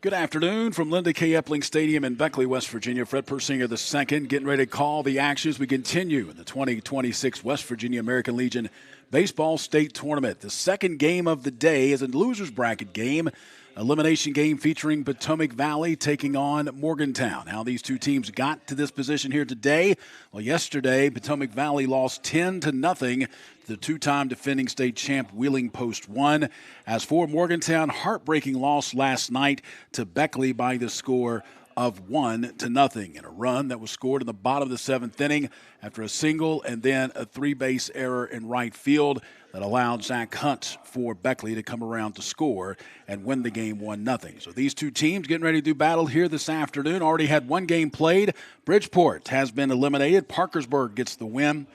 Good afternoon from Linda K. Epling Stadium in Beckley, West Virginia. Fred Persinger II getting ready to call the action as we continue in the 2026 West Virginia American Legion Baseball State Tournament. The second game of the day is a loser's bracket game, elimination game featuring Potomac Valley taking on Morgantown. How these two teams got to this position here today? Well, yesterday, Potomac Valley lost 10-0 to the two-time defending state champ Wheeling Post 1. As for Morgantown, heartbreaking loss last night to Beckley by the score of 1-0 in a run that was scored in the bottom of the seventh inning after a single and then a three-base error in right field that allowed Zach Hunt for Beckley to come around to score and win the game 1-0. So these two teams getting ready to do battle here this afternoon. Already had one game played. Bridgeport has been eliminated. Parkersburg gets the win.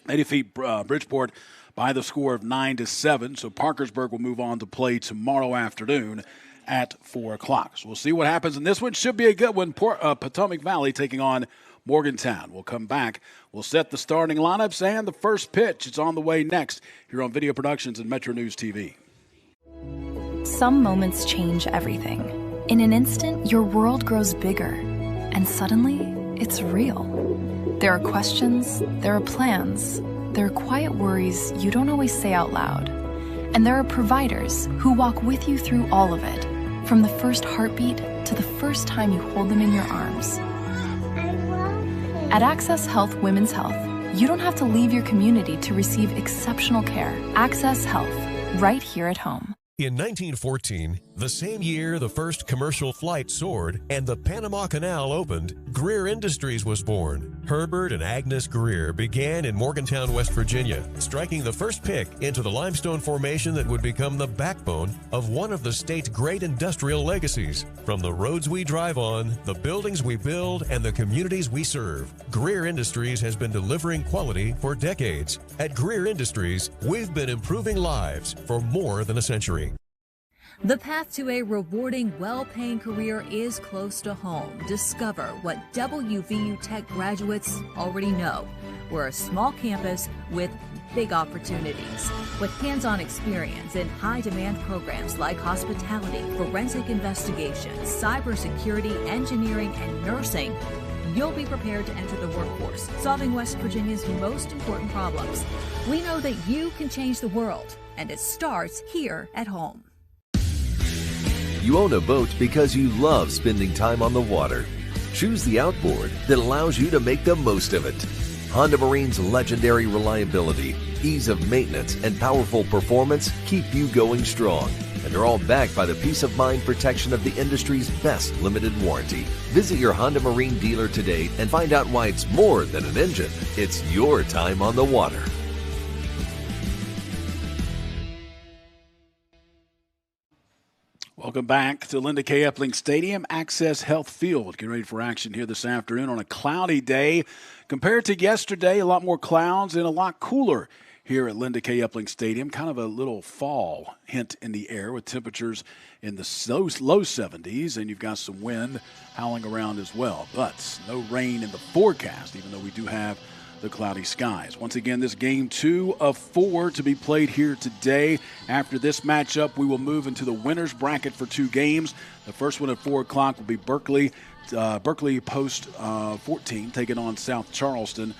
They defeat Bridgeport by the score of 9-7. So Parkersburg will move on to play tomorrow afternoon at 4 o'clock. So we'll see what happens in this one. Should be a good one. Potomac Valley taking on Morgantown. We'll come back. We'll set the starting lineups and the first pitch. It's on the way next here on Video Productions and Metro News TV. Some moments change everything. In an instant, your world grows bigger, and suddenly, it's real. There are questions, there are plans, there are quiet worries you don't always say out loud. And there are providers who walk with you through all of it, from the first heartbeat to the first time you hold them in your arms. At Access Health Women's Health, you don't have to leave your community to receive exceptional care. Access Health, right here at home. In 1914, the same year the first commercial flight soared and the Panama Canal opened, Greer Industries was born. Herbert and Agnes Greer began in Morgantown, West Virginia, striking the first pick into the limestone formation that would become the backbone of one of the state's great industrial legacies. From the roads we drive on, the buildings we build, and the communities we serve, Greer Industries has been delivering quality for decades. At Greer Industries, we've been improving lives for more than a century. The path to a rewarding, well-paying career is close to home. Discover what WVU Tech graduates already know. We're a small campus with big opportunities. With hands-on experience in high-demand programs like hospitality, forensic investigation, cybersecurity, engineering, and nursing, you'll be prepared to enter the workforce, solving West Virginia's most important problems. We know that you can change the world, and it starts here at home. You own a boat because you love spending time on the water. Choose the outboard that allows you to make the most of it. Honda Marine's legendary reliability, ease of maintenance, and powerful performance keep you going strong. And they're all backed by the peace of mind protection of the industry's best limited warranty. Visit your Honda Marine dealer today and find out why it's more than an engine. It's your time on the water. Welcome back to Linda K. Epling Stadium, Access Health Field. Getting ready for action here this afternoon on a cloudy day. Compared to yesterday, a lot more clouds and a lot cooler here at Linda K. Epling Stadium. Kind of a little fall hint in the air with temperatures in the low 70s, and you've got some wind howling around as well. But no rain in the forecast, even though we do have the cloudy skies. Once again, this game 2 of 4 to be played here today. After this matchup, we will move into the winner's bracket for 2 games. The first one at 4 o'clock will be Berkeley post 14 taking on South Charleston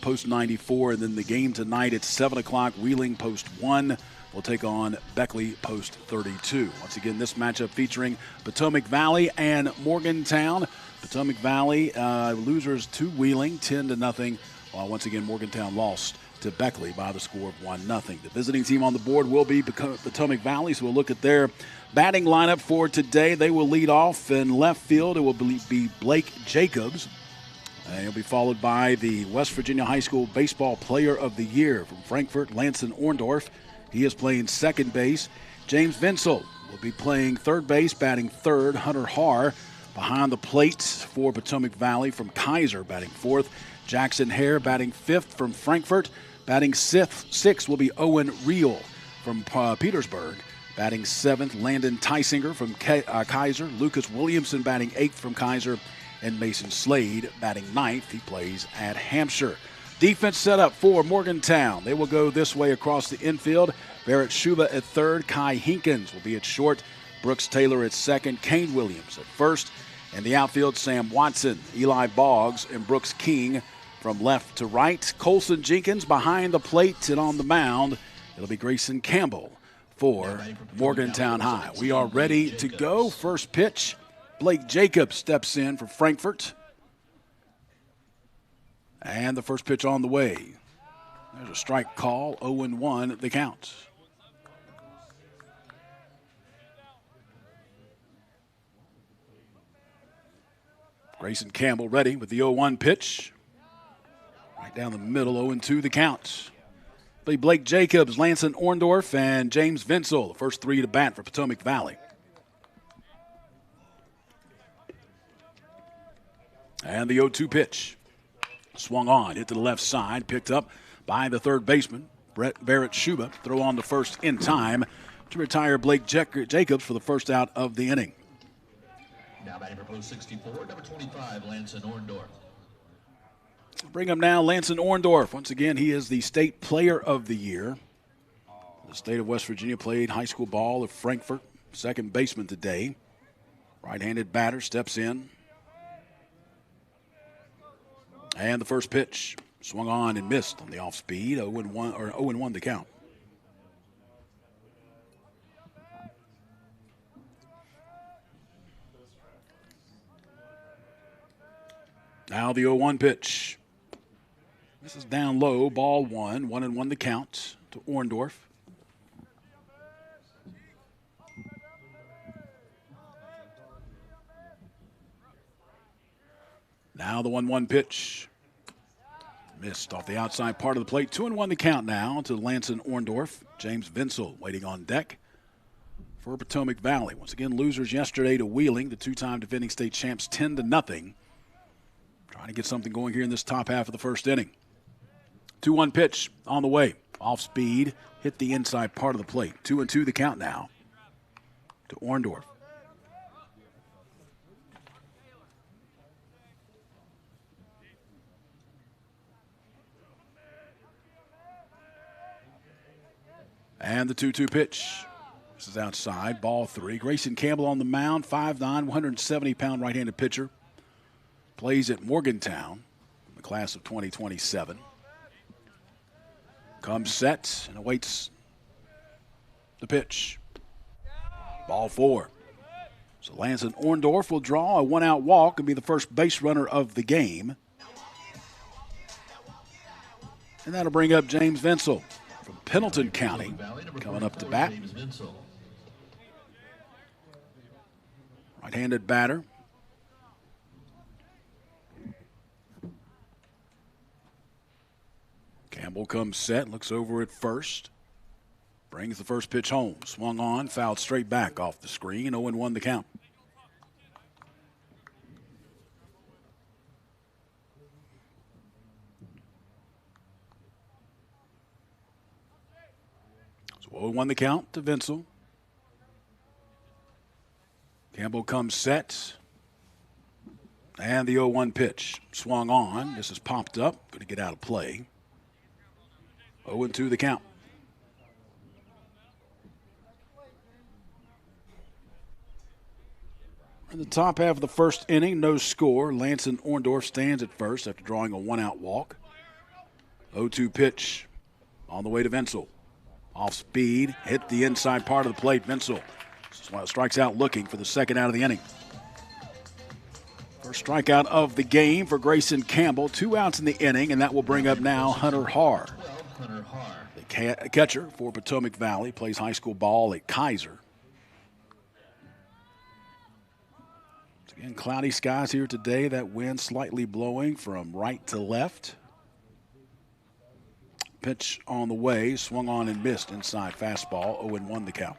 post 94. And then the game tonight at 7 o'clock, Wheeling post 1 will take on Beckley post 32. Once again, this matchup featuring Potomac Valley and Morgantown. Potomac Valley losers to Wheeling 10-0. Once again, Morgantown lost to Beckley by the score of 1-0. The visiting team on the board will be Potomac Valley, so we'll look at their batting lineup for today. They will lead off in left field. It will be Blake Jacobs. And he'll be followed by the West Virginia High School Baseball Player of the Year from Frankfort, Lanson Orndorff. He is playing second base. James Vinsel will be playing third base, batting third. Hunter Haar behind the plate for Potomac Valley from Kaiser, batting fourth. Jackson Hare batting fifth from Frankfort. Batting sixth will be Owen Reel from Petersburg. Batting seventh, Landon Tysinger from Kaiser. Lucas Williamson batting eighth from Kaiser. And Mason Slade batting ninth. He plays at Hampshire. Defense set up for Morgantown. They will go this way across the infield. Barrett Shuba at third. Kai Hinkins will be at short. Brooks Taylor at second. Kane Williams at first. And the outfield, Sam Watson, Eli Boggs, and Brooks King from left to right. Colson Jenkins behind the plate, and on the mound, it'll be Grayson Campbell for Morgantown High. We are ready to go. First pitch, Blake Jacobs steps in for Frankfort. And the first pitch on the way. There's a strike call, 0-1 the count. Grayson Campbell ready with the 0-1 pitch. Right down the middle, 0-2 the count. Play Blake Jacobs, Lanson Orndorff, and James Vinsel, the first three to bat for Potomac Valley. And the 0-2 pitch. Swung on, hit to the left side, picked up by the third baseman, Barrett Shuba. Throw on to first in time to retire Blake Jacobs for the first out of the inning. Now batting for post 64, number 25, Lanson Orndorff. Bring him now, Lanson Orndorff. Once again, he is the State Player of the Year. The state of West Virginia played high school ball at Frankfort. Second baseman today. Right-handed batter steps in. And the first pitch swung on and missed on the off speed. 0-1 the count. Now the 0-1 pitch. This is down low, ball one. 1-1 the count to Orndorff. Now the 1-1 pitch. Missed off the outside part of the plate. 2-1 the count now to Lanson Orndorff. James Vinsel waiting on deck for Potomac Valley. Once again, losers yesterday to Wheeling, the two-time defending state champs, 10-0. Trying to get something going here in this top half of the first inning. 2-1 pitch on the way. Off speed, hit the inside part of the plate. 2-2 the count now to Orndorff. And the 2-2 pitch. This is outside, ball three. Grayson Campbell on the mound, 5'9", 170-pound right-handed pitcher. Plays at Morgantown, the class of 2027. Comes set and awaits the pitch. Ball four. So Lanson Orndorff will draw a one-out walk and be the first base runner of the game. And that'll bring up James Vinsel from Pendleton County coming up to bat. Right-handed batter. Campbell comes set, looks over at first. Brings the first pitch home. Swung on, fouled straight back off the screen. 0-1 the count. So 0-1 the count to Vinsel. Campbell comes set. And the 0-1 pitch. Swung on. This is popped up. Going to get out of play. 0-2 the count. In the top half of the first inning, no score. Lanson Orndorff stands at first after drawing a one-out walk. 0-2 pitch on the way to Vinsel. Off speed, hit the inside part of the plate. Vinsel strikes out looking for the second out of the inning. First strikeout of the game for Grayson Campbell. 2 outs in the inning, and that will bring up now Hunter Haar. The catcher for Potomac Valley, plays high school ball at Kaiser. Again, cloudy skies here today. That wind slightly blowing from right to left. Pitch on the way, swung on and missed inside fastball. 0-1 the count.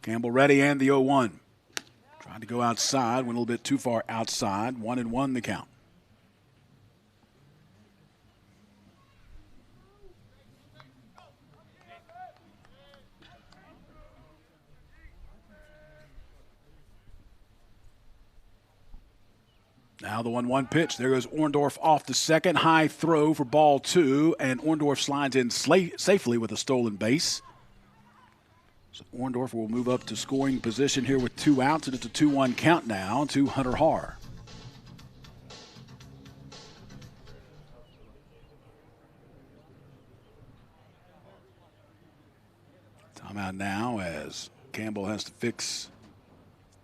Campbell ready and the 0-1. Trying to go outside, went a little bit too far outside. 1-1 the count. Now the 1-1 pitch. There goes Orndorff off the second. High throw for ball two, and Orndorff slides in safely with a stolen base. So Orndorff will move up to scoring position here with 2 outs, and it's a 2-1 count now to Hunter Haar. Timeout now as Campbell has to fix,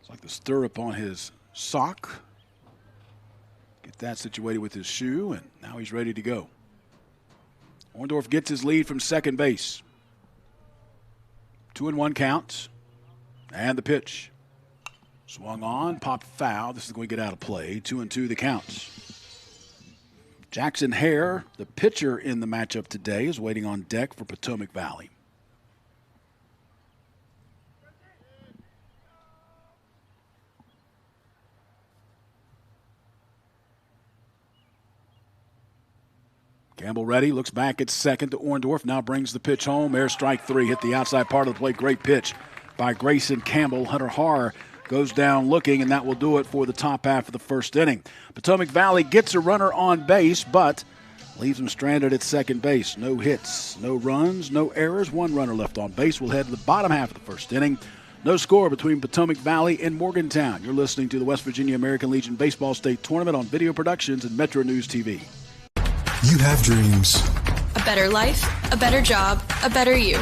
it's like the stirrup on his sock. Get that situated with his shoe, and now he's ready to go. Orndorff gets his lead from second base. 2-1 count. And the pitch. Swung on, popped foul. This is going to get out of play. 2-2 the count. Jackson Hare, the pitcher in the matchup today, is waiting on deck for Potomac Valley. Campbell ready, looks back at second to Orndorff, now brings the pitch home. Air strike three, hit the outside part of the plate. Great pitch by Grayson Campbell. Hunter Harr goes down looking, and that will do it for the top half of the first inning. Potomac Valley gets a runner on base, but leaves him stranded at second base. No hits, no runs, no errors. One runner left on base. We'll head to the bottom half of the first inning. No score between Potomac Valley and Morgantown. You're listening to the West Virginia American Legion Baseball State Tournament on Video Productions and Metro News TV. You have dreams. A better life, a better job, a better you.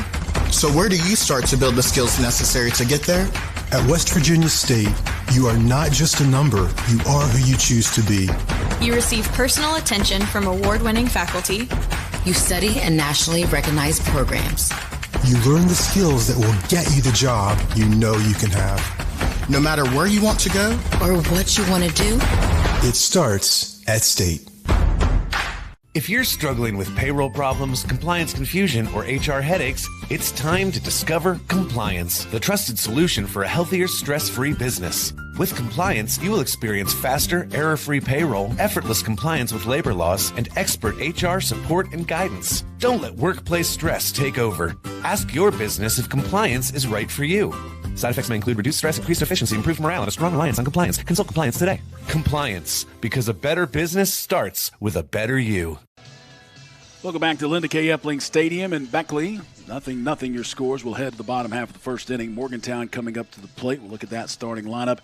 So where do you start to build the skills necessary to get there? At West Virginia State, you are not just a number, you are who you choose to be. You receive personal attention from award-winning faculty. You study in nationally recognized programs. You learn the skills that will get you the job you know you can have. No matter where you want to go or what you want to do, it starts at State. If you're struggling with payroll problems, compliance confusion, or HR headaches, it's time to discover Compliance, the trusted solution for a healthier, stress-free business. With Compliance, you will experience faster, error-free payroll, effortless compliance with labor laws, and expert HR support and guidance. Don't let workplace stress take over. Ask your business if compliance is right for you. Side effects may include reduced stress, increased efficiency, improved morale, and a strong reliance on compliance. Consult Compliance today. Compliance, because a better business starts with a better you. Welcome back to Linda K. Epling Stadium in Beckley. Nothing your scores. We'll head to the bottom half of the first inning. Morgantown coming up to the plate. We'll look at that starting lineup.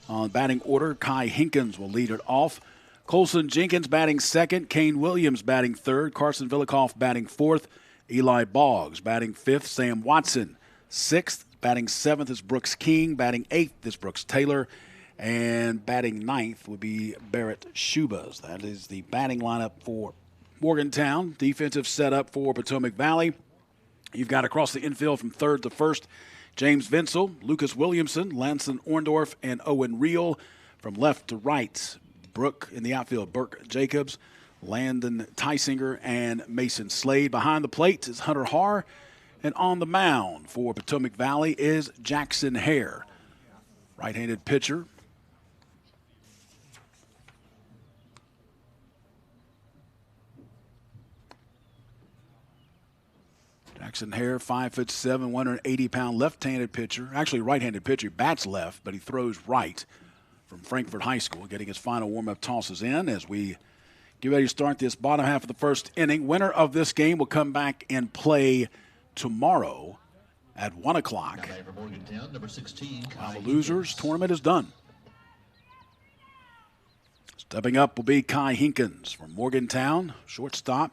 On batting order, Kai Hinkins will lead it off. Colson Jenkins batting second. Kane Williams batting third. Carson Villikoff batting fourth. Eli Boggs batting fifth. Sam Watson sixth. Batting seventh is Brooks King. Batting eighth is Brooks Taylor. And batting ninth would be Barrett Schubas. That is the batting lineup for Morgantown. Defensive setup for Potomac Valley. You've got across the infield from third to first, James Vinsel, Lucas Williamson, Lanson Orndorff, and Owen Reel. From left to right, Brooke in the outfield, Burke Jacobs, Landon Tysinger, and Mason Slade. Behind the plate is Hunter Harr. And on the mound for Potomac Valley is Jackson Hare, right-handed pitcher. Jackson Hare, 5'7", 180-pound left-handed pitcher. Actually, right-handed pitcher. He bats left, but he throws right from Frankfort High School, getting his final warm-up tosses in as we get ready to start this bottom half of the first inning. Winner of this game will come back and play tomorrow at 1 o'clock. While the losers tournament is done. Stepping up will be Kai Hinkins from Morgantown, shortstop.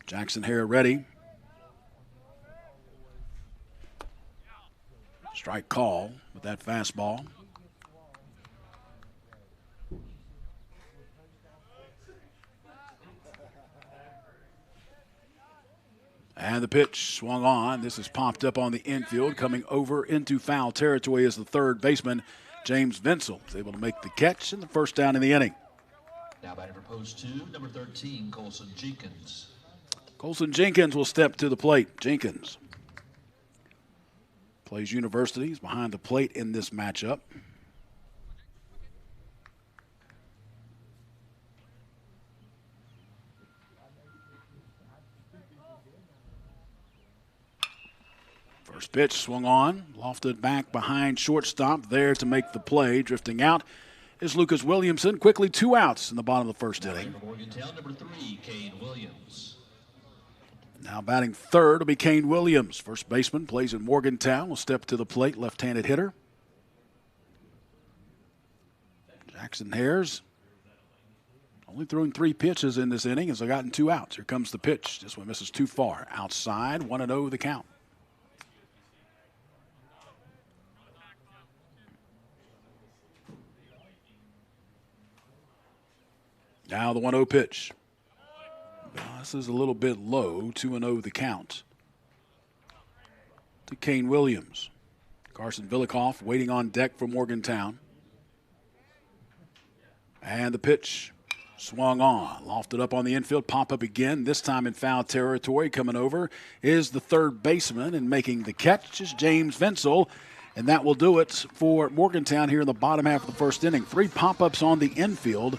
Jackson Hare ready. Strike call with that fastball. And the pitch swung on. This is popped up on the infield. Coming over into foul territory is the third baseman, James Vinsel. Is able to make the catch and the first down in the inning. Now batting for post 2, number 13, Colson Jenkins. Colson Jenkins will step to the plate. Jenkins plays University. He's behind the plate in this matchup. First pitch swung on, lofted back behind shortstop, there to make the play. Drifting out is Lucas Williamson. Quickly 2 outs in the bottom of the first inning. Morgantown, number 3, Kane Williams. Now batting third will be Kane Williams. First baseman, plays in Morgantown, will step to the plate, left-handed hitter. Jackson Hare's only throwing 3 pitches in this inning as they've gotten 2 outs. Here comes the pitch. This one misses too far. Outside, 1-0 the count. Now the 1-0 pitch. This is a little bit low, 2-0 the count. To Kane Williams. Carson Villikoff waiting on deck for Morgantown. And the pitch Swung on, lofted up on the infield, pop up again, this time in foul territory. Coming over is the third baseman, and making the catch is James Vinsel. And that will do it for Morgantown here in the bottom half of the first inning. 3 pop-ups on the infield.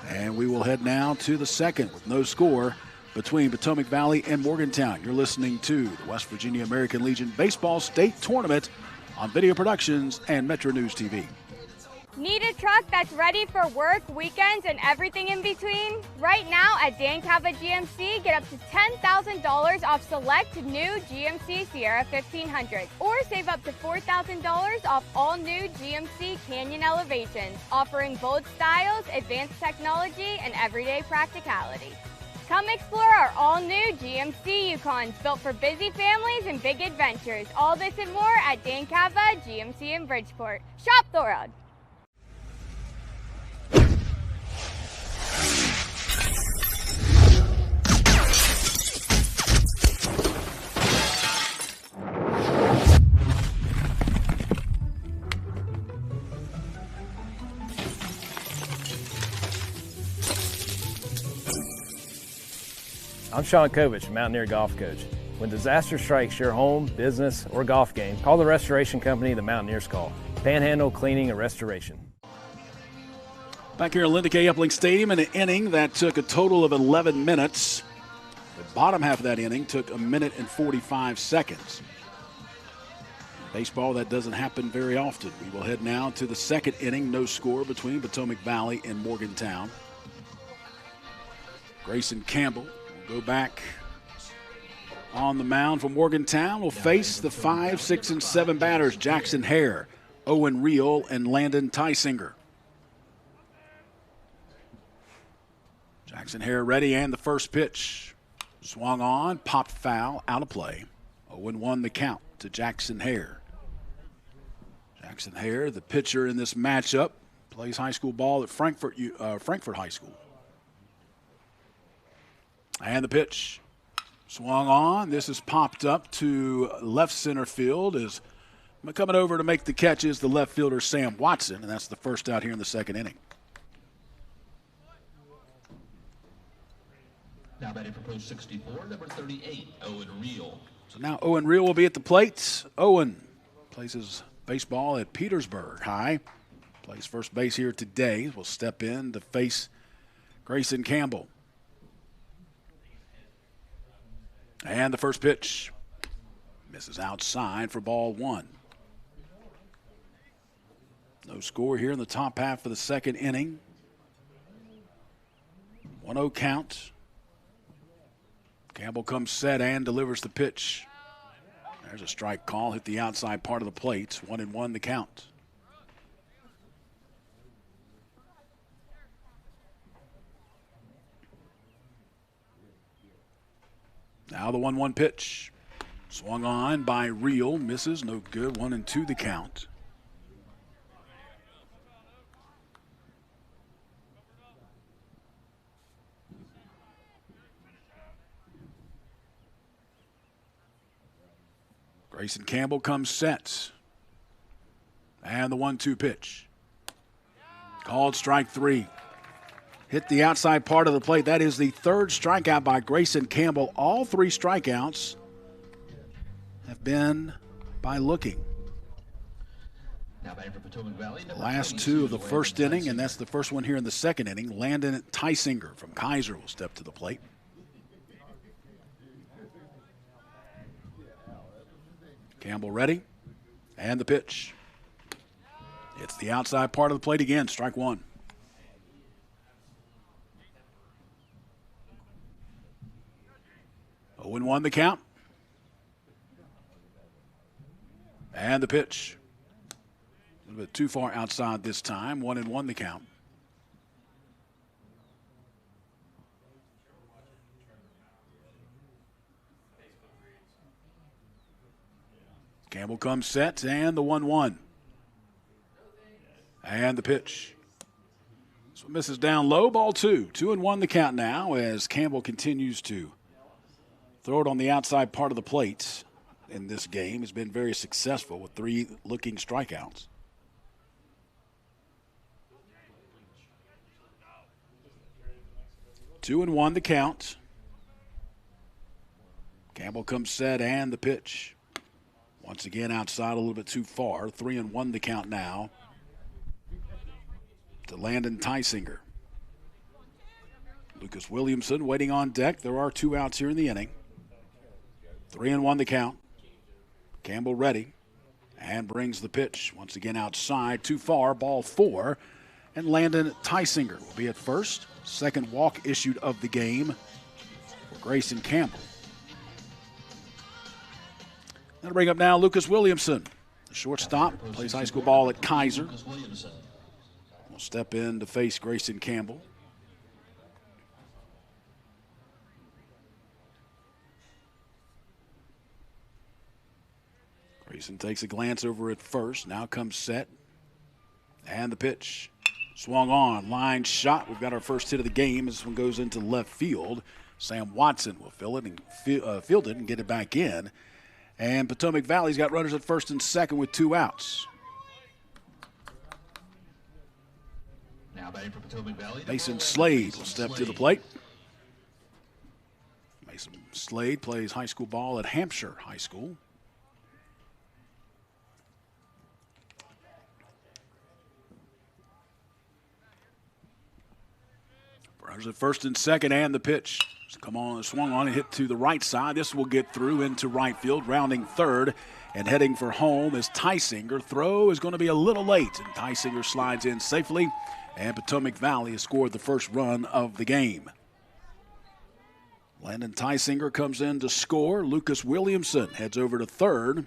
And we will head now to the second with no score between Potomac Valley and Morgantown. You're listening to the West Virginia American Legion Baseball State Tournament on Video Productions and Metro News TV. Need a truck that's ready for work, weekends, and everything in between? Right now at Dan Cava GMC, get up to $10,000 off select new GMC Sierra 1500, or save up to $4,000 off all new GMC Canyon Elevations, offering bold styles, advanced technology, and everyday practicality. Come explore our all-new GMC Yukons, built for busy families and big adventures. All this and more at Dan Cava GMC in Bridgeport. Shop Thorold. I'm Sean Kovich, Mountaineer Golf Coach. When disaster strikes your home, business, or golf game, call the restoration company the Mountaineers call. Panhandle Cleaning and Restoration. Back here at Linda K. Epling Stadium in an inning that took a total of 11 minutes. The bottom half of that inning took 1 minute and 45 seconds. Baseball, that doesn't happen very often. We will head now to the second inning. No score between Potomac Valley and Morgantown. Grayson Campbell will go back on the mound for Morgantown. Will face the 5, 6, and 7 batters: Jackson Hare, Owen Reel, and Landon Tysinger. Jackson Hare ready, and the first pitch. Swung on, popped foul, out of play. 0-1 the count to Jackson Hare. Jackson Hare, the pitcher in this matchup, plays high school ball at Frankfort High School. And the pitch. Swung on. This is popped up to left center field. Is coming over to make the catch is the left fielder Sam Watson, and that's the first out here in the second inning. Now batting for post 64, number 38, Owen Reel. So now Owen Reel will be at the plate. Owen plays his baseball at Petersburg High. Plays first base here today. Will step in to face Grayson Campbell. And the first pitch misses outside for ball 1. No score here in the top half of the second inning. 1-0 count. Campbell comes set and delivers the pitch. There's a strike call, hit the outside part of the plate. 1-1 the count. Now the 1-1 pitch. Swung on by Reel, misses, no good. 1-2 the count. Grayson Campbell comes set. And the 1-2 pitch. Called strike 3. Hit the outside part of the plate. That is the third strikeout by Grayson Campbell. All 3 strikeouts have been by looking. Now batting for Potomac Valley, The last 2 of the first inning, and that's the first one here in the second inning. Landon Tysinger from Kaiser will step to the plate. Campbell ready, and the pitch. It's the outside part of the plate again, strike 1. Owen 1 the count. And the pitch. A little bit too far outside this time. 1-1 the count. Campbell comes set, and the 1-1. And the pitch. So misses down low, ball 2. 2-1 the count now as Campbell continues to throw it on the outside part of the plate in this game. Has been very successful with 3 looking strikeouts. 2-1 the count. Campbell comes set and the pitch. Once again outside a little bit too far. 3-1 the count now to Landon Tysinger. Lucas Williamson waiting on deck. There are 2 outs here in the inning. 3-1 the count. Campbell ready and brings the pitch. Once again outside, too far, ball 4. And Landon Tysinger will be at first. Second walk issued of the game for Grayson Campbell. That'll bring up now Lucas Williamson. The shortstop plays high school ball at Kaiser. Will step in to face Grayson Campbell. Grayson takes a glance over at first. Now comes set. And the pitch. Swung on. Line shot. We've got our first hit of the game. This one goes into left field. Sam Watson will fill it and field it and get it back in. And Potomac Valley's got runners at first and second with 2 outs. Now batting for Potomac Valley, Mason Slade will step to the plate. Mason Slade plays high school ball at Hampshire High School. Runners at first and second, and the pitch. Come on, swung on and hit to the right side. This will get through into right field, rounding third and heading for home is Tysinger. Throw is going to be a little late, and Tysinger slides in safely, and Potomac Valley has scored the first run of the game. Landon Tysinger comes in to score. Lucas Williamson heads over to third,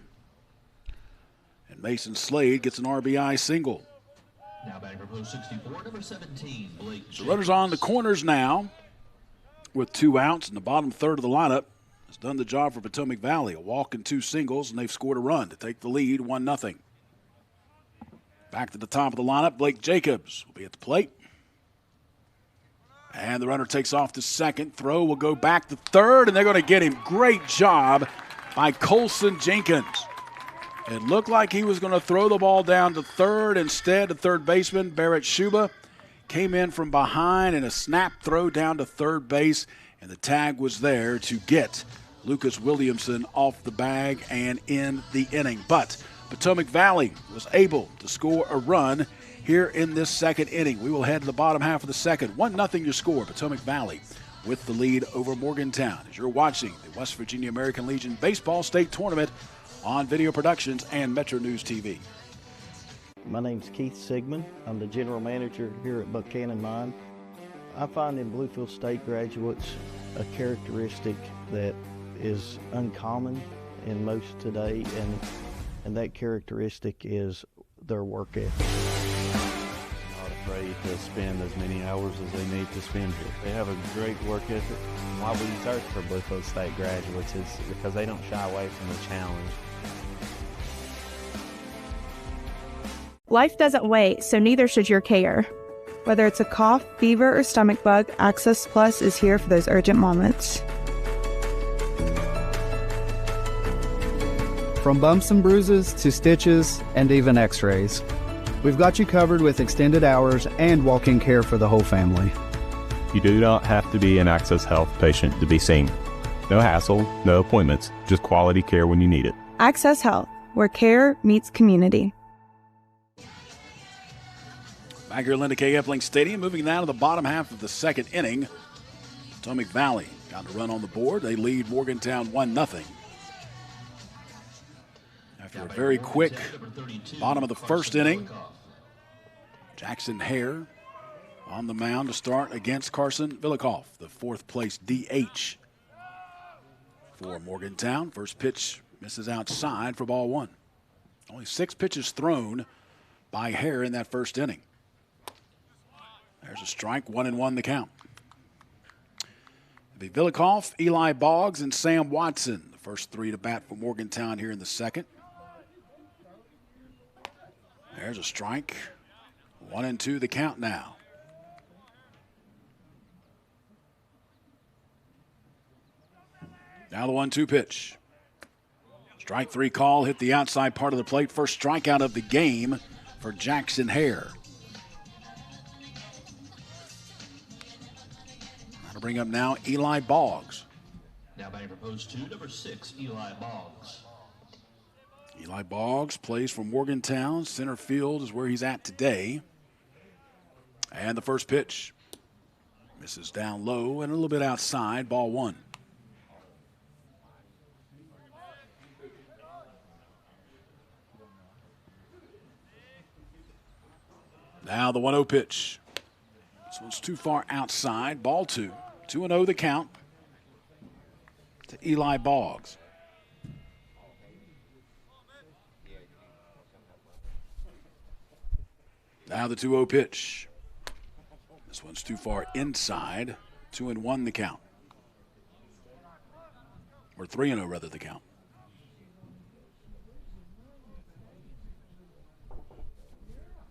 and Mason Slade gets an RBI single. Now batting for post 64, number 17, Blake. So runners on the corners now with 2 outs, and the bottom third of the lineup has done the job for Potomac Valley. A walk and 2 singles, and they've scored a run to take the lead 1-0. Back to the top of the lineup, Blake Jacobs will be at the plate. And the runner takes off to second. Throw will go back to third, and they're going to get him. Great job by Colson Jenkins. It looked like he was going to throw the ball down to third. Instead, the third baseman, Barrett Schuba, came in from behind and a snap throw down to third base, and the tag was there to get Lucas Williamson off the bag and in the inning. But Potomac Valley was able to score a run here in this second inning. We will head to the bottom half of the second. 1-0 your score. Potomac Valley with the lead over Morgantown as you're watching the West Virginia American Legion Baseball State Tournament on Video Productions and Metro News TV. My name's Keith Sigmund. I'm the general manager here at Buchanan Mine. I find in Bluefield State graduates a characteristic that is uncommon in most today, and that characteristic is their work ethic. Not afraid to spend as many hours as they need to spend here. They have a great work ethic. Why we search for Bluefield State graduates is because they don't shy away from the challenge. Life doesn't wait, so neither should your care. Whether it's a cough, fever, or stomach bug, Access Plus is here for those urgent moments. From bumps and bruises to stitches and even x-rays, we've got you covered with extended hours and walk-in care for the whole family. You do not have to be an Access Health patient to be seen. No hassle, no appointments, just quality care when you need it. Access Health, where care meets community. Back here at Linda K. Epling Stadium, moving now to the bottom half of the second inning. Potomac Valley got a run on the board. They lead Morgantown 1-0. After a very quick bottom of the first inning, Jackson Hare on the mound to start against Carson Villikoff, the fourth place DH for Morgantown. First pitch misses outside for ball 1. Only 6 pitches thrown by Hare in that first inning. There's a strike, 1-1 the count. It'll be Villikoff, Eli Boggs, and Sam Watson, the first 3 to bat for Morgantown here in the second. There's a strike, 1-2 the count now. Now the 1-2 pitch. Strike 3 call, hit the outside part of the plate. First strikeout of the game for Jackson Hare. bring up now Eli Boggs. Now batting for post 2, number 6, Eli Boggs. Eli Boggs plays for Morgantown. Center field is where he's at today. And the first pitch misses down low and a little bit outside, ball 1. Now the 1-0 pitch. This one's too far outside, ball 2. 2-0 the count to Eli Boggs. Now the 2-0 pitch. This one's too far inside. 2-1 the count. Or 3-0 rather the count.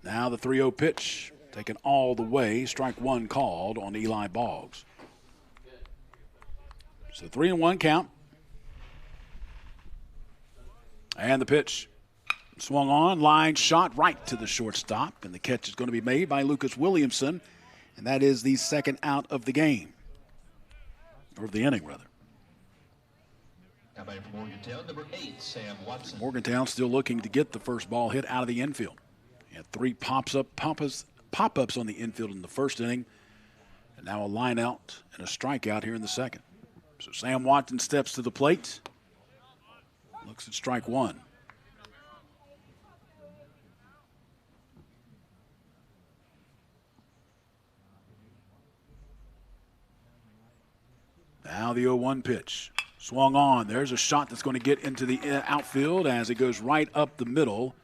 Now the 3-0 pitch. Taken all the way. Strike 1 called on Eli Boggs. So 3-1 count. And the pitch. Swung on, line shot right to the shortstop, and the catch is going to be made by Lucas Williamson, and that is the second out of the game, or of the inning, rather. Now batting for Morgantown, number 8, Sam Watson. Morgantown still looking to get the first ball hit out of the infield. He had 3 pop-ups on the infield in the first inning, and now a line out and a strikeout here in the second. So Sam Watson steps to the plate, looks at strike 1. Now the 0-1 pitch. Swung on. There's a shot that's going to get into the outfield as it goes right up the middle.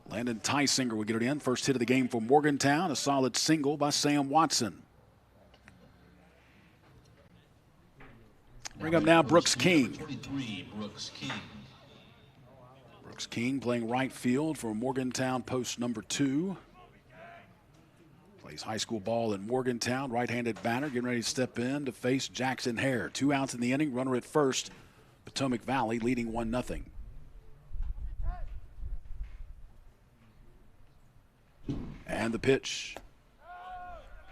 Landon Tysinger will get it in. First hit of the game for Morgantown. A solid single by Sam Watson. Bring up now Brooks King. 23, Brooks King. Brooks King playing right field for Morgantown post number 2. Plays high school ball in Morgantown. Right-handed batter getting ready to step in to face Jackson Hare. 2 outs in the inning. Runner at first. Potomac Valley leading 1-0. And the pitch.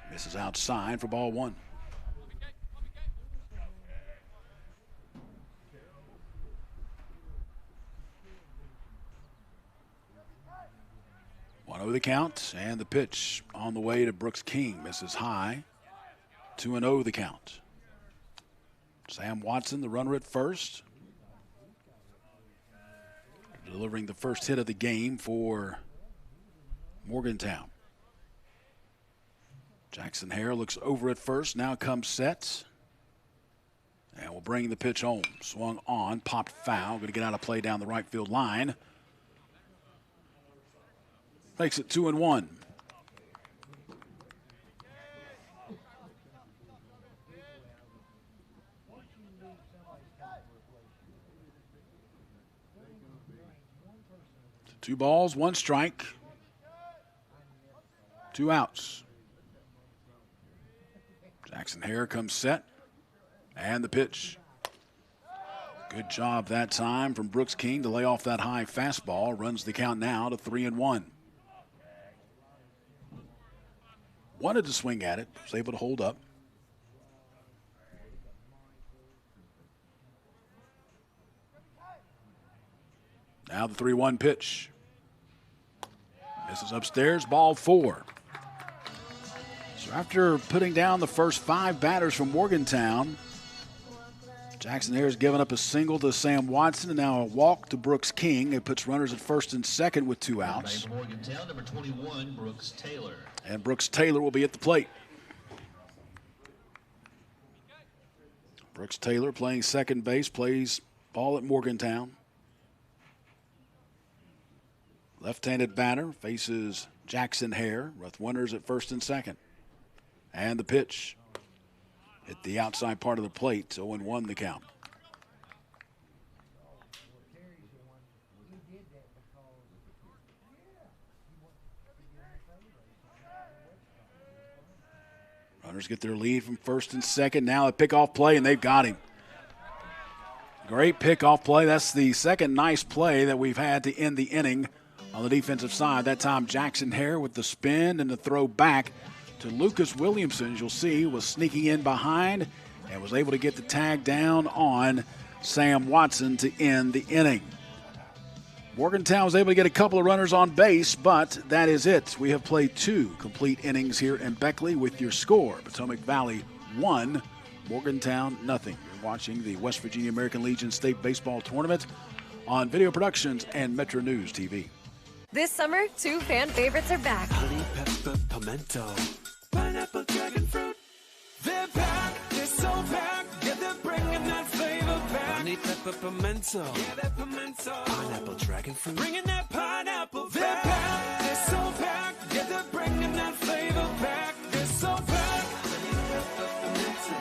Misses outside for ball 1. Over the count, and the pitch on the way to Brooks King. Misses high. 2-0 the count. Sam Watson, the runner at first. Delivering the first hit of the game for Morgantown. Jackson Hare looks over at first. Now comes set. And will bring the pitch home. Swung on, popped foul. Going to get out of play down the right field line. Makes it 2-1. So 2 balls, 1 strike. 2 outs. Jackson Hare comes set. And the pitch. Good job that time from Brooks King to lay off that high fastball. Runs the count now to 3-1. Wanted to swing at it, was able to hold up. Now the 3-1 pitch. Misses upstairs, ball 4. So after putting down the first 5 batters from Morgantown, Jackson Hare has given up a single to Sam Watson and now a walk to Brooks King. It puts runners at first and second with 2 outs. For Morgantown, number 21, Brooks Taylor. And Brooks Taylor will be at the plate. Brooks Taylor playing second base, plays ball at Morgantown. Left-handed batter faces Jackson Hare with runners at first and second. And the pitch hit the outside part of the plate, 0-1 the count. Runners get their lead from first and second. Now a pickoff play, and they've got him. Great pickoff play. That's the second nice play that we've had to end the inning on the defensive side. That time Jackson Hare with the spin and the throw back to Lucas Williamson. As you'll see, was sneaking in behind and was able to get the tag down on Sam Watson to end the inning. Morgantown was able to get a couple of runners on base, but that is it. We have played 2 complete innings here in Beckley with your score. Potomac Valley 1, Morgantown nothing. You're watching the West Virginia American Legion State Baseball Tournament on Video Productions and Metro News TV. This summer, 2 fan favorites are back. Honey pepper pimento, pineapple dragon fruit. They're back, they're so back. Yeah, they're bringing that flavor back. Honey pepper pimento, yeah, that pimento. Pineapple dragon fruit, bringing that pineapple. They're back, they're so back. Yeah, they're bringing that flavor back. They're so back. Honey pepper pimento.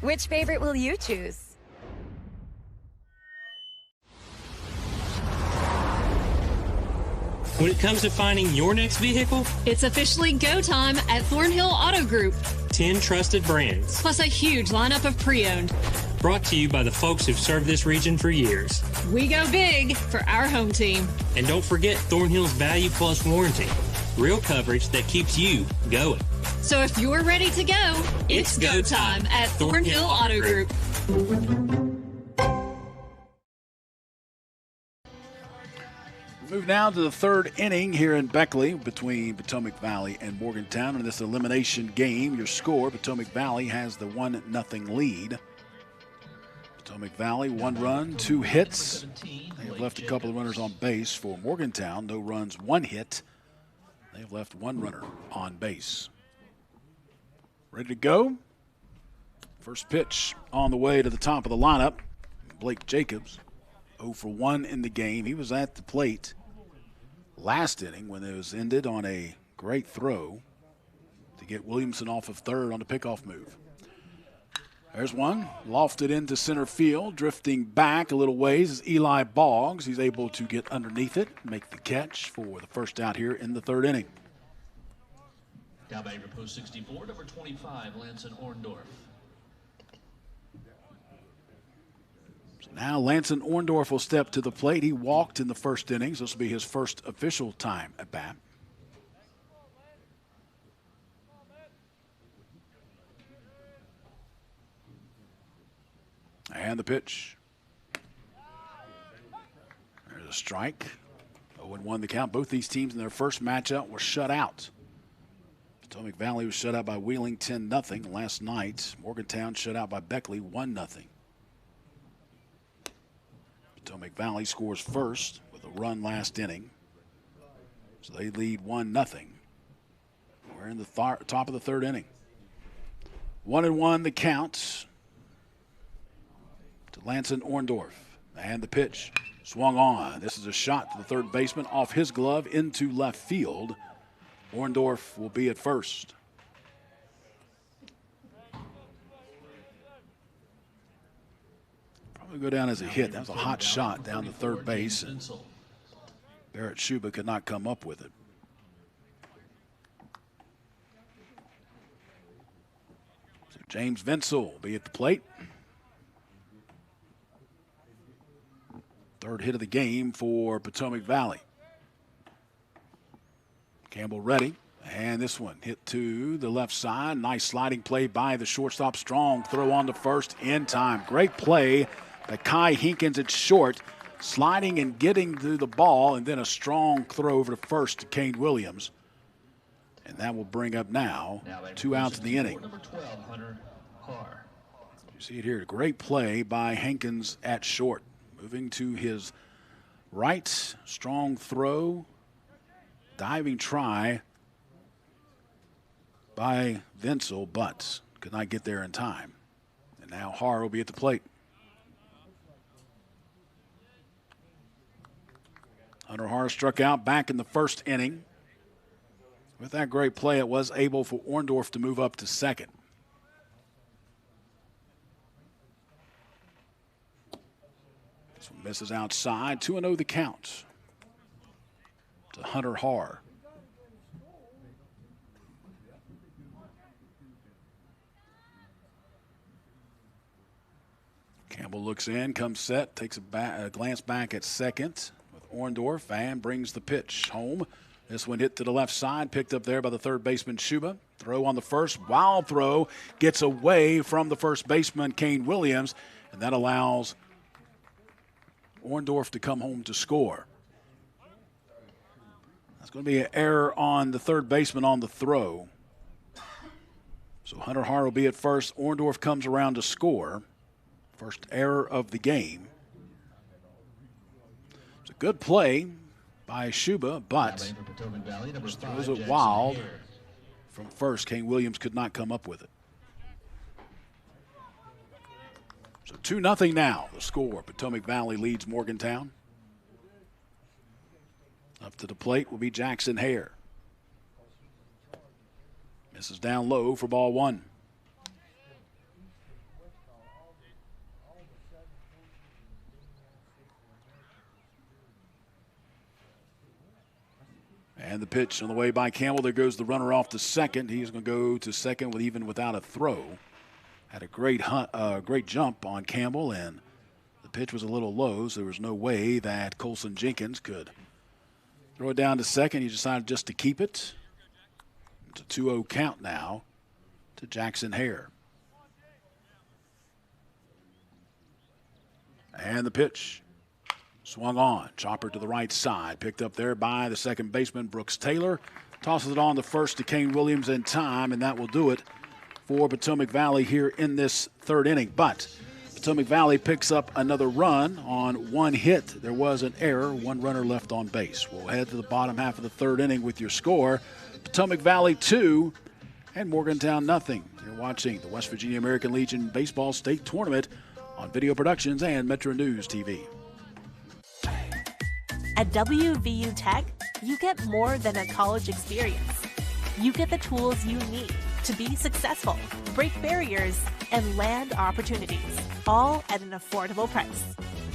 Which favorite will you choose? When it comes to finding your next vehicle, it's officially go time at Thornhill Auto Group. 10 trusted brands, plus a huge lineup of pre-owned. Brought to you by the folks who've served this region for years. We go big for our home team. And don't forget Thornhill's Value Plus warranty. Real coverage that keeps you going. So if you're ready to go, it's go time at Thornhill Auto Group. Move now to the 3rd inning here in Beckley between Potomac Valley and Morgantown. In this elimination game, your score, Potomac Valley has the 1-0 lead. Potomac Valley, 1 run, 2 hits. They have left a couple of runners on base. For Morgantown, no runs, 1 hit. They have left 1 runner on base. Ready to go? First pitch on the way to the top of the lineup. Blake Jacobs, 0 for 1 in the game. He was at the plate last inning when it was ended on a great throw to get Williamson off of third on the pickoff move. There's one, lofted into center field, drifting back a little ways is Eli Boggs. He's able to get underneath it, make the catch for the first out here in the 3rd inning. Down by post 64, number 25, Lanson Orndorff. Now Lanson Orndorff will step to the plate. He walked in the 1st inning, so this will be his first official time at bat. And the pitch. There's a strike. 0-1 the count. Both these teams in their first matchup were shut out. Potomac Valley was shut out by Wheeling 10-0 last night. Morgantown shut out by Beckley 1-0. Potomac Valley scores first with a run last inning. So they lead 1-0. We're in the top of the 3rd inning. 1-1 the count to Lanson Orndorff. And the pitch swung on. This is a shot to the 3rd baseman off his glove into left field. Orndorff will be at first. Go down as a hit. That was a hot shot down the 3rd base. And Barrett Schuba could not come up with it. So James Vinsel will be at the plate. 3rd hit of the game for Potomac Valley. Campbell ready. And this one hit to the left side. Nice sliding play by the shortstop. Strong throw on to first in time. Great play by Kai Hinkins at short, sliding and getting to the ball, and then a strong throw over to first to Kane Williams. And that will bring up now 2 outs in the inning. Number 12, Hunter Carr. You see it here. Great play by Hankins at short. Moving to his right, strong throw, diving try by Vinsel, but could not get there in time. And now Har will be at the plate. Hunter Har struck out back in the 1st inning. With that great play, it was able for Orndorff to move up to 2nd. This one misses outside. 2-0 the count to Hunter Har. Campbell looks in, comes set, takes a glance back at 2nd with Orndorff and brings the pitch home. This one hit to the left side, picked up there by the third baseman, Schuba. Throw on the first, wild throw, gets away from the first baseman, Kane Williams, and that allows Orndorff to come home to score. That's going to be an error on the third baseman on the throw. So Hunter Hart will be at first. Orndorff comes around to score. First error of the game. It's a good play by Schuba, but just throws it wild from first. Kane Williams could not come up with it. So 2-0 now, the score. Potomac Valley leads Morgantown. Up to the plate will be Jackson Hare. Misses down low for ball one. And the pitch on the way by Campbell. There goes the runner off to second. He's going to go to second even without a throw. Had a great jump on Campbell, and the pitch was a little low, so there was no way that Colson Jenkins could throw it down to second. He decided just to keep it. It's a 2-0 count now to Jackson Hare. And the pitch. Swung on. Chopper to the right side. Picked up there by the second baseman, Brooks Taylor. Tosses it on the first to Kane Williams in time, and that will do it for Potomac Valley here in this third inning. But Potomac Valley picks up another run on one hit. There was an error, one runner left on base. We'll head to the bottom half of the third inning with your score. Potomac Valley 2 and Morgantown 0. You're watching the West Virginia American Legion Baseball State Tournament on Video Productions and Metro News TV. At WVU Tech, you get more than a college experience. You get the tools you need to be successful, break barriers, and land opportunities, all at an affordable price.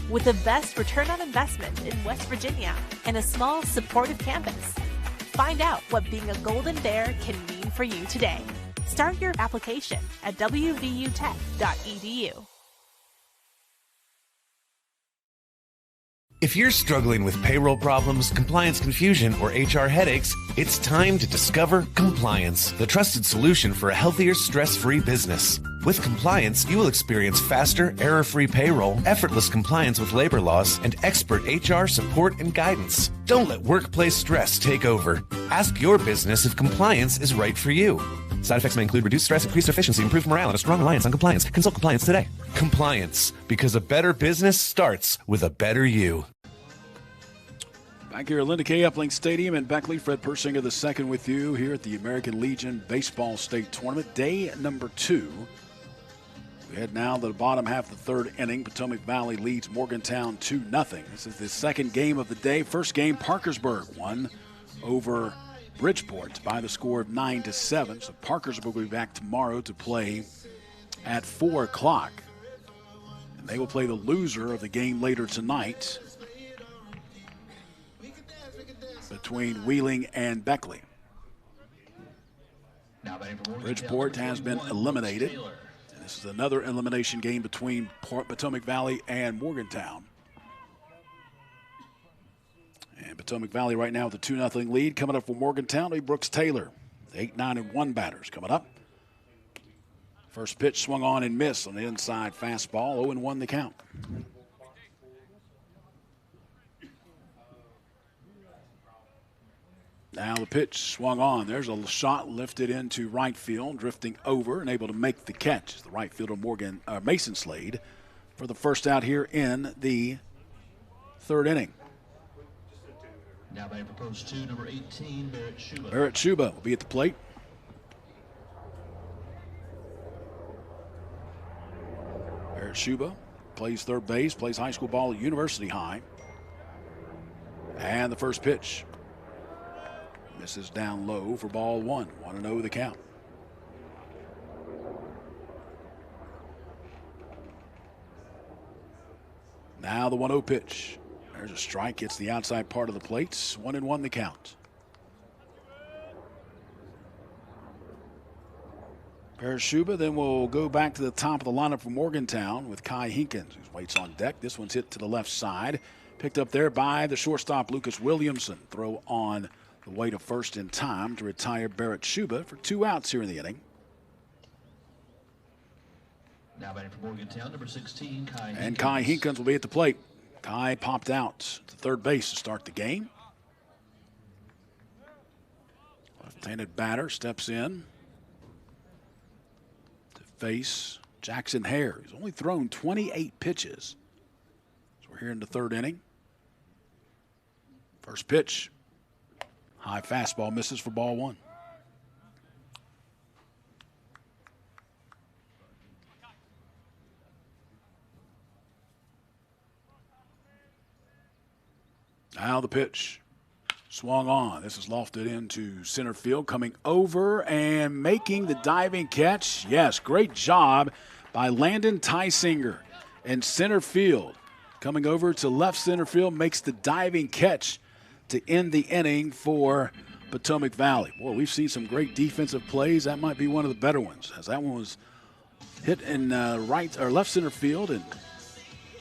With the best return on investment in West Virginia and a small, supportive campus. Find out what being a Golden Bear can mean for you today. Start your application at wvutech.edu. If you're struggling with payroll problems, compliance confusion, or HR headaches, it's time to discover Compliance, the trusted solution for a healthier, stress-free business. With Compliance, you will experience faster, error-free payroll, effortless compliance with labor laws, and expert HR support and guidance. Don't let workplace stress take over. Ask your business if compliance is right for you. Side effects may include reduced stress, increased efficiency, improved morale, and a strong reliance on compliance. Consult Compliance today. Compliance, because a better business starts with a better you. Back here at Linda K. Epling Stadium in Beckley, Fred Persinger II with you here at the American Legion Baseball State Tournament, day number 2. We head now to the bottom half of the third inning. Potomac Valley leads Morgantown 2-0. This is the second game of the day. First game, Parkersburg won over Bridgeport by the score of 9-7. So Parkersburg will be back tomorrow to play at 4 o'clock. And they will play the loser of the game later tonight between Wheeling and Beckley. Bridgeport has been eliminated. And this is another elimination game between Potomac Valley and Morgantown. And Potomac Valley right now with a 2-0 lead. Coming up for Morgantown, a Brooks Taylor. The 8-9-1 batters coming up. First pitch swung on and missed on the inside fastball. 0-1 the count. Now the pitch swung on. There's a shot lifted into right field, drifting over and able to make the catch. The right fielder Mason Slade for the first out here in the third inning. Now by proposed 2, number 18, Barrett Schuba. Barrett Schuba will be at the plate. Barrett Schuba plays third base, plays high school ball at University High. And the first pitch. Misses down low for ball one. 1-0 the count. Now the 1-0 pitch. There's a strike, hits the outside part of the plate. 1-1 the count. Parashuba then will go back to the top of the lineup for Morgantown with Kai Hinkins, who waits on deck. This one's hit to the left side. Picked up there by the shortstop, Lucas Williamson. Throw on the way to first in time to retire Barrett Shuba for 2 outs here in the inning. Now batting for Morgantown, number 16, Kai And Hinkins. Kai Hinkins will be at the plate. Kai popped out to third base to start the game. Left-handed batter steps in to face Jackson Hare. He's only thrown 28 pitches. So we're here in the third inning. First pitch. High fastball misses for ball 1. Now the pitch. Swung on. This is lofted into center field. Coming over and making the diving catch. Yes, great job by Landon Tysinger in center field. Coming over to left center field, makes the diving catch to end the inning for Potomac Valley. Boy, we've seen some great defensive plays. That might be one of the better ones, as that one was hit in right or left center field, and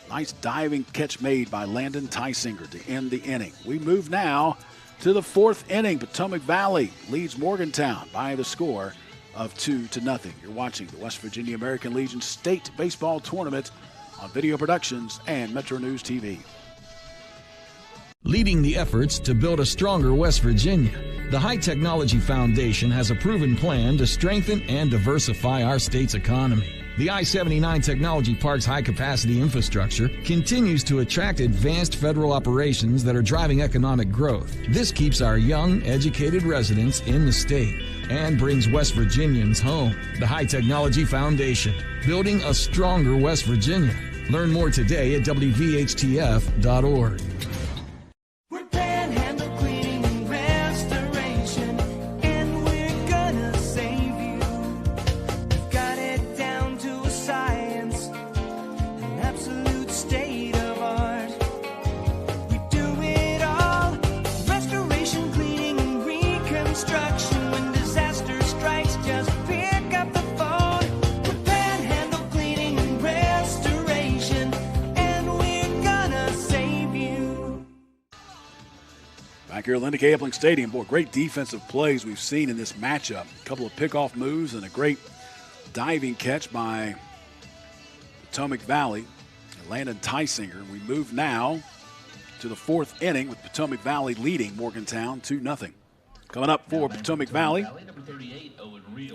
nice diving catch made by Landon Tysinger to end the inning. We move now to the 4th inning. Potomac Valley leads Morgantown by the score of 2-0. You're watching the West Virginia American Legion State Baseball Tournament on Video Productions and Metro News TV. Leading the efforts to build a stronger West Virginia, the High Technology Foundation has a proven plan to strengthen and diversify our state's economy. The I-79 Technology Park's high-capacity infrastructure continues to attract advanced federal operations that are driving economic growth. This keeps our young, educated residents in the state and brings West Virginians home. The High Technology Foundation, building a stronger West Virginia. Learn more today at WVHTF.org. Here at Linda K. Epling Stadium. Boy, great defensive plays we've seen in this matchup. A couple of pickoff moves and a great diving catch by Potomac Valley and Landon Tysinger. We move now to the 4th inning with Potomac Valley leading Morgantown 2-0. Coming up for Potomac Valley, number 38,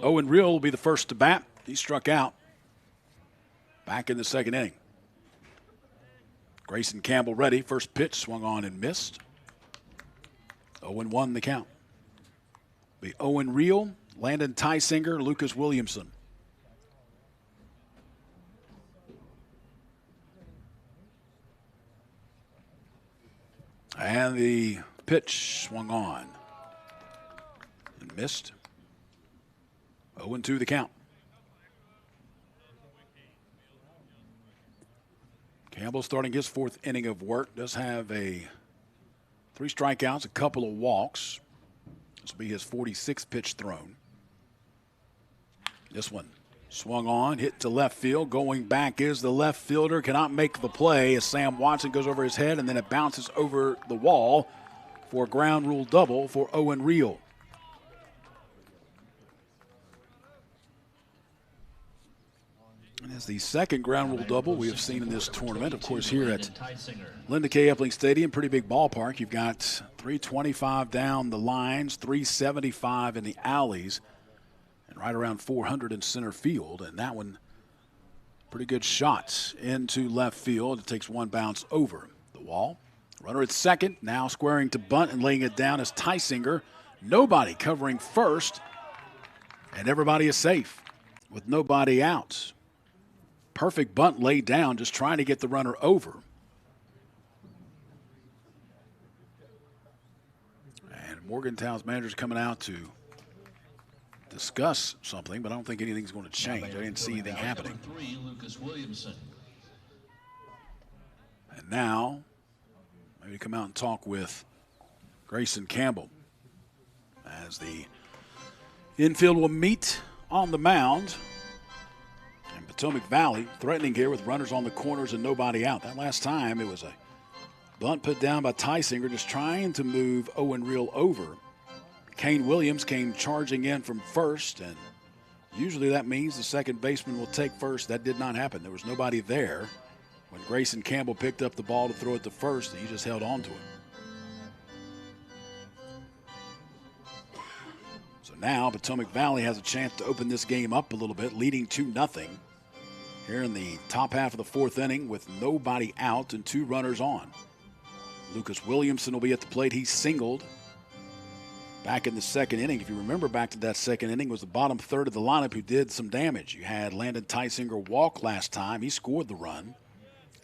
Owen Reel will be the first to bat. He struck out back in the 2nd inning. Grayson Campbell ready. First pitch swung on and missed. 0-1 the count. Be Owen Reel, Landon Tysinger, Lucas Williamson. And the pitch swung on and missed. 0-2 the count. Campbell starting his 4th inning of work. Does have 3 strikeouts, a couple of walks. This will be his 46th pitch thrown. This one swung on, hit to left field. Going back is the left fielder. Cannot make the play as Sam Watson goes over his head, and then it bounces over the wall for a ground rule double for Owen Reel. And as the second ground rule double we have seen in this tournament, of course, here at Linda K. Epling Stadium, pretty big ballpark. You've got 325 down the lines, 375 in the alleys, and right around 400 in center field. And that one, pretty good shot into left field. It takes one bounce over the wall. Runner at second, now squaring to bunt and laying it down is Tysinger. Nobody covering first, and everybody is safe with nobody out. Perfect bunt laid down, just trying to get the runner over. And Morgantown's manager's coming out to discuss something, but I don't think anything's going to change. I didn't see anything happening. Number 3, Lucas Williamson. And now, maybe come out and talk with Grayson Campbell as the infield will meet on the mound. And Potomac Valley threatening here with runners on the corners and nobody out. That last time it was a bunt put down by Tysinger, just trying to move Owen Reel over. Kane Williams came charging in from first, and usually that means the second baseman will take first. That did not happen. There was nobody there when Grayson Campbell picked up the ball to throw it to first, and he just held on to it. So now Potomac Valley has a chance to open this game up a little bit, leading 2-0 here in the top half of the fourth inning with nobody out and 2 runners on. Lucas Williamson will be at the plate. He singled back in the second inning. If you remember back to that second inning, was the bottom third of the lineup who did some damage. You had Landon Tysinger walk last time. He scored the run.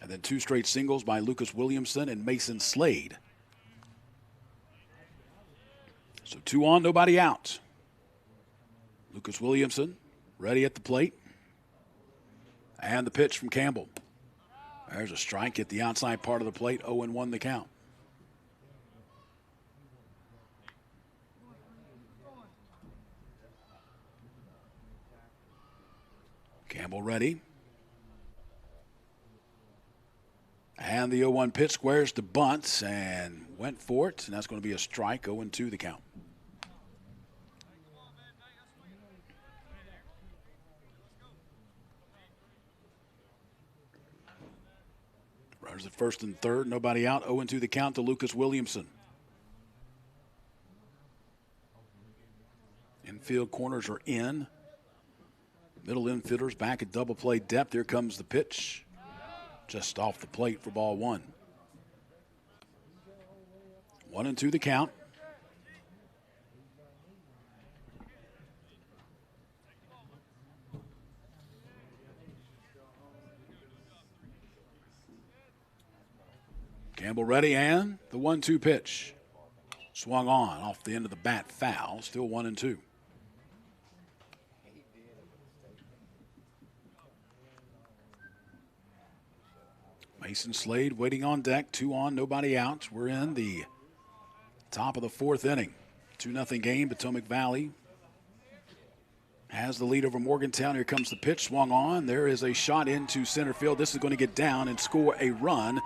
And then 2 straight singles by Lucas Williamson and Mason Slade. So 2 on, nobody out. Lucas Williamson ready at the plate. And the pitch from Campbell. There's a strike at the outside part of the plate, 0-1 the count. Campbell ready. And the 0-1 pitch squares to bunt and went for it, and that's going to be a strike, 0-2 the count. Runners at first and third, nobody out, 0-2 the count to Lucas Williamson. Infield corners are in. Middle infielders back at double play depth. Here comes the pitch. Just off the plate for ball 1. 1-2 the count. Campbell ready, and the 1-2 pitch. Swung on off the end of the bat, foul. Still 1-2. Mason Slade waiting on deck. 2 on, nobody out. We're in the top of the fourth inning. 2-0 game. Potomac Valley has the lead over Morgantown. Here comes the pitch. Swung on. There is a shot into center field. This is going to get down and score a run.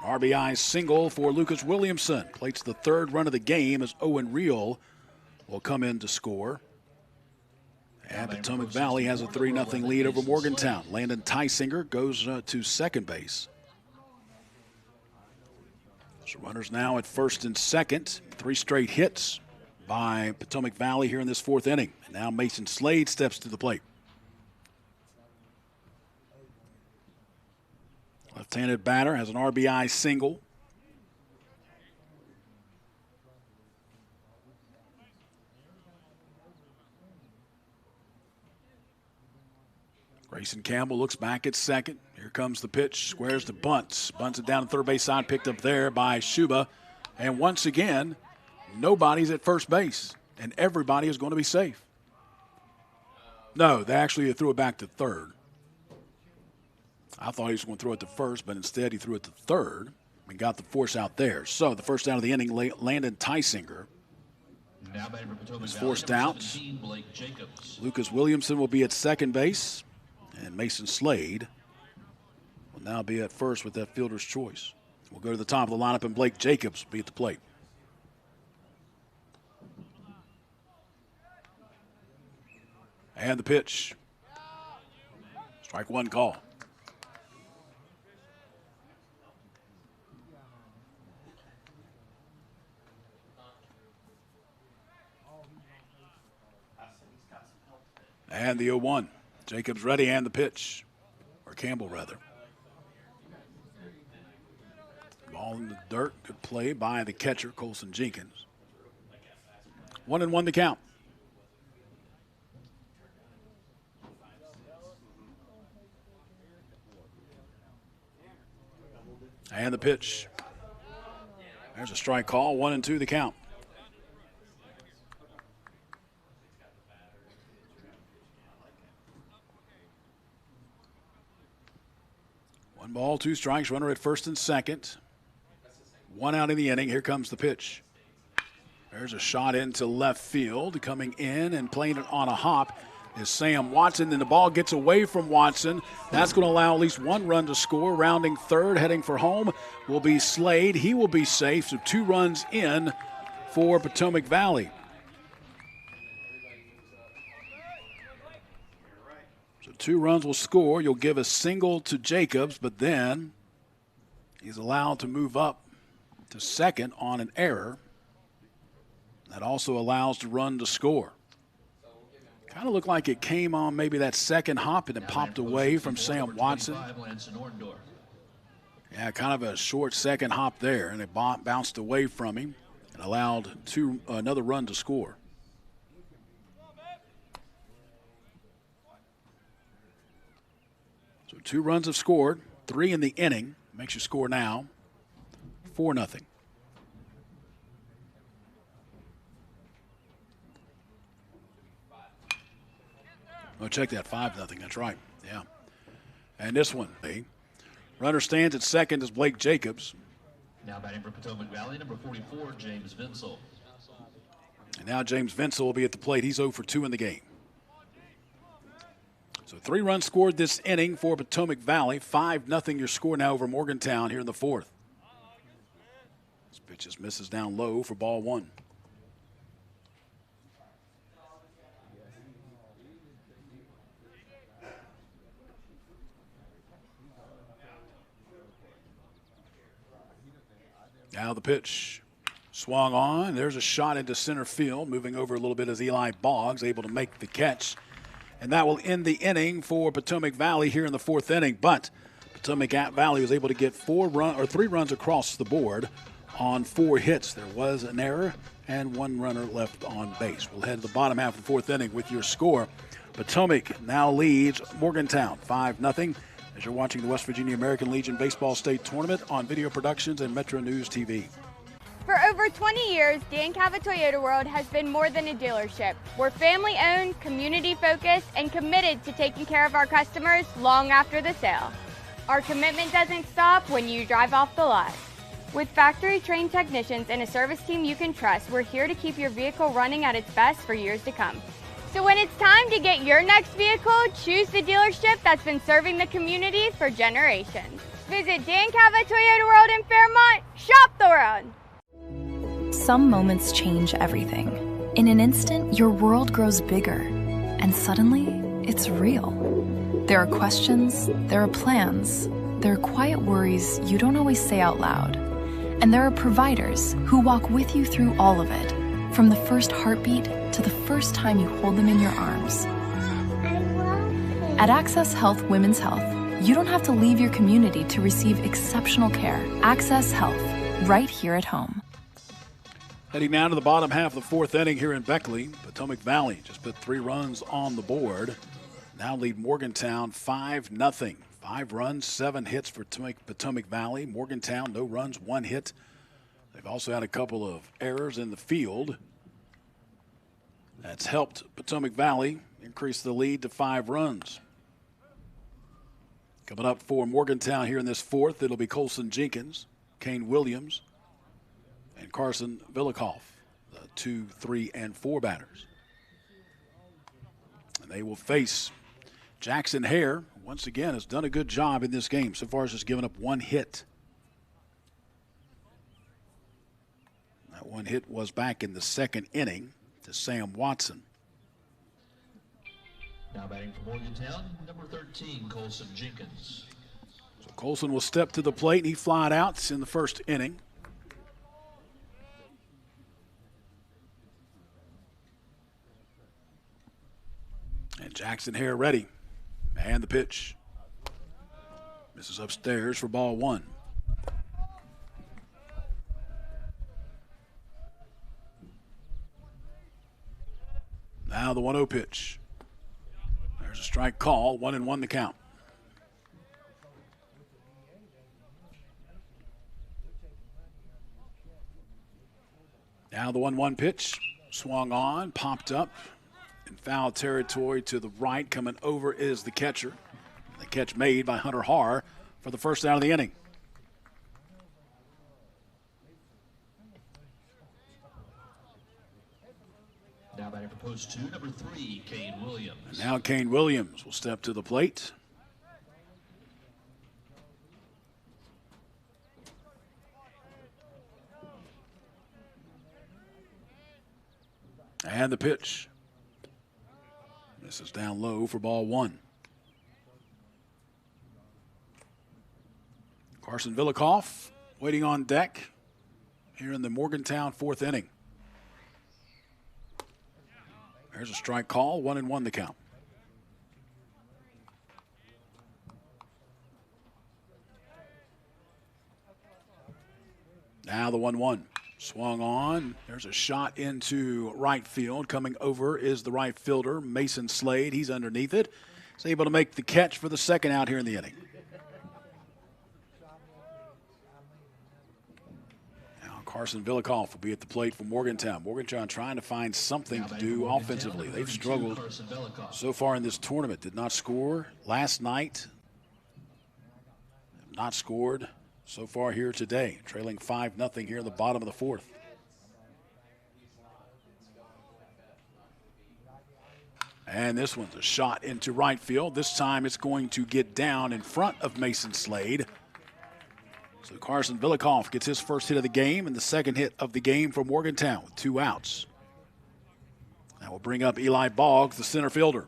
RBI single for Lucas Williamson. Plates the 3rd run of the game as Owen Reel will come in to score. And Potomac Valley has a 3-0 lead over Morgantown. Landon Tysinger goes to second base. So runners now at first and second. 3 straight hits by Potomac Valley here in this 4th inning. And now Mason Slade steps to the plate. Left-handed batter has an RBI single. Grayson Campbell looks back at second. Here comes the pitch. Squares to bunts. Bunts it down the third base side. Picked up there by Shuba. And once again, nobody's at first base. And everybody is going to be safe. No, they actually threw it back to third. I thought he was going to throw it to first, but instead he threw it to third and got the force out there. So the first out of the inning, Landon Tysinger is forced out. Lucas Williamson will be at second base, and Mason Slade will now be at first with that fielder's choice. We'll go to the top of the lineup, and Blake Jacobs will be at the plate. And the pitch. Strike 1 call. And the 0-1. Jacobs ready, and the pitch. Or Campbell, rather. Ball in the dirt. Good play by the catcher, Colson Jenkins. 1-1 the count. And the pitch. There's a strike call. 1-2 the count. One ball, 2 strikes, runner at first and second. 1 out in the inning. Here comes the pitch. There's a shot into left field. Coming in and playing it on a hop is Sam Watson. Then the ball gets away from Watson. That's going to allow at least 1 run to score. Rounding third, heading for home will be Slade. He will be safe. So 2 runs in for Potomac Valley. 2 runs will score. You'll give a single to Jacobs, but then he's allowed to move up to second on an error. That also allows the run to score. Kind of looked like it came on maybe that second hop and it popped away from Sam Watson. Yeah, kind of a short second hop there, and it bounced away from him and allowed another run to score. So 2 runs have scored, 3 in the inning. Makes your score now 4-0. Oh, check that, 5-0. That's right. Yeah. And this one, runner stands at second is Blake Jacobs. Now batting for Potomac Valley, number 44, James Vinsel. And now James Vinsel will be at the plate. He's 0 for 2 in the game. So 3 runs scored this inning for Potomac Valley. 5-0 your score now over Morgantown here in the 4th. This pitch just misses down low for ball 1. Now the pitch swung on. There's a shot into center field. Moving over a little bit as Eli Boggs able to make the catch. And that will end the inning for Potomac Valley here in the 4th inning. But Potomac Valley was able to get 3 runs across the board on 4 hits. There was an error and 1 runner left on base. We'll head to the bottom half of the 4th inning with your score. Potomac now leads Morgantown 5-0. As you're watching the West Virginia American Legion Baseball State Tournament on Video Productions and Metro News TV. For over 20 years, Dan Cava Toyota World has been more than a dealership. We're family-owned, community-focused, and committed to taking care of our customers long after the sale. Our commitment doesn't stop when you drive off the lot. With factory-trained technicians and a service team you can trust, we're here to keep your vehicle running at its best for years to come. So when it's time to get your next vehicle, choose the dealership that's been serving the community for generations. Visit Dan Cava Toyota World in Fairmont. Shop the world. Some moments change everything. In an instant, your world grows bigger, and suddenly, it's real. There are questions, there are plans, there are quiet worries you don't always say out loud. And there are providers who walk with you through all of it, from the first heartbeat to the first time you hold them in your arms. At Access Health Women's Health, you don't have to leave your community to receive exceptional care. Access Health, right here at home. Heading now to the bottom half of the 4th inning here in Beckley. Potomac Valley just put 3 runs on the board. Now lead Morgantown 5-0. 5 runs, 7 hits for Potomac Valley. Morgantown, no runs, 1 hit. They've also had a couple of errors in the field. That's helped Potomac Valley increase the lead to 5 runs. Coming up for Morgantown here in this 4th, it'll be Colson Jenkins, Kane Williams, and Carson Villikoff, the 2, 3, and 4 batters. And they will face Jackson Hare. Once again, has done a good job in this game. So far, has just given up 1 hit. That 1 hit was back in the 2nd inning to Sam Watson. Now batting for Morgantown, number 13, Colson Jenkins. So Colson will step to the plate, and he flied out in the 1st inning. And Jackson Hare ready. And the pitch. Misses upstairs for ball 1. Now the 1-0 pitch. There's a strike call, 1-1 the count. Now the 1-1 pitch. Swung on, popped up. In foul territory to the right, coming over is the catcher. The catch made by Hunter Haar for the first out of the inning. Now batting for post 2, number 3, Kane Williams. And now Kane Williams will step to the plate. And the pitch. This is down low for ball 1. Carson Villikoff waiting on deck here in the Morgantown fourth inning. There's a strike call, 1-1 the count. Now the 1-1. Swung on. There's a shot into right field. Coming over is the right fielder, Mason Slade. He's underneath it. He's able to make the catch for the second out here in the inning. Now Carson Villikoff will be at the plate for Morgantown. Morgantown trying to find something to do offensively. They've struggled so far in this tournament. Did not score last night. Have not scored so far here today, trailing 5-0 here in the bottom of the fourth. And this one's a shot into right field. This time it's going to get down in front of Mason Slade. So Carson Villikoff gets his first hit of the game and the second hit of the game for Morgantown with 2 outs. That will bring up Eli Boggs, the center fielder.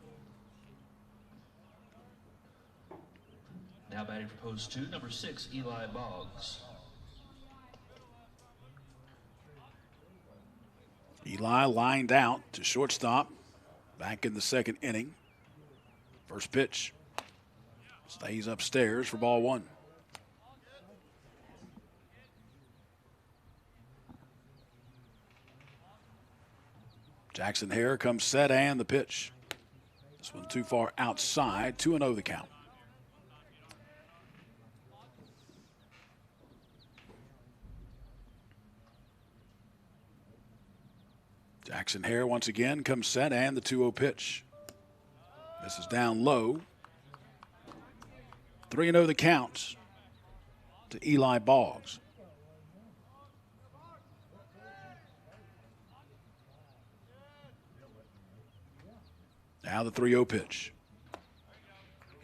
Now batting for post 2, number 6, Eli Boggs. Eli lined out to shortstop back in the second inning. First pitch stays upstairs for ball 1. Jackson Hare comes set and the pitch. This one too far outside, 2-0 the count. Jackson Hare once again comes set and the 2-0 pitch. This is down low. 3-0 the count to Eli Boggs. Now the 3-0 pitch.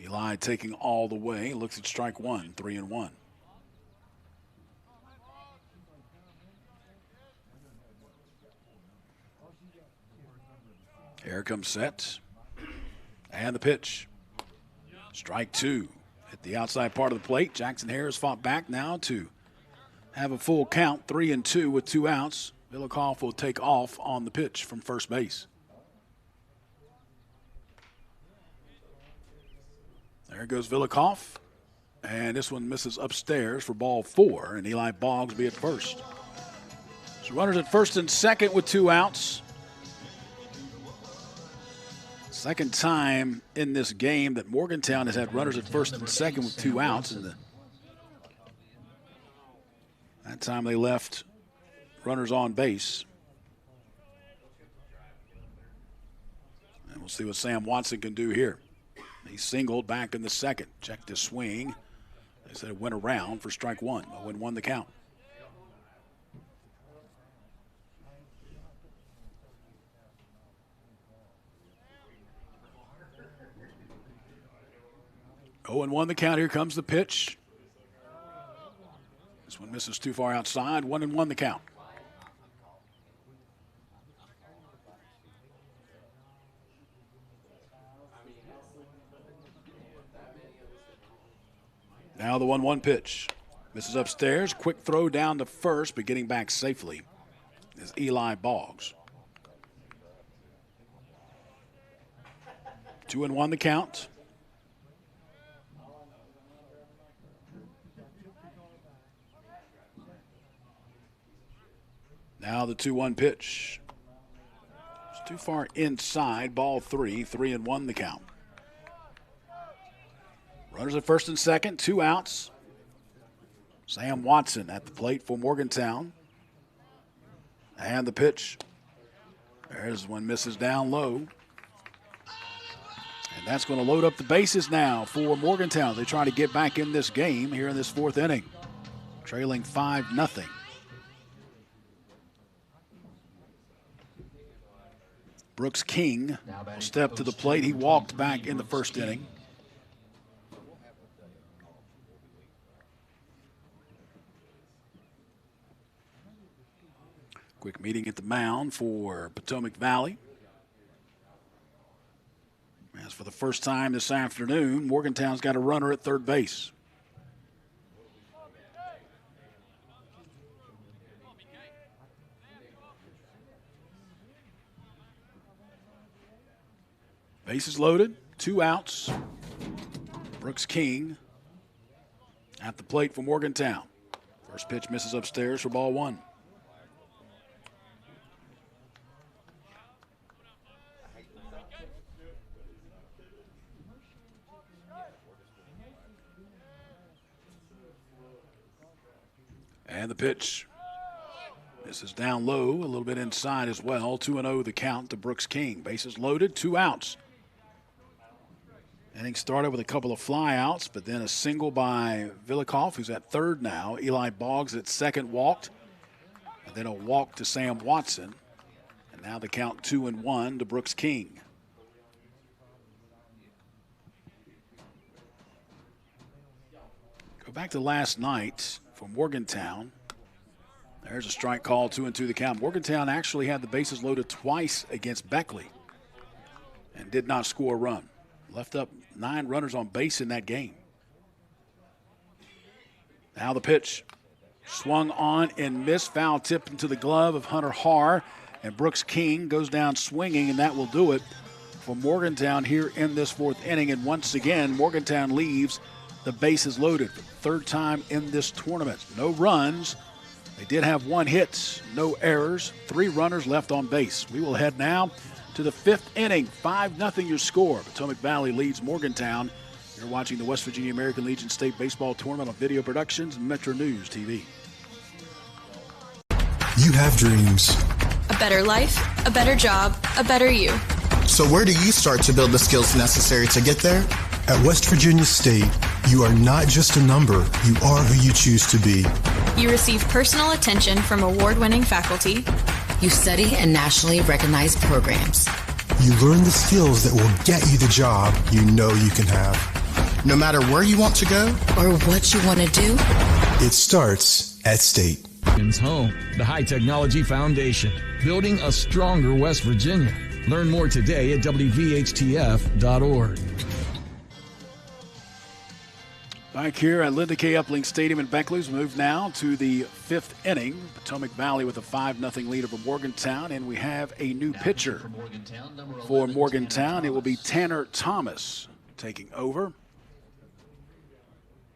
Eli taking all the way, looks at strike 1, 3-1. Here comes set. And the pitch. Strike 2. Hit the outside part of the plate. Jackson Hare has fought back now to have a full count, 3-2 with 2 outs. Villikoff will take off on the pitch from first base. There goes Villikoff. And this one misses upstairs for ball 4, and Eli Boggs will be at first. So runners at first and second with 2 outs. Second time in this game that Morgantown has had runners at first and second with 2 outs. And that time they left runners on base. And we'll see what Sam Watson can do here. He singled back in the second. Checked his swing. They said it went around for strike 1. 0-1 the count. Oh, and 1 the count. Here comes the pitch. This one misses too far outside. 1-1 the count. Now the 1-1 pitch. Misses upstairs. Quick throw down to first, but getting back safely is Eli Boggs. 2-1 the count. Now the 2-1 pitch. It's too far inside. Ball 3, 3-1 the count. Runners at first and second, 2 outs. Sam Watson at the plate for Morgantown. And the pitch. There's one, misses down low. And that's going to load up the bases now for Morgantown. They try to get back in this game here in this 4th inning. Trailing 5-0. Brooks King will step to the plate. He walked back in the first inning. Quick meeting at the mound for Potomac Valley. As for the first time this afternoon, Morgantown's got a runner at third base. Bases loaded, 2 outs. Brooks King at the plate for Morgantown. First pitch misses upstairs for ball 1. And the pitch. This is down low, a little bit inside as well. 2-0 the count to Brooks King. Bases loaded, 2 outs. Inning started with a couple of flyouts, but then a single by Vilikoff, who's at third now. Eli Boggs at second walked, and then a walk to Sam Watson. And now the count 2-1 to Brooks King. Go back to last night for Morgantown. There's a strike call, 2-2 the count. Morgantown actually had the bases loaded twice against Beckley and did not score a run. Left up 9 runners on base in that game. Now the pitch. Swung on and missed. Foul tip into the glove of Hunter Haar. And Brooks King goes down swinging, and that will do it for Morgantown here in this 4th inning. And once again, Morgantown leaves the bases loaded for the 3rd time in this tournament. No runs. They did have 1 hit, no errors, 3 runners left on base. We will head now to the 5th inning. 5-0 your score. Potomac Valley leads Morgantown. You're watching the West Virginia American Legion State Baseball Tournament on Video Productions and Metro News TV. You have dreams. A better life, a better job, a better you. So where do you start to build the skills necessary to get there? At West Virginia State, you are not just a number, you are who you choose to be. You receive personal attention from award-winning faculty. You study in nationally recognized programs. You learn the skills that will get you the job you know you can have. No matter where you want to go or what you want to do, it starts at State. Home, the High Technology Foundation, building a stronger West Virginia. Learn more today at WVHTF.org. Back here at Linda K. Epling Stadium in Beckley, we move now to the 5th inning. Potomac Valley with a 5-0 lead over Morgantown, and we have a new pitcher for Morgantown. It will be Tanner Thomas taking over.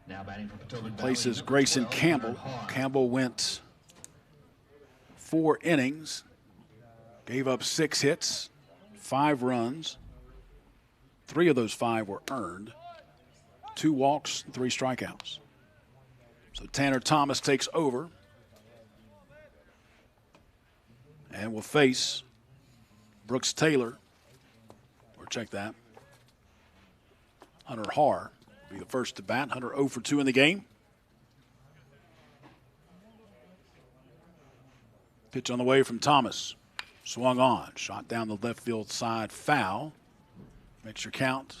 Now batting for Potomac Places Grayson Campbell. Campbell went 4 innings, gave up 6 hits, 5 runs. 3 of those 5 were earned. 2 walks, 3 strikeouts. So Tanner Thomas takes over and will face Brooks Taylor. Or check that. Hunter Haar will be the first to bat. Hunter 0 for 2 in the game. Pitch on the way from Thomas. Swung on. Shot down the left field side, foul. Makes your count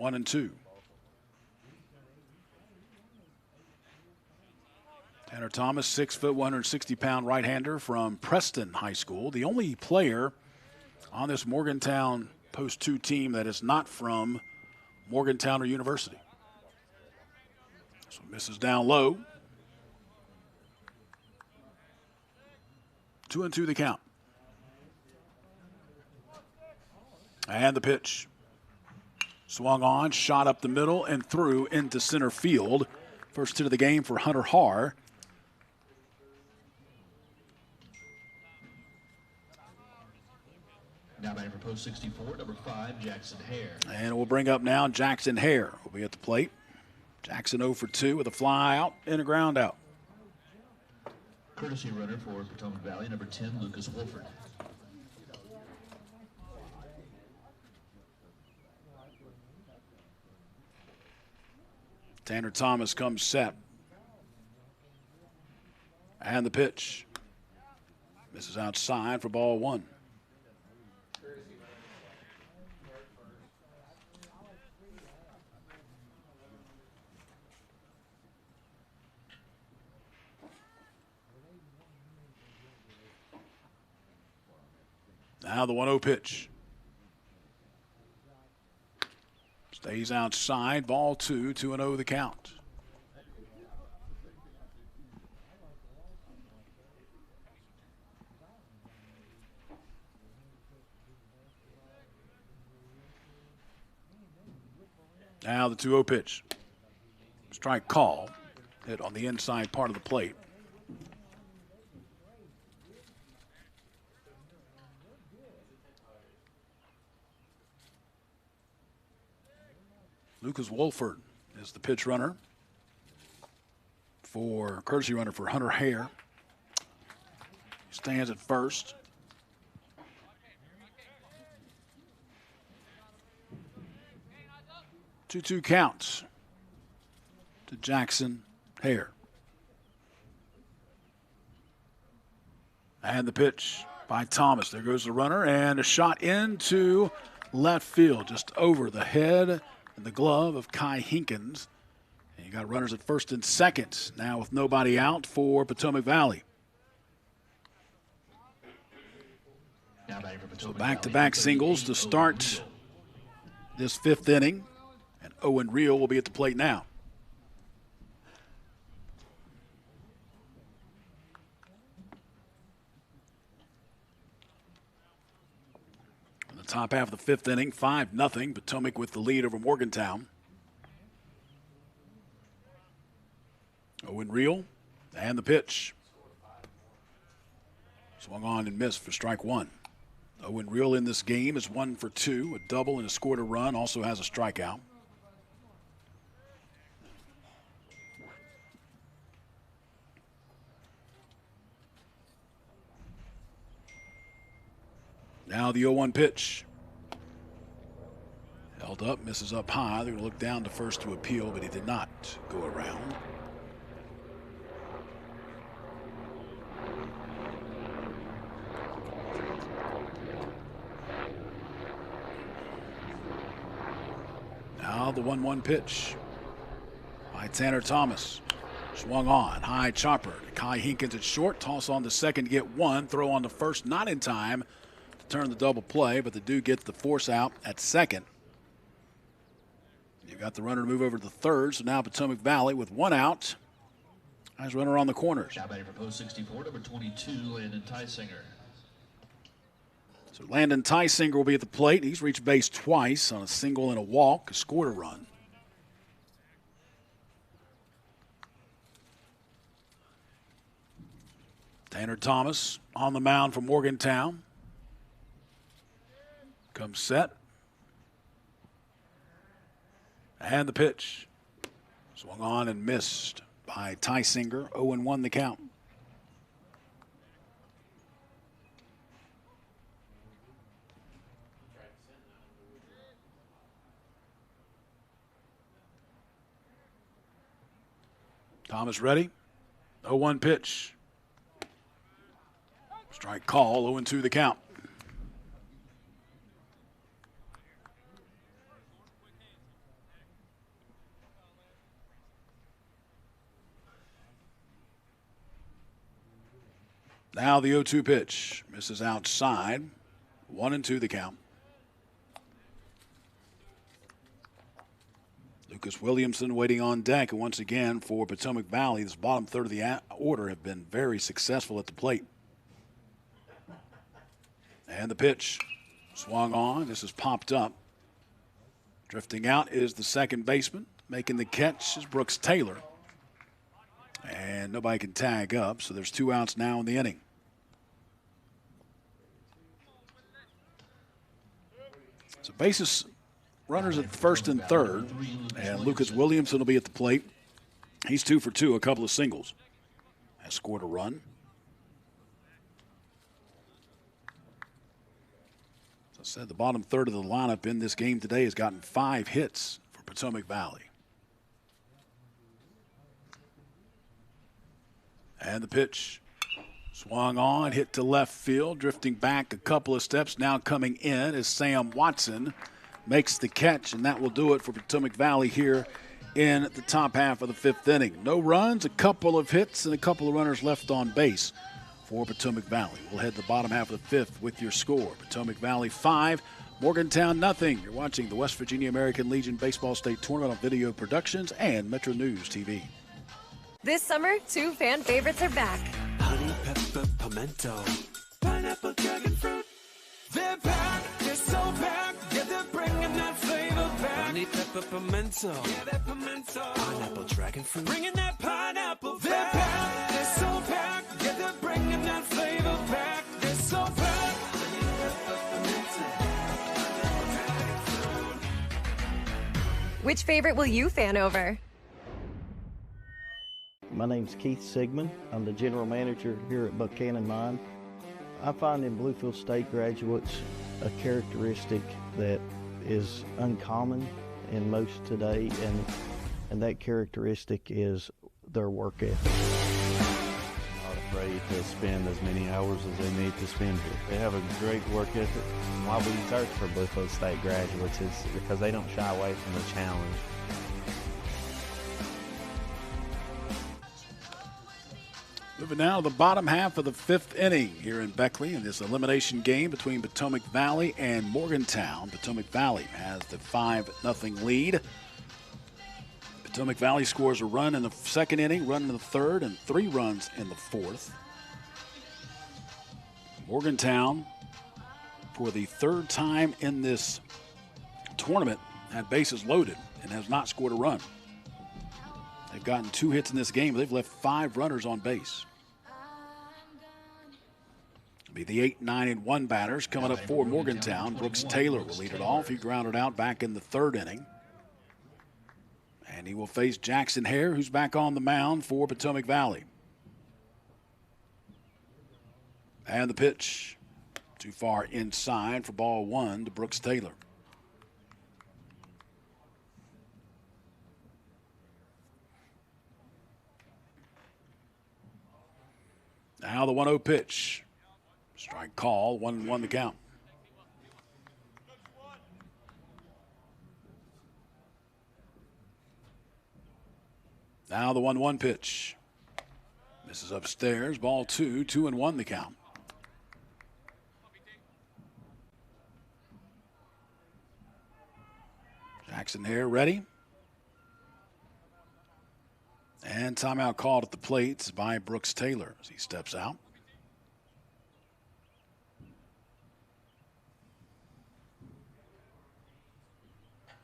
1-2. Tanner Thomas, 6 foot, 160-pound right-hander from Preston High School. The only player on this Morgantown Post 2 team that is not from Morgantown or University. So misses down low. 2-2 the count. And the pitch. Swung on, shot up the middle, and through into center field. First hit of the game for Hunter Haar. Now batting for post 64, number 5, Jackson Hare. And we'll bring up now Jackson Hare will be at the plate. Jackson 0 for 2 with a fly out and a ground out. Courtesy runner for Potomac Valley, number 10, Lucas Wolford. Tanner Thomas comes set. And the pitch. Misses outside for ball 1. Now the 1-0 pitch. Stays outside, ball 2, 2-0 the count. Now the 2-0 pitch. Strike call. Hit on the inside part of the plate. Lucas Wolford is the pitch runner courtesy runner for Hunter Hare. He stands at first. Two counts to Jackson Hare. And the pitch by Thomas. There goes the runner, and a shot into left field, just over the head and the glove of Kai Hinkins. And you got runners at first and second now with nobody out for Potomac Valley. So back-to-back singles to start this 5th inning. And Owen Reel will be at the plate now. In the top half of the 5th inning, 5-0. Potomac with the lead over Morgantown. Owen Reel and the pitch. Swung on and missed for strike 1. Owen Reel in this game is 1 for 2, a double and a scored a run, also has a strikeout. Now the 0-1 pitch. Held up, misses up high. They're going to look down to first to appeal, but he did not go around. Now the 1-1 pitch by Tanner Thomas. Swung on, high chopper. Kai Hinkins at short, toss on to second to get 1, throw on to first, not in time to turn the double play, but they do get the force out at second. You've got the runner to move over to the third, so now Potomac Valley with 1 out. Nice runner on the corners. Now batting for post 64, number 22, Landon Tysinger. So Landon Tysinger will be at the plate. He's reached base twice on a single and a walk, scored a run. Tanner Thomas on the mound for Morgantown. Comes set. And the pitch. Swung on and missed by Tysinger. 0-1 the count. Thomas ready. 0-1 pitch. Strike call, 0-2 the count. Now the 0-2 pitch. Misses outside. 1-2 the count. Lucas Williamson waiting on deck. And once again for Potomac Valley, this bottom third of the order have been very successful at the plate. And the pitch. Swung on. This is popped up. Drifting out is the second baseman. Making the catch is Brooks Taylor. And nobody can tag up, so there's 2 outs now in the inning. So bases runners at first and third, and Lucas Williamson will be at the plate. He's 2 for 2, a couple of singles. Has scored a run. As I said, the bottom third of the lineup in this game today has gotten 5 hits for Potomac Valley. And the pitch. Swung on, hit to left field, drifting back a couple of steps. Now coming in is Sam Watson. Makes the catch, and that will do it for Potomac Valley here in the top half of the 5th inning. No runs, a couple of hits, and a couple of runners left on base for Potomac Valley. We'll head to the bottom half of the 5th with your score. Potomac Valley 5, Morgantown nothing. You're watching the West Virginia American Legion Baseball State Tournament on Video Productions and Metro News TV. This summer, 2 fan favorites are back. Honey pepper pimento, pineapple dragon fruit. They're back, they're so back, yeah, they're bringing that flavor back. I need that peppermento. Yeah, that pimento. Pineapple dragon fruit. Bringing that pineapple back. They're so packed. Yeah, they're bringing that flavor back. They're so packed. Which favorite will you fan over? My name's Keith Sigmund. I'm the general manager here at Buchanan Mine. I find in Bluefield State graduates a characteristic that is uncommon in most today, and that characteristic is their work ethic. Not afraid to spend as many hours as they need to spend here. They have a great work ethic. Why we search for Bluefield State graduates is because they don't shy away from the challenge. Moving now to the bottom half of the fifth inning here in Beckley in this elimination game between Potomac Valley and Morgantown. Potomac Valley has the 5-0 lead. Potomac Valley scores a run in the second inning, run in the third, and 3 runs in the fourth. Morgantown, for the third time in this tournament, had bases loaded and has not scored a run. They've gotten 2 hits in this game. They've left 5 runners on base. It'll be the 8, 9, and 1 batters coming up for Morgantown. Brooks Taylor will lead it off. He grounded out back in the third inning. And he will face Jackson Hare, who's back on the mound for Potomac Valley. And the pitch. Too far inside for ball 1 to Brooks Taylor. Now the 1-0 pitch. Strike call, 1-1 the count. Now the 1-1 pitch. Misses upstairs, ball 2, 2-1 the count. Jackson Hare ready. And timeout called at the plate by Brooks Taylor as he steps out.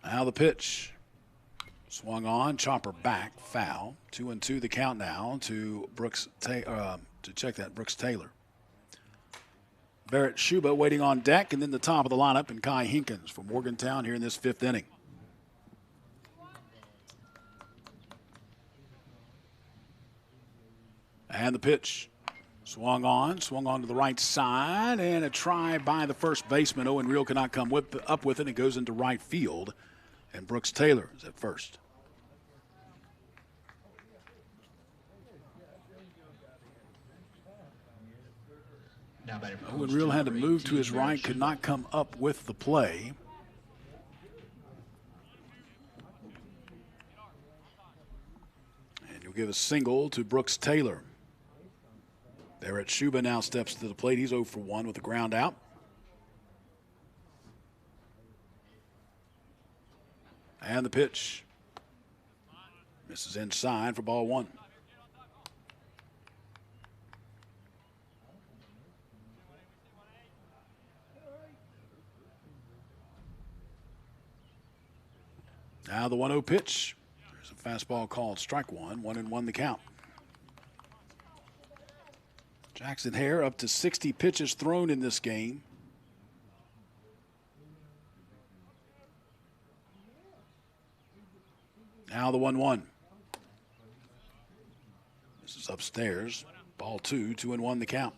Now the pitch. Swung on, chopper back, foul. 2-2 the count now to Brooks Taylor. Brooks Taylor. Barrett Schuba waiting on deck, and then the top of the lineup, and Kai Hinkins from Morgantown here in this fifth inning. And the pitch. Swung on to the right side, and a try by the first baseman. Owen Reel cannot come up with it. It goes into right field, and Brooks Taylor is at first. Owen Reel had to move to his right, could not come up with the play. And you'll give a single to Brooks Taylor. Barrett Schuba now steps to the plate. He's 0 for 1 with a ground out. And the pitch. Misses inside for ball 1. Now the 1-0 pitch. There's a fastball called strike 1. 1-1 the count. Jackson Hare up to 60 pitches thrown in this game. Now the 1-1. This is upstairs. Ball 2, 2-1 the count.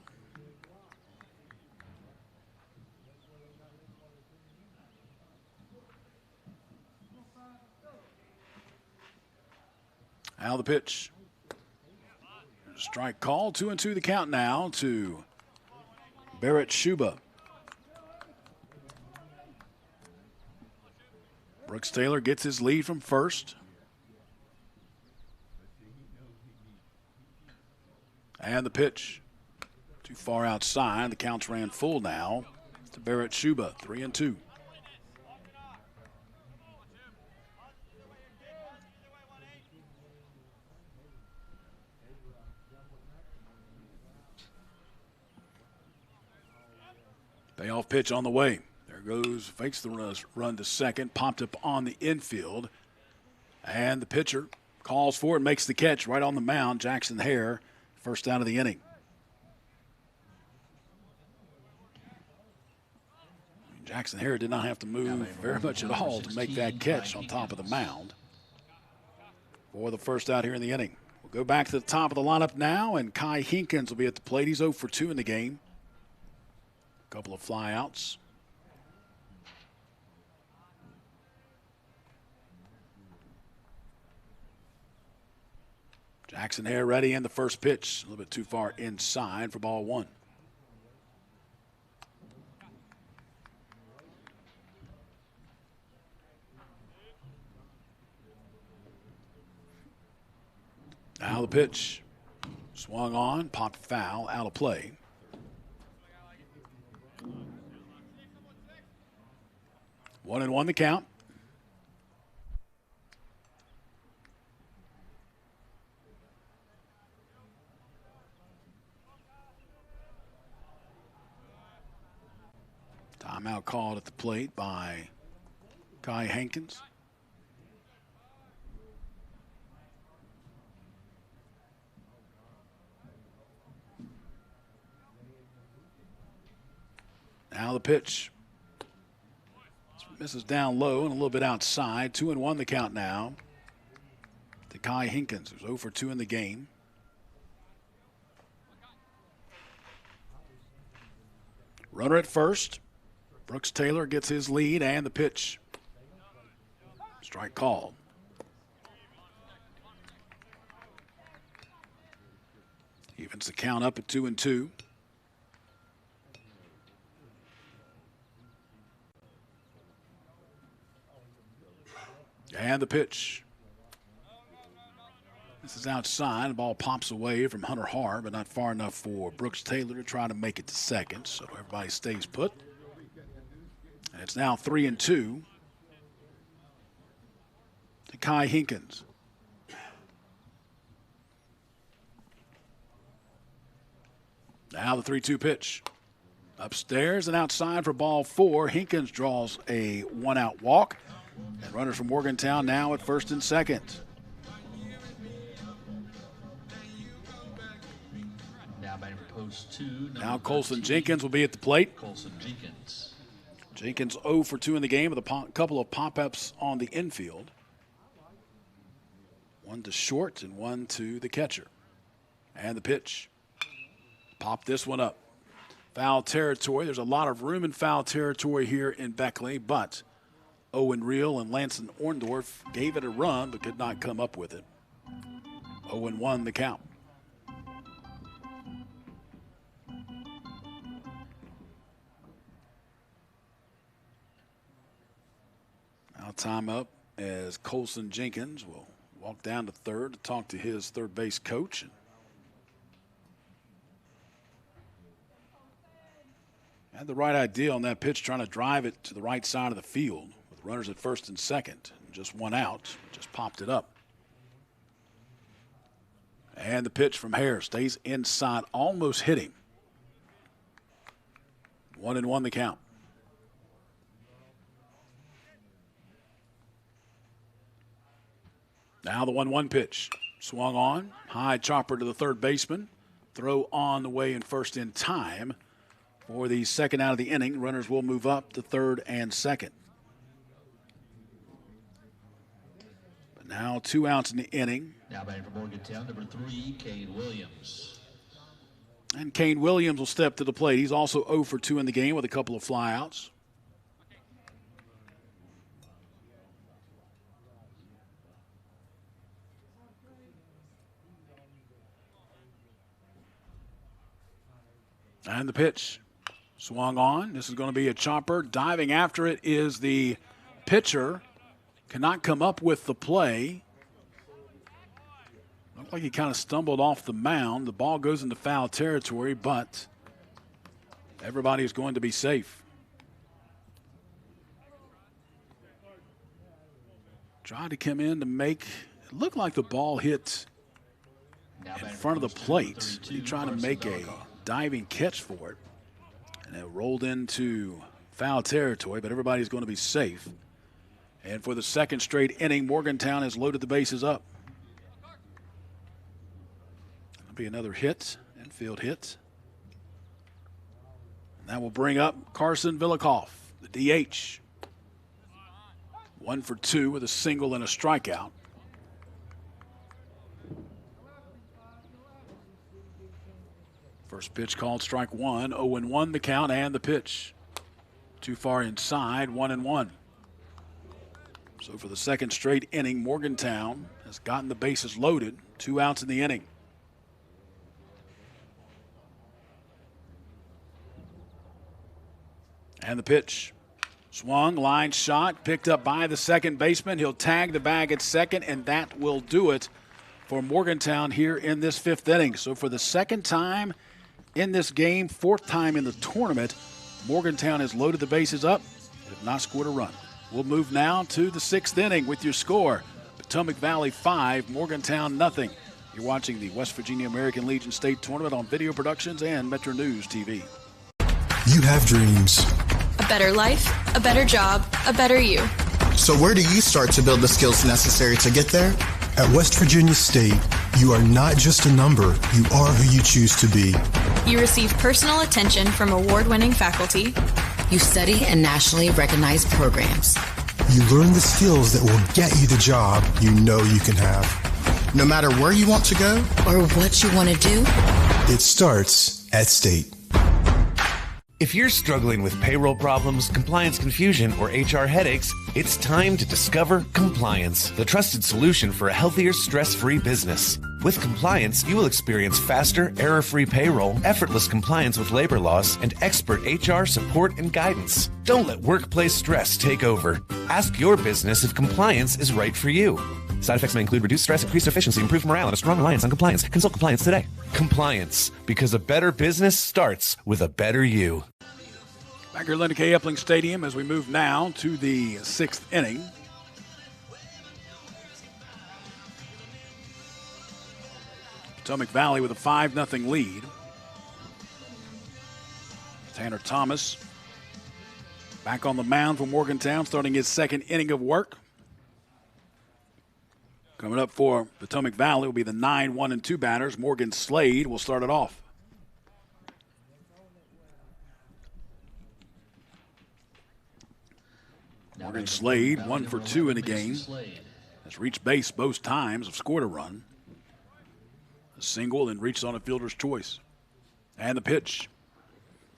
Now the pitch. Strike call, 2-2 the count now to Barrett Schuba. Brooks Taylor gets his lead from first. And the pitch. Too far outside. The count's ran full now to Barrett Schuba, 3-2. Payoff pitch on the way. There goes, fakes the run to second, popped up on the infield. And the pitcher calls for it, makes the catch right on the mound. Jackson Hare, first out of the inning. Jackson Hare did not have to move very much at all to make that catch on top of the mound for the first out here in the inning. We'll go back to the top of the lineup now, and Kai Hinkins will be at the plate. He's 0 for 2 in the game. A couple of flyouts. Jackson Hare ready, and the first pitch a little bit too far inside for ball 1. Now the pitch. Swung on, popped foul, out of play. One and one the count. Timeout called at the plate by Kai Hankins. Now the pitch. Misses down low and a little bit outside. 2-1 the count now to Kai Hinkins, who's 0 for 2 in the game. Runner at first. Brooks Taylor gets his lead, and the pitch. Strike called. Evens the count up at 2-2. And the pitch. This is outside. The ball pops away from Hunter Harr, but not far enough for Brooks Taylor to try to make it to second. So everybody stays put. And it's now 3-2 to Kai Hinkins. Now the 3-2 pitch. Upstairs and outside for ball 4. Hinkins draws a one-out walk. And runners from Morgantown now at first and second. Now batting for post 2. Now Colson Jenkins will be at the plate. Colson Jenkins. Jenkins 0 for 2 in the game with a couple of pop-ups on the infield. One to short and one to the catcher. And the pitch. Pop this one up. Foul territory. There's a lot of room in foul territory here in Beckley, but Owen Reel and Lanson Orndorff gave it a run but could not come up with it. 0-1 the count. Now time up as Colson Jenkins will walk down to third to talk to his third base coach. Had the right idea on that pitch, trying to drive it to the right side of the field. Runners at first and second. Just one out. Just popped it up. And the pitch from Hare stays inside, almost hit him. 1-1 the count. Now the 1-1 pitch. Swung on. High chopper to the third baseman. Throw on the way and first in time. For the second out of the inning, runners will move up to third and second. Now 2 outs in the inning. Now batting for Morgantown, number 3, Kane Williams. And Kane Williams will step to the plate. He's also 0 for 2 in the game with a couple of flyouts. And the pitch. Swung on. This is going to be a chopper. Diving after it is the pitcher. Cannot come up with the play. Looked like he kind of stumbled off the mound. The ball goes into foul territory, but everybody is going to be safe. Tried to come in to make it look like the ball hit in front of the plate. He tried to make a diving catch for it, and it rolled into foul territory, but everybody's going to be safe. And for the second straight inning, Morgantown has loaded the bases up. That'll be another hit, infield hit. And that will bring up Carson Villikoff, the DH. 1 for 2 with a single and a strikeout. First pitch called strike one. 0-1 the count and the pitch. Too far inside, 1-1. So for the second straight inning, Morgantown has gotten the bases loaded. 2 outs in the inning. And the pitch. Swung, line shot, picked up by the second baseman. He'll tag the bag at second, and that will do it for Morgantown here in this 5th inning. So for the second time in this game, 4th time in the tournament, Morgantown has loaded the bases up and have not scored a run. We'll move now to the 6th inning with your score. Potomac Valley 5, Morgantown nothing. You're watching the West Virginia American Legion State Tournament on Video Productions and Metro News TV. You have dreams. A better life, a better job, a better you. So where do you start to build the skills necessary to get there? At West Virginia State, you are not just a number, you are who you choose to be. You receive personal attention from award-winning faculty. You study in nationally recognized programs. You learn the skills that will get you the job you know you can have. No matter where you want to go or what you want to do, it starts at State. If you're struggling with payroll problems, compliance confusion, or HR headaches, it's time to discover Compliance, the trusted solution for a healthier, stress-free business. With Compliance, you will experience faster, error-free payroll, effortless compliance with labor laws, and expert HR support and guidance. Don't let workplace stress take over. Ask your business if compliance is right for you. Side effects may include reduced stress, increased efficiency, improved morale, and a strong reliance on compliance. Consult Compliance today. Compliance, because a better business starts with a better you. Back here at Linda K. Epling Stadium as we move now to the 6th inning. Potomac Valley with a 5-0 lead. Tanner Thomas back on the mound for Morgantown, starting his 2nd inning of work. Coming up for Potomac Valley will be the 9-1-2 batters. Morgan Slade will start it off. Morgan Slade, 1 for 2 in the game. Has reached base both times, have scored a run. A single and reached on a fielder's choice. And the pitch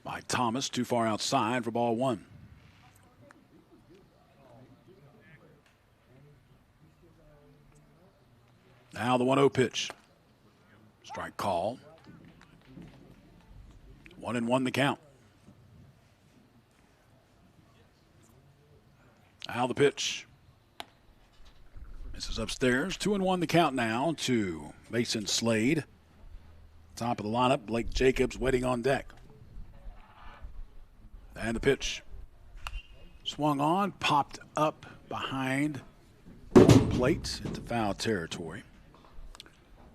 by Thomas, too far outside for ball 1. Now the 1-0 pitch. Strike call. 1-1 the count. Now the pitch. Misses upstairs. 2-1 the count now to Mason Slade. Top of the lineup, Blake Jacobs waiting on deck. And the pitch. Swung on, popped up behind home plate into foul territory.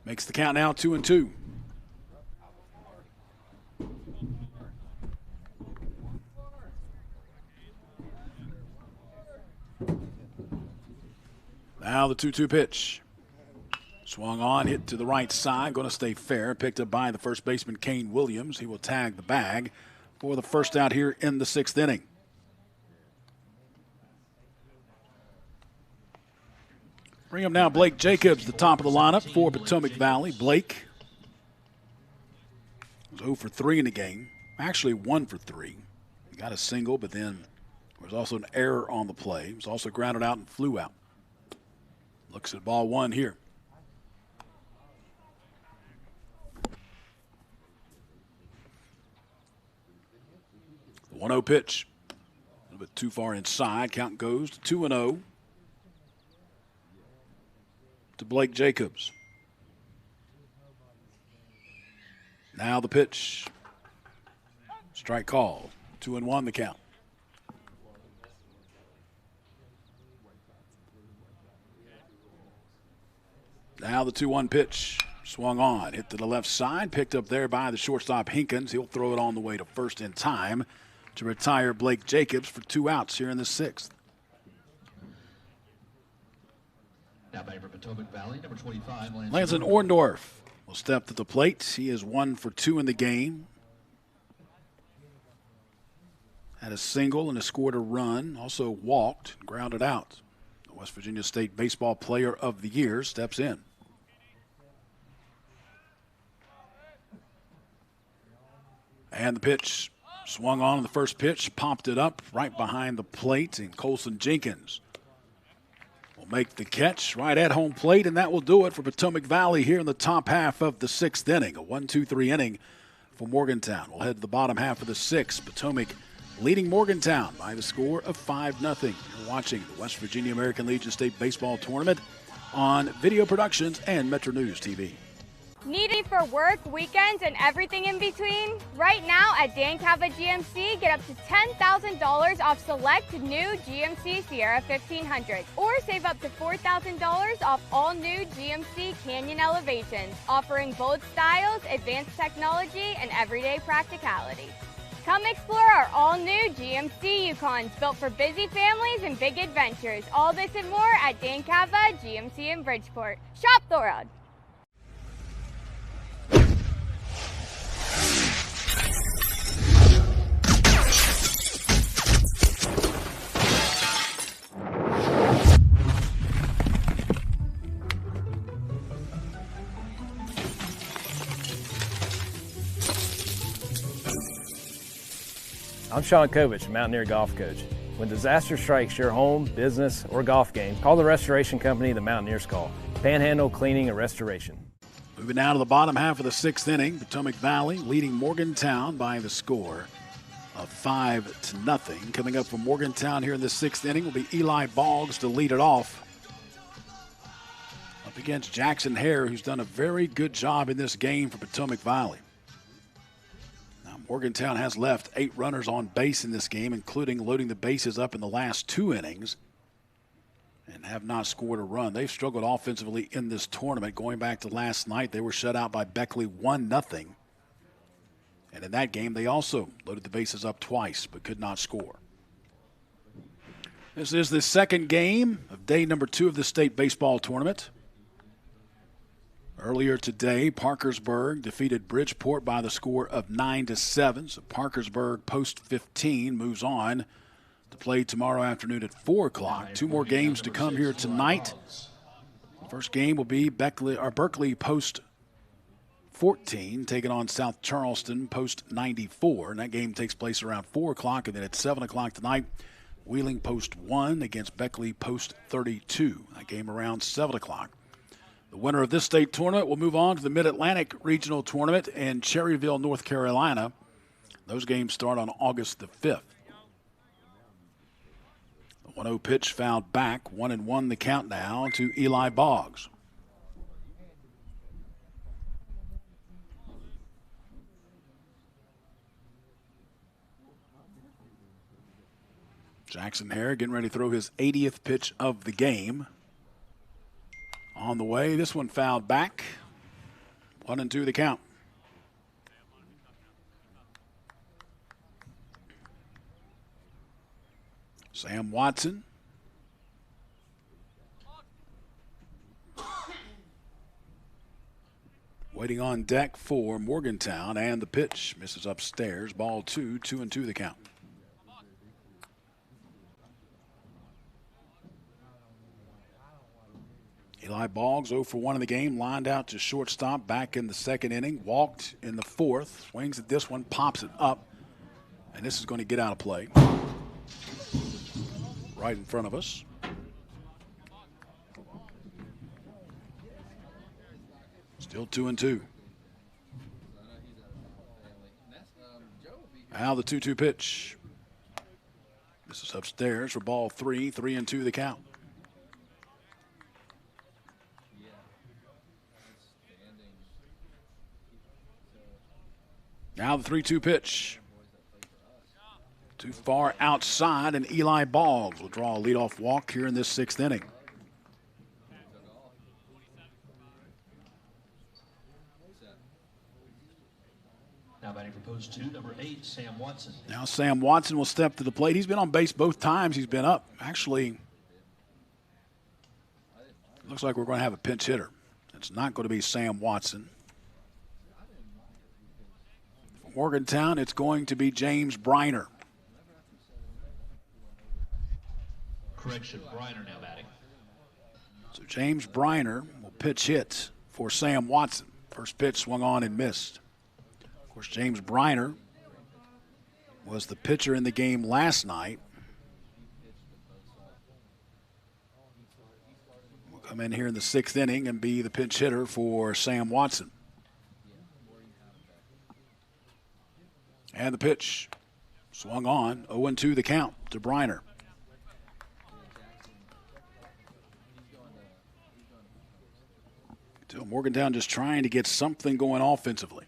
Makes the count now 2-2. Now the 2-2 pitch. Swung on, hit to the right side, going to stay fair. Picked up by the first baseman, Kane Williams. He will tag the bag for the first out here in the 6th inning. Bring up now Blake Jacobs, the top of the lineup for Potomac Valley. Blake was 0 for 3 in the game. Actually 1 for 3. He got a single, but then there was also an error on the play. He was also grounded out and flew out. Looks at ball 1 here. The 1-0 pitch. A little bit too far inside. Count goes to 2-0 to Blake Jacobs. Now the pitch. Strike call. 2-1 the count. Now the 2-1 pitch. Swung on. Hit to the left side. Picked up there by the shortstop Hinkins. He'll throw it on the way to first in time to retire Blake Jacobs for 2 outs here in the 6th. Now batting for Potomac Valley, number 25, Lanson Orndorff will step to the plate. He is 1 for 2 in the game. Had a single and scored a run. Also walked and grounded out. The West Virginia State Baseball Player of the Year steps in. And the pitch swung on the first pitch, popped it up right behind the plate, and Colson Jenkins will make the catch right at home plate, and that will do it for Potomac Valley here in the top half of the 6th inning. A 1-2-3 inning for Morgantown. We'll head to the bottom half of the 6th. Potomac leading Morgantown by the score of 5-0. You're watching the West Virginia American Legion State Baseball Tournament on Video Productions and Metro News TV. Needed for work, weekends, and everything in between? Right now at Dan Cava GMC, get up to $10,000 off select new GMC Sierra 1500s, or save up to $4,000 off all new GMC Canyon Elevations, offering bold styles, advanced technology, and everyday practicality. Come explore our all-new GMC Yukons, built for busy families and big adventures. All this and more at Dan Cava GMC in Bridgeport. Shop Thorod. I'm Sean Kovich, Mountaineer Golf Coach. When disaster strikes your home, business, or golf game, call the restoration company the Mountaineers call. Panhandle Cleaning and Restoration. Moving now to the bottom half of the 6th inning, Potomac Valley leading Morgantown by the score of 5-0. Coming up from Morgantown here in the 6th inning will be Eli Boggs to lead it off. Up against Jackson Hare, who's done a very good job in this game for Potomac Valley. Morgantown has left 8 runners on base in this game, including loading the bases up in the last 2 innings, and have not scored a run. They've struggled offensively in this tournament. Going back to last night, they were shut out by Beckley 1-0. And in that game, they also loaded the bases up twice, but could not score. This is the second game of day number 2 of the state baseball tournament. Earlier today, Parkersburg defeated Bridgeport by the score of 9-7. So Parkersburg, post 15, moves on to play tomorrow afternoon at 4 o'clock. 2 more games to come here tonight. First game will be Berkeley post 14, taking on South Charleston post 94. And that game takes place around 4 o'clock. And then at 7 o'clock tonight, Wheeling post 1 against Beckley post 32. That game around 7 o'clock. The winner of this state tournament will move on to the Mid-Atlantic Regional Tournament in Cherryville, North Carolina. Those games start on August the 5th. The 1-0 pitch fouled back. 1-1 the count now to Eli Boggs. Jackson Hare getting ready to throw his 80th pitch of the game. On the way, this one fouled back. 1-2 the count. Sam Watson. Waiting on deck for Morgantown, and the pitch misses upstairs. Ball 2, 2-2 the count. Eli Boggs 0 for 1 in the game, lined out to shortstop back in the 2nd inning, walked in the 4th, swings at this one, pops it up, and this is going to get out of play. Right in front of us. Still 2-2. Now the 2-2 pitch. This is upstairs for ball 3, 3-2 the count. Now the 3-2 pitch. Too far outside, and Eli Boggs will draw a leadoff walk here in this 6th inning. Now batting for post 2, number 8, Sam Watson. Now Sam Watson will step to the plate. He's been on base both times he's been up. Actually, looks like we're going to have a pinch hitter. It's not going to be Sam Watson. For Morgantown, it's going to be James Briner. Correction, Briner now batting. So James Briner will pitch hit for Sam Watson. First pitch swung on and missed. Of course, James Briner was the pitcher in the game last night. Will come in here in the 6th inning and be the pinch hitter for Sam Watson. And the pitch swung on, 0-2 the count to Briner. So Morgantown just trying to get something going offensively.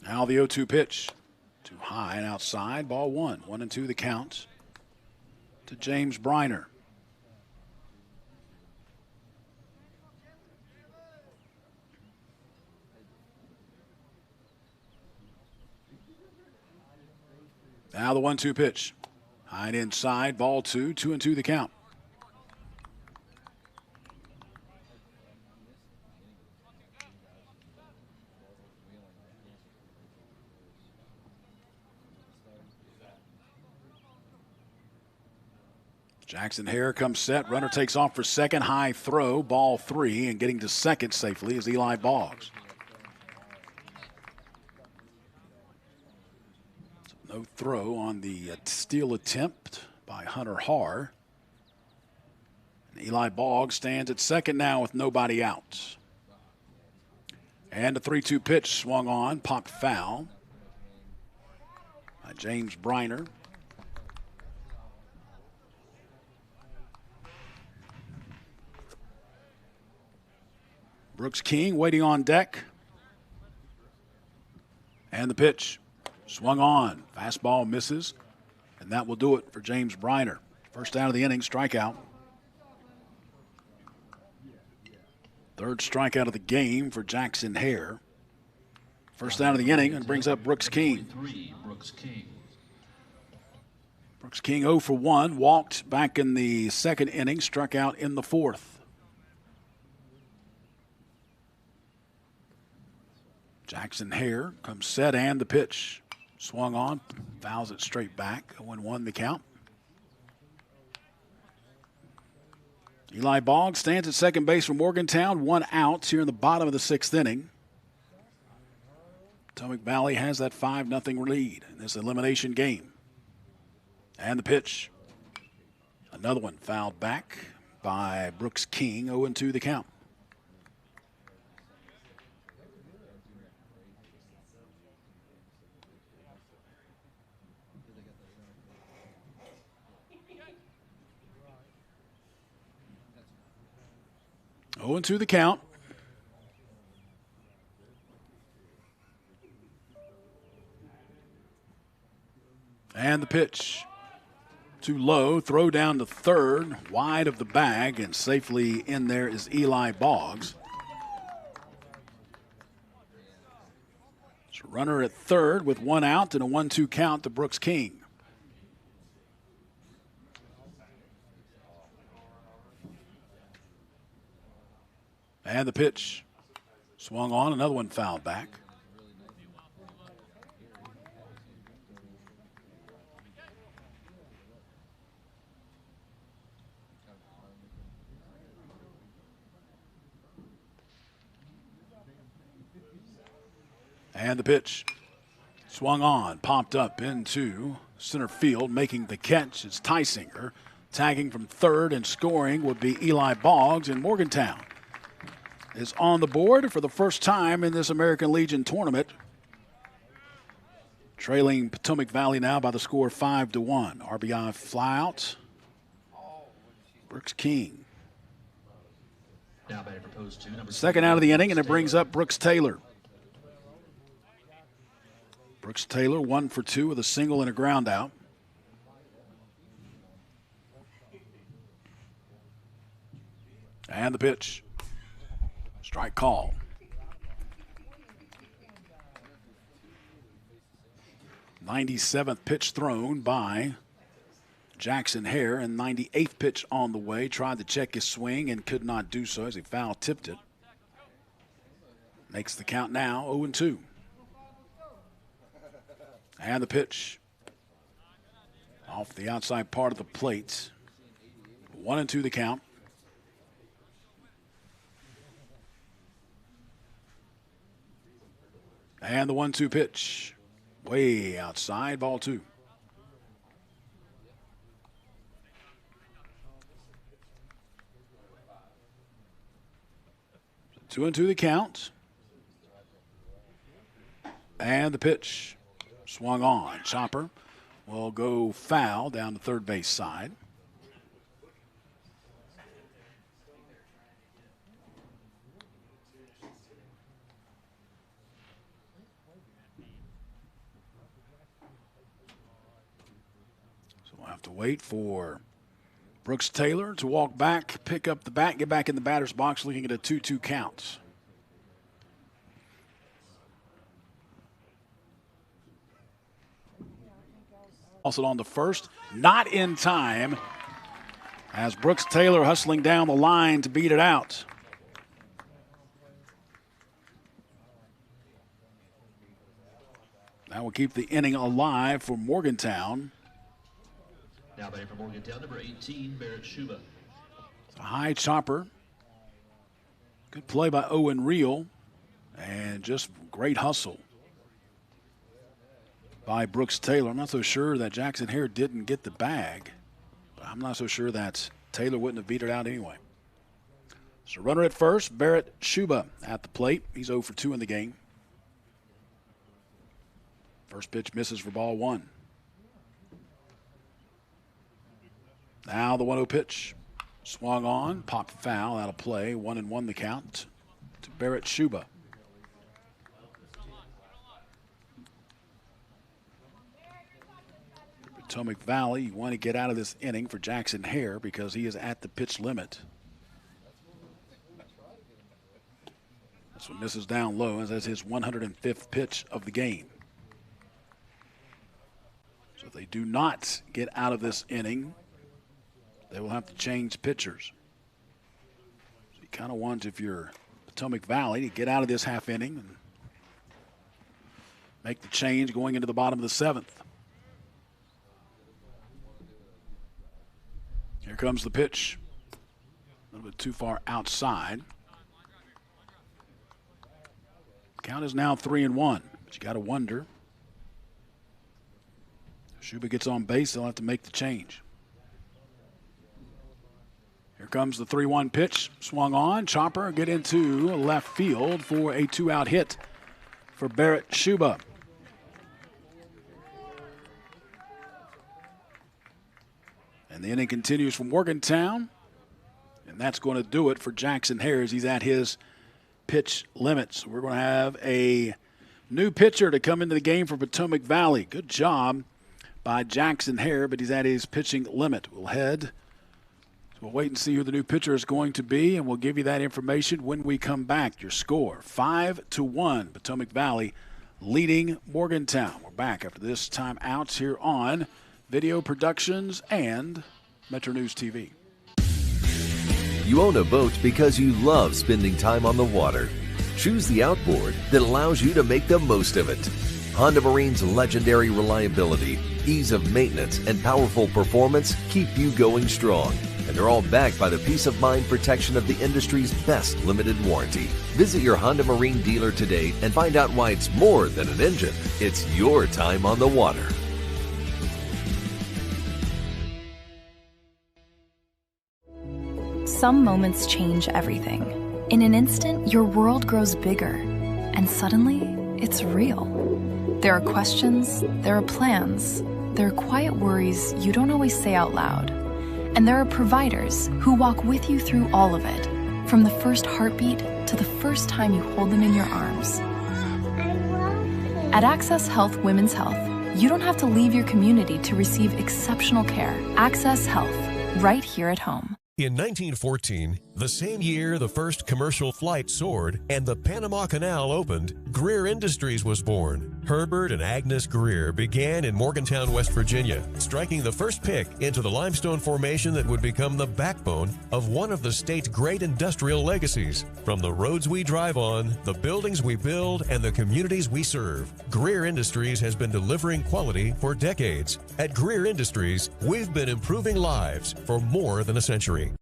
Now the 0-2 pitch. Too high and outside. Ball 1. 1-2 the count to James Briner. Now the 1-2 pitch. High and inside. Ball 2. 2-2 the count. Jackson Hare comes set. Runner takes off for second. High throw. Ball 3. And getting to second safely is Eli Boggs. So no throw on the steal attempt by Hunter Haar. And Eli Boggs stands at second now with nobody out. And a 3-2 pitch swung on. Popped foul by James Briner. Brooks King waiting on deck. And the pitch swung on. Fastball misses. And that will do it for James Briner. First out of the inning, strikeout. Third strikeout of the game for Jackson Hare. First out of the inning and brings up Brooks King. Brooks King 0 for 1. Walked back in the second inning. Struck out in the fourth. Jackson Hare comes set and the pitch. Swung on, fouls it straight back. 0-1 the count. Eli Boggs stands at second base for Morgantown. 1 out here in the bottom of the 6th inning. Potomac Valley has that 5-0 lead in this elimination game. And the pitch. Another one fouled back by Brooks King. 0-2 the count. Oh, 0-2 the count. And the pitch. Too low. Throw down to third. Wide of the bag. And safely in there is Eli Boggs. So runner at third with 1 out and a 1-2 count to Brooks King. And the pitch swung on, another one fouled back. And the pitch swung on, popped up into center field, making the catch. It's Tysinger. Tagging from third and scoring would be Eli Boggs, in Morgantown is on the board for the first time in this American Legion tournament. Trailing Potomac Valley now by the score 5-1. RBI flyout. Brooks King. Now batting for post 2, number Second out of the inning, and it brings up Brooks Taylor. Brooks Taylor 1 for 2 with a single and a ground out. And the pitch. Strike call. '97th pitch thrown by Jackson Hare, and 98th pitch on the way. Tried to check his swing and could not do so as he foul tipped it. Makes the count now 0-2. And the pitch. Off the outside part of the plate. 1-2 the count. And the 1-2 pitch. Way outside, ball 2. So 2-2 the count. And the pitch. Swung on. Chopper will go foul down the third base side. So we'll have to wait for Brooks Taylor to walk back, pick up the bat, get back in the batter's box, looking at a 2-2 count. Also on the first, not in time, as Brooks Taylor hustling down the line to beat it out. That will keep the inning alive for Morgantown. Now batting for Morgantown, number 18, Barrett Schuba. A high chopper. Good play by Owen Reel. And just great hustle by Brooks Taylor. I'm not so sure that Jackson Hare didn't get the bag, but I'm not so sure that Taylor wouldn't have beat it out anyway. So runner at first, Barrett Schuba at the plate. He's 0 for 2 in the game. First pitch misses for ball 1. Now the 1-0 pitch. Swung on, popped foul, out of play. 1-1 the count to Barrett Schuba. Potomac Valley, you want to get out of this inning for Jackson Hare because he is at the pitch limit. This one misses down low, as that's his 105th pitch of the game. So if they do not get out of this inning, they will have to change pitchers. So you kind of want, if you're Potomac Valley, to get out of this half inning and make the change going into the bottom of the 7th. Here comes the pitch. A little bit too far outside. Count is now 3-1, but you got to wonder. If Schuba gets on base, they'll have to make the change. Here comes the 3-1 pitch. Swung on. Chopper get into left field for a 2-out hit for Barrett Schuba. And the inning continues from Morgantown. And that's going to do it for Jackson Hare as he's at his pitch limits. We're going to have a new pitcher to come into the game for Potomac Valley. Good job by Jackson Hare, but he's at his pitching limit. We'll wait and see who the new pitcher is going to be, and we'll give you that information when we come back. Your score, 5-1, Potomac Valley leading Morgantown. We're back after this time out here on Video Productions and Metro News TV. You own a boat because you love spending time on the water. Choose the outboard that allows you to make the most of it. Honda Marine's legendary reliability, ease of maintenance, and powerful performance keep you going strong. And they're all backed by the peace of mind protection of the industry's best limited warranty. Visit your Honda Marine dealer today and find out why it's more than an engine. It's your time on the water. Some moments change everything. In an instant, your world grows bigger, and suddenly, it's real. There are questions, there are plans, there are quiet worries you don't always say out loud. And there are providers who walk with you through all of it, from the first heartbeat to the first time you hold them in your arms. At Access Health Women's Health, you don't have to leave your community to receive exceptional care. Access Health, right here at home. In 1914, The same year the first commercial flight soared and the Panama Canal opened, Greer Industries was born. Herbert and Agnes Greer began in Morgantown, West Virginia, striking the first pick into the limestone formation that would become the backbone of one of the state's great industrial legacies. From the roads we drive on, the buildings we build, and the communities we serve, Greer Industries has been delivering quality for decades. At Greer Industries, we've been improving lives for more than a century.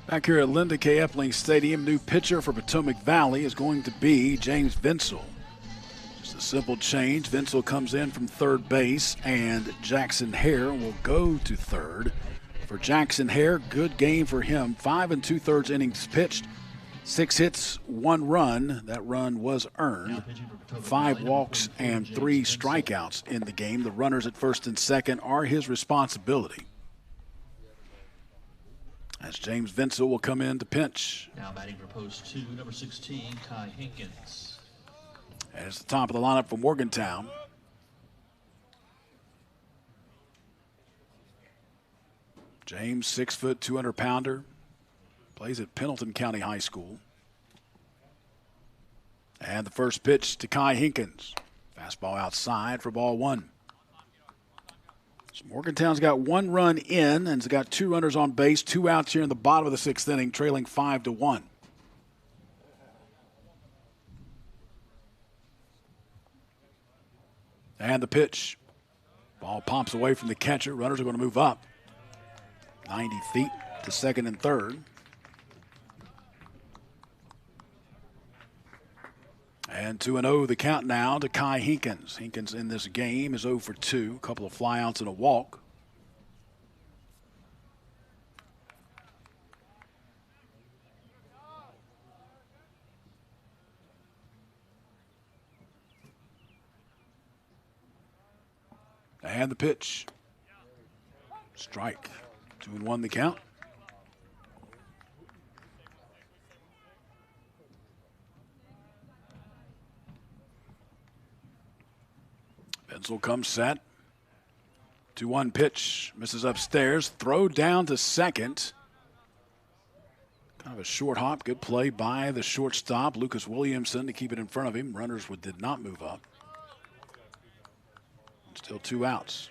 Back here at Linda K. Epling Stadium, new pitcher for Potomac Valley is going to be James Vinsel. Just a simple change. Vinsel comes in from third base, and Jackson Hare will go to third. For Jackson Hare, good game for him. 5 2/3 innings pitched, 6 hits, 1 run. That run was earned. 5 walks and 3 strikeouts in the game. The runners at first and second are his responsibility. As James Vinsel will come in to pinch. Now batting for post 2, number 16, Kai Hinkins. And it's the top of the lineup for Morgantown. James, 6 foot, 200-pounder, plays at Pendleton County High School. And the first pitch to Kai Hinkins. Fastball outside for ball 1. So Morgantown's got 1 run in and has got 2 runners on base, 2 outs here in the bottom of the 6th inning, trailing 5-1. And the pitch. Ball pops away from the catcher. Runners are going to move up 90 feet to second and third. And 2-0 the count now to Kai Hinkins. Hinkins in this game is 0 for 2. A couple of flyouts and a walk. And the pitch. Strike. 2-1 the count. Vinsel comes set. 2-1 pitch. Misses upstairs. Throw down to second. Kind of a short hop. Good play by the shortstop, Lucas Williamson, to keep it in front of him. Runners did not move up. Still 2 outs.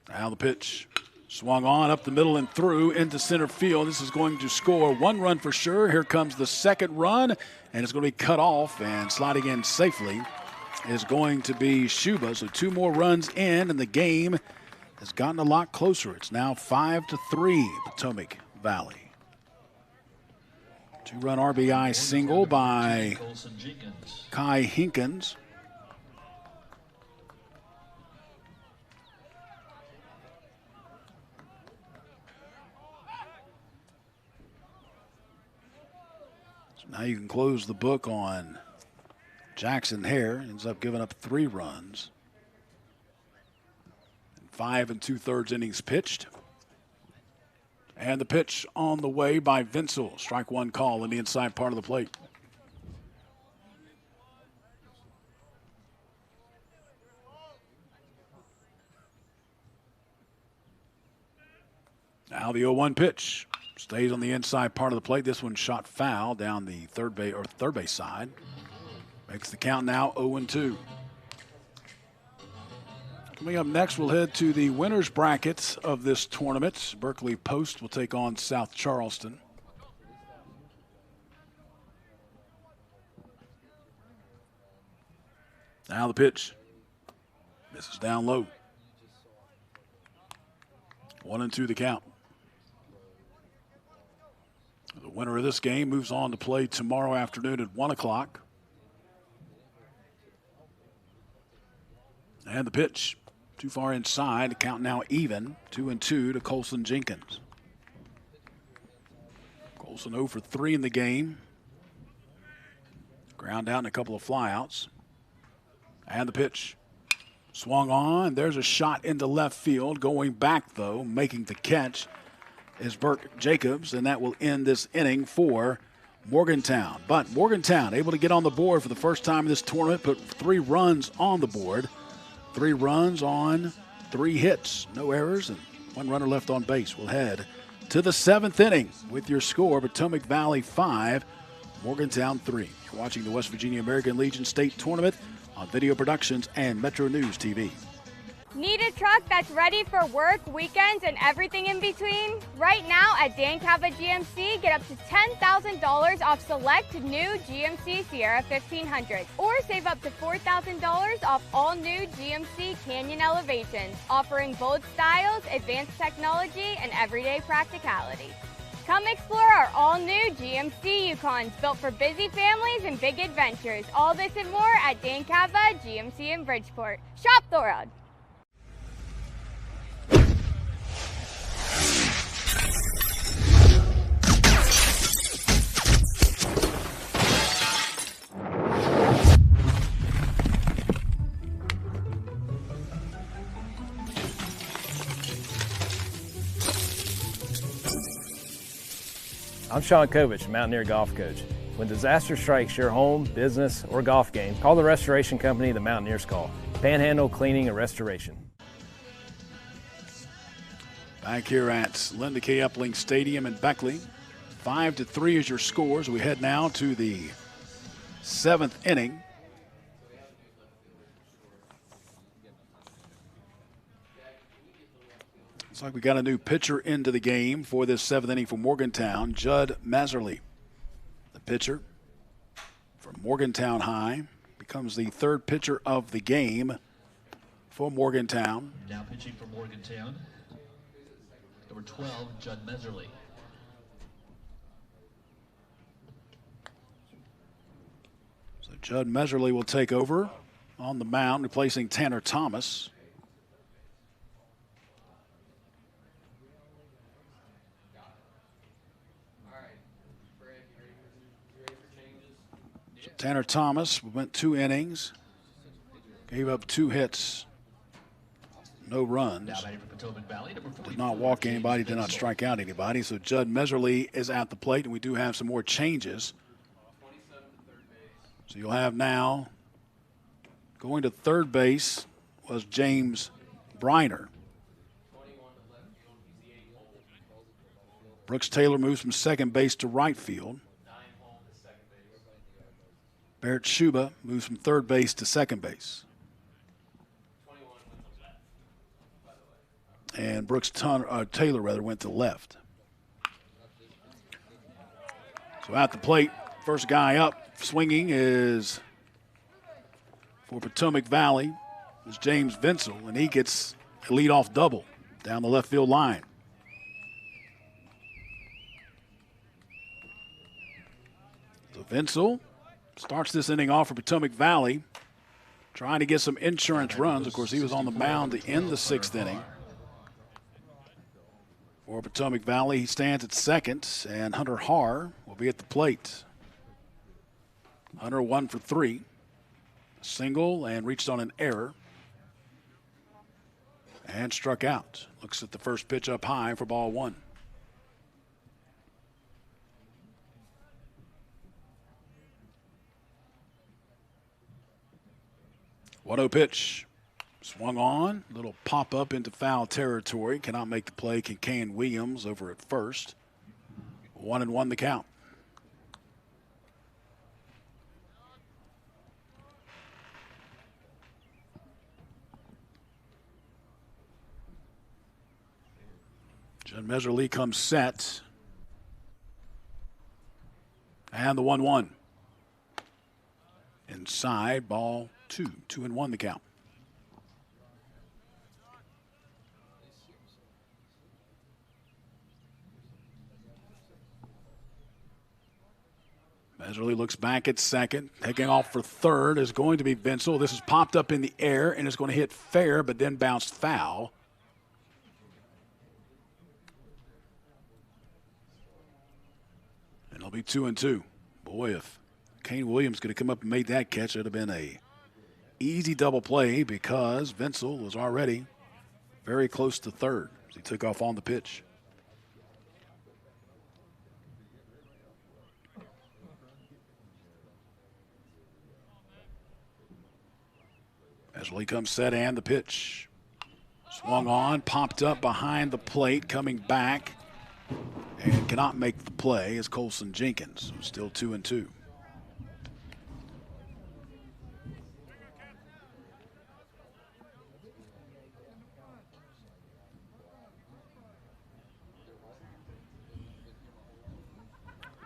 Now the pitch. Swung on up the middle and through into center field. This is going to score 1 run for sure. Here comes the second run, and it's going to be cut off, and sliding in safely is going to be Shuba. So 2 more runs in, and the game has gotten a lot closer. It's now 5-3 Potomac Valley. 2-run RBI single by Kai Hinkins. Now you can close the book on Jackson Hare. Ends up giving up 3 runs. 5 2/3 innings pitched. And the pitch on the way by Vinsel. Strike 1 call in the inside part of the plate. Now the 0-1 pitch. Stays on the inside part of the plate. This one shot foul down the third base side. Makes the count now 0-2. Coming up next, we'll head to the winners brackets of this tournament. Berkeley Post will take on South Charleston. Now the pitch. Misses down low. 1-2 the count. The winner of this game moves on to play tomorrow afternoon at 1 o'clock. And the pitch. Too far inside. The count now even. 2-2 to Colson Jenkins. Colson 0 for 3 in the game. Ground out and a couple of flyouts. And the pitch. Swung on. There's a shot into left field. Going back, though, making the catch is Burke Jacobs, and that will end this inning for Morgantown. But Morgantown able to get on the board for the first time in this tournament, put 3 runs on the board. 3 runs on 3 hits, no errors, and 1 runner left on base. We'll head to the 7th inning with your score, Potomac Valley 5, Morgantown 3. You're watching the West Virginia American Legion State Tournament on Video Productions and Metro News TV. Need a truck that's ready for work, weekends, and everything in between? Right now at Dan Cava GMC, get up to $10,000 off select new GMC Sierra 1500, or save up to $4,000 off all new GMC Canyon Elevations, offering bold styles, advanced technology, and everyday practicality. Come explore our all-new GMC Yukons, built for busy families and big adventures. All this and more at Dan Cava GMC in Bridgeport. Shop Thorold. I'm Sean Kovich, Mountaineer Golf Coach. When disaster strikes your home, business, or golf game, call the restoration company the Mountaineers call. Panhandle Cleaning and Restoration. Back here at Linda K. Epling Stadium in Beckley, 5-3 is your scores. We head now to the 7th inning. Looks like we got a new pitcher into the game for this 7th inning for Morgantown, Judd Maserly. The pitcher from Morgantown High becomes the 3rd pitcher of the game for Morgantown. Now pitching for Morgantown, number 12, Judd Meserly. So Judd Meserly will take over on the mound, replacing Tanner Thomas. Tanner Thomas went 2 innings, gave up 2 hits, no runs, did not walk anybody, did not strike out anybody. So Judd Meserly is at the plate, and we do have some more changes. So you'll have now, going to third base was James Briner. Brooks Taylor moves from second base to right field. Barrett Schuba moves from third base to second base. And Brooks Taylor went to left. So at the plate, first guy up swinging is for Potomac Valley is James Vinsel, and he gets a leadoff double down the left field line. So Vinsel starts this inning off for Potomac Valley, trying to get some insurance runs. Of course, he was on the mound to end the 6th inning. For Potomac Valley, he stands at second, and Hunter Haar will be at the plate. Hunter 1 for 3. Single and reached on an error. And struck out. Looks at the first pitch up high for ball 1. 1-0 pitch. Swung on. Little pop up into foul territory. Cannot make the play. Kincaid Williams over at first. 1-1 the count. Judd Meserly comes set. And the 1-1. Inside, ball 2. 2-1 the count. Meserly looks back at second. Taking off for third is going to be Vinsel. This is popped up in the air and is going to hit fair, but then bounced foul. And it'll be 2-2. Boy, if Kane Williams could have come up and made that catch, it would have been a easy double play because Vinsel was already very close to third as he took off on the pitch. Mesley comes set and the pitch. Swung on, popped up behind the plate, coming back, and cannot make the play is Colson Jenkins, who's still 2-2.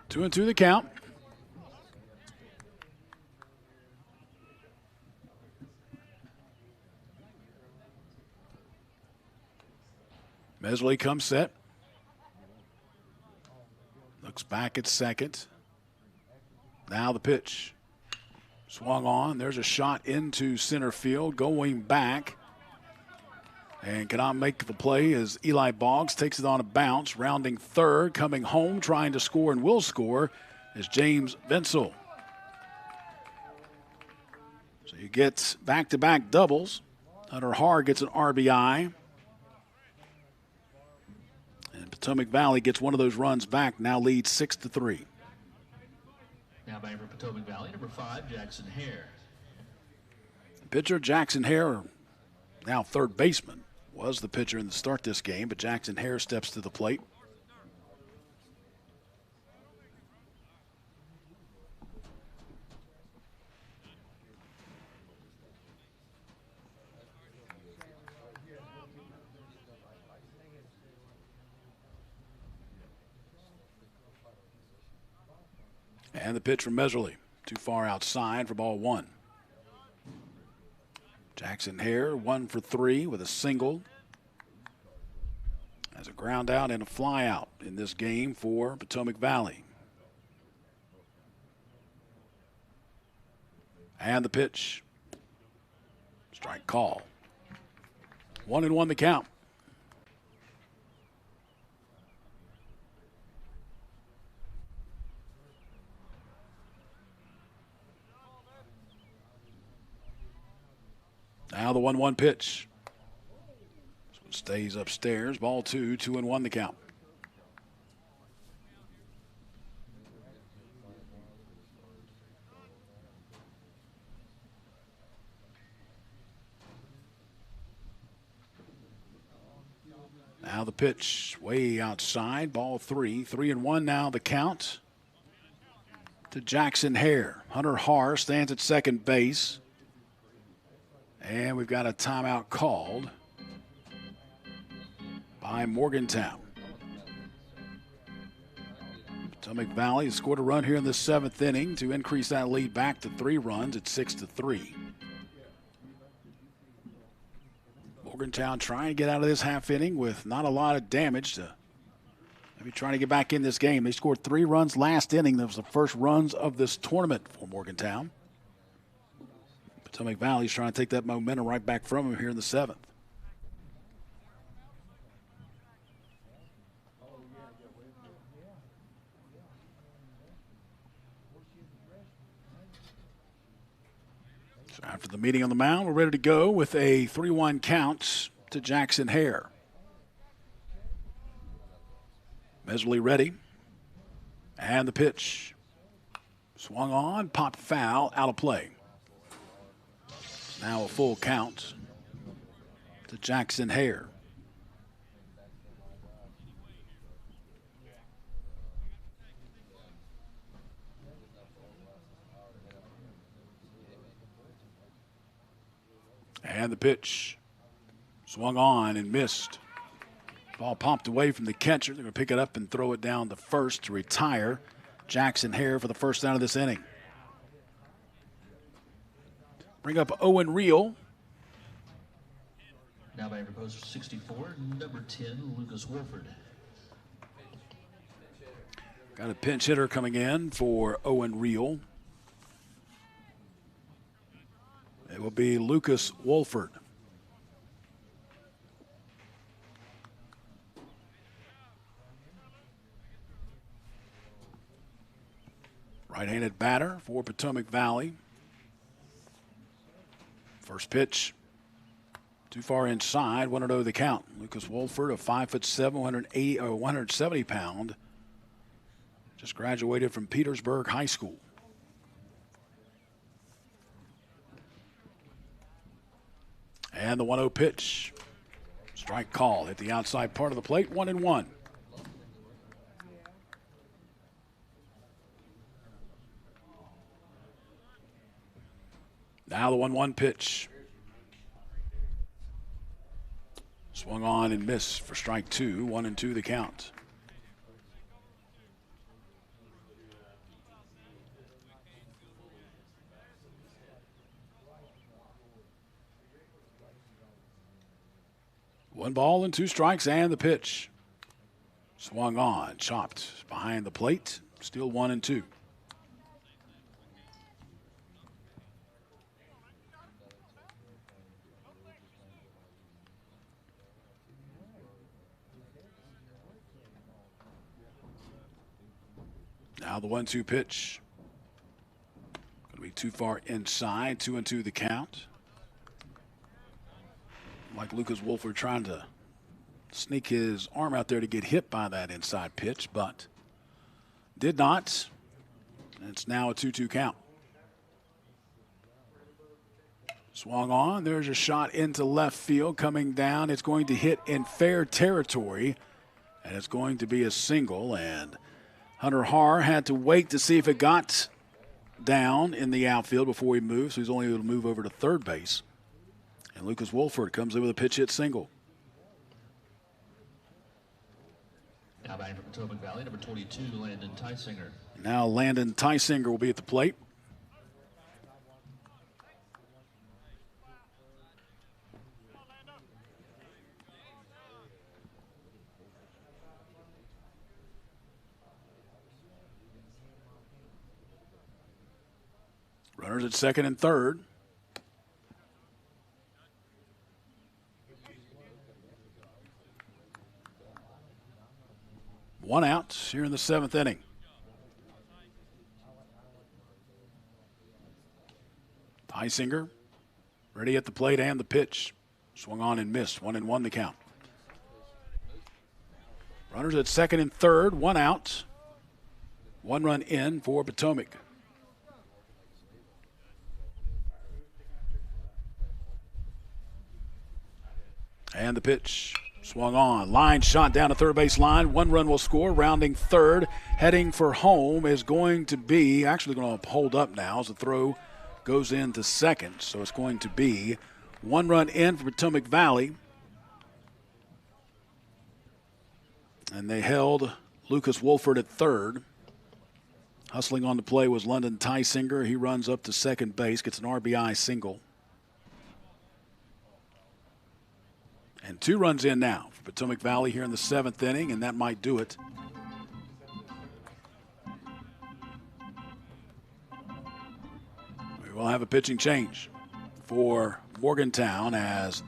Two and two the count. Mesley comes set. Looks back at second. Now the pitch. Swung on. There's a shot into center field. Going back. And cannot make the play as Eli Boggs takes it on a bounce. Rounding third. Coming home. Trying to score and will score is James Vinsel. So you get back-to-back doubles. Hunter Haar gets an RBI. Potomac Valley gets one of those runs back, now leads 6-3. Now batting for Potomac Valley, number 5, Jackson Hare. Pitcher Jackson Hare, now third baseman, was the pitcher in the start this game, but Jackson Hare steps to the plate. And the pitch from Meserly, too far outside for ball one. Jackson Hare 1 for 3 with a single. Has a ground out and a fly out in this game for Potomac Valley. And the pitch. Strike call. 1-1 the count. Now the 1-1 pitch. This one stays upstairs. Ball 2, 2-1 the count. Now the pitch way outside. Ball 3, 3-1 now the count to Jackson Hare. Hunter Haar stands at second base. And we've got a timeout called by Morgantown. Potomac Valley has scored a run here in the 7th inning to increase that lead back to 3 runs at 6-3. Morgantown trying to get out of this half inning with not a lot of damage to maybe trying to get back in this game. They scored 3 runs last inning. That was the first runs of this tournament for Morgantown. Potomac Valley's trying to take that momentum right back from him here in the 7th. So after the meeting on the mound, we're ready to go with a 3-1 count to Jackson Hare. Meserly ready. And the pitch. Swung on, popped foul, out of play. Now a full count to Jackson Hare. And the pitch swung on and missed. Ball popped away from the catcher. They're going to pick it up and throw it down to first to retire Jackson Hare for the first out of this inning. Bring up Owen Reel. Now batting for post 64, number 10, Lucas Wolford. Got a pinch hitter coming in for Owen Reel. It will be Lucas Wolford. Right-handed batter for Potomac Valley. First pitch, too far inside, 1-0 the count. Lucas Wolford, a 5'7", 170 pound, just graduated from Petersburg High School. And the 1-0 pitch. Strike call. Hit the outside part of the plate. 1-1. Now the 1-1 pitch. Swung on and missed for strike 2. 1-2 the count. One ball and 2 strikes, and the pitch. Swung on, chopped behind the plate. Still 1-2. Now the 1-2 pitch. Going to be too far inside. 2-2 the count. Like Lucas Wolford trying to sneak his arm out there to get hit by that inside pitch, but did not. And it's now a 2-2 count. Swung on. There's a shot into left field coming down. It's going to hit in fair territory, and it's going to be a single. And Hunter Harr had to wait to see if it got down in the outfield before he moved, so he's only able to move over to third base. And Lucas Wolford comes in with a pitch hit single. Now batting from Potomac Valley, number 22, Landon Tysinger. Now Landon Tysinger will be at the plate. Runners at second and third. One out here in the 7th inning. Tysinger ready at the plate and the pitch. Swung on and missed. 1-1 the count. Runners at second and third. One out. 1 run in for Potomac. And the pitch. Swung on. Line shot down to third base line. 1 run will score. Rounding third. Heading for home is going to be, actually going to hold up now as the throw goes into second. So it's going to be 1 run in for Potomac Valley. And they held Lucas Wolford at third. Hustling on the play was Landon Tysinger. He runs up to second base, gets an RBI single. And 2 runs in now for Potomac Valley here in the 7th inning, and that might do it. We will have a pitching change for Morgantown as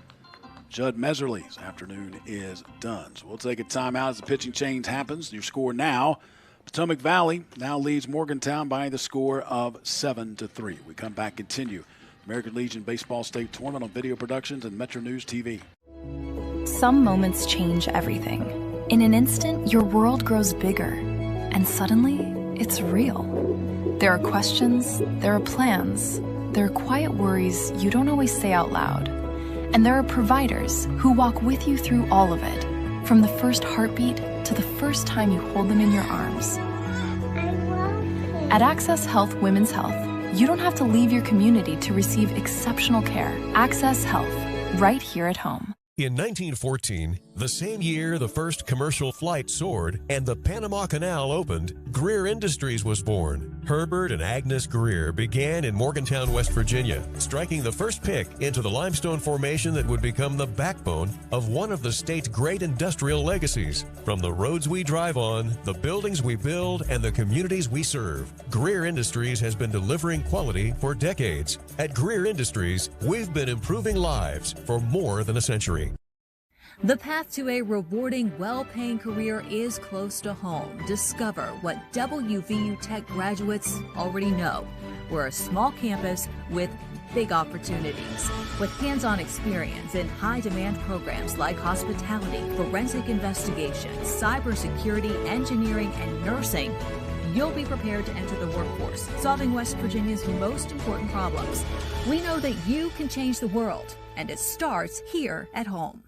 Judd Meserly's afternoon is done. So we'll take a timeout as the pitching change happens. Your score now, Potomac Valley now leads Morgantown by the score of 7-3. We come back, continue American Legion Baseball State Tournament on Video Productions and Metro News TV. Some moments change everything. In an instant, your world grows bigger, and suddenly, it's real. There are questions, there are plans, there are quiet worries you don't always say out loud. And there are providers who walk with you through all of it, from the first heartbeat to the first time you hold them in your arms. At Access Health Women's Health, you don't have to leave your community to receive exceptional care. Access Health, right here at home. In 1914, the same year the first commercial flight soared and the Panama Canal opened, Greer Industries was born. Herbert and Agnes Greer began in Morgantown, West Virginia, striking the first pick into the limestone formation that would become the backbone of one of the state's great industrial legacies. From the roads we drive on, the buildings we build, and the communities we serve, Greer Industries has been delivering quality for decades. At Greer Industries, we've been improving lives for more than a century. The path to a rewarding, well-paying career is close to home. Discover what WVU Tech graduates already know. We're a small campus with big opportunities. With hands-on experience in high-demand programs like hospitality, forensic investigation, cybersecurity, engineering, and nursing, you'll be prepared to enter the workforce, solving West Virginia's most important problems. We know that you can change the world, and it starts here at home.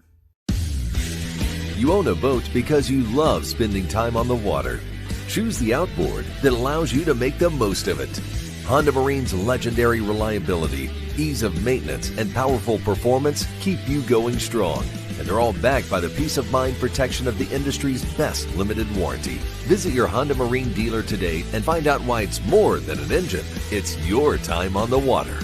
You own a boat because you love spending time on the water. Choose the outboard that allows you to make the most of it. Honda Marine's legendary reliability, ease of maintenance, and powerful performance keep you going strong. And they're all backed by the peace of mind protection of the industry's best limited warranty. Visit your Honda Marine dealer today and find out why it's more than an engine. It's your time on the water.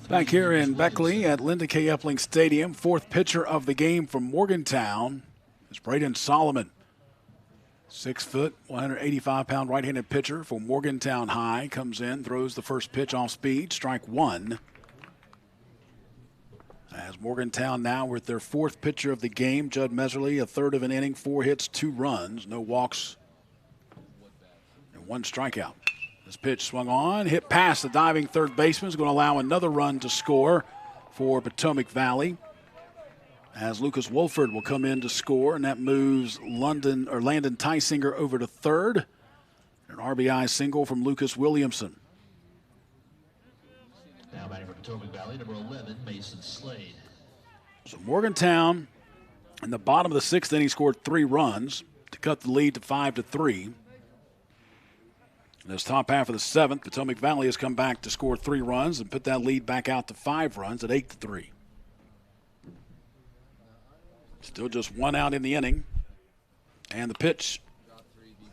Back here in Beckley at Linda K. Epling Stadium, fourth pitcher of the game from Morgantown is Braden Solomon. 6 foot, 185-pound right-handed pitcher for Morgantown High. Comes in, throws the first pitch off speed, strike one. As Morgantown now with their fourth pitcher of the game, Judd Meserly, a third of an inning, 4 hits, 2 runs, no walks, and 1 strikeout. This pitch swung on, hit past the diving third baseman, is going to allow another run to score for Potomac Valley. As Lucas Wolford will come in to score, and that moves Landon Tysinger over to third. An RBI single from Lucas Williamson. Now batting for Potomac Valley, number 11, Mason Slade. So Morgantown, in the bottom of the 6th inning, scored 3 runs to cut the lead to 5-3. In this top half of the 7th, Potomac Valley has come back to score 3 runs and put that lead back out to 5 runs at 8-3. Still just 1 out in the inning. And the pitch,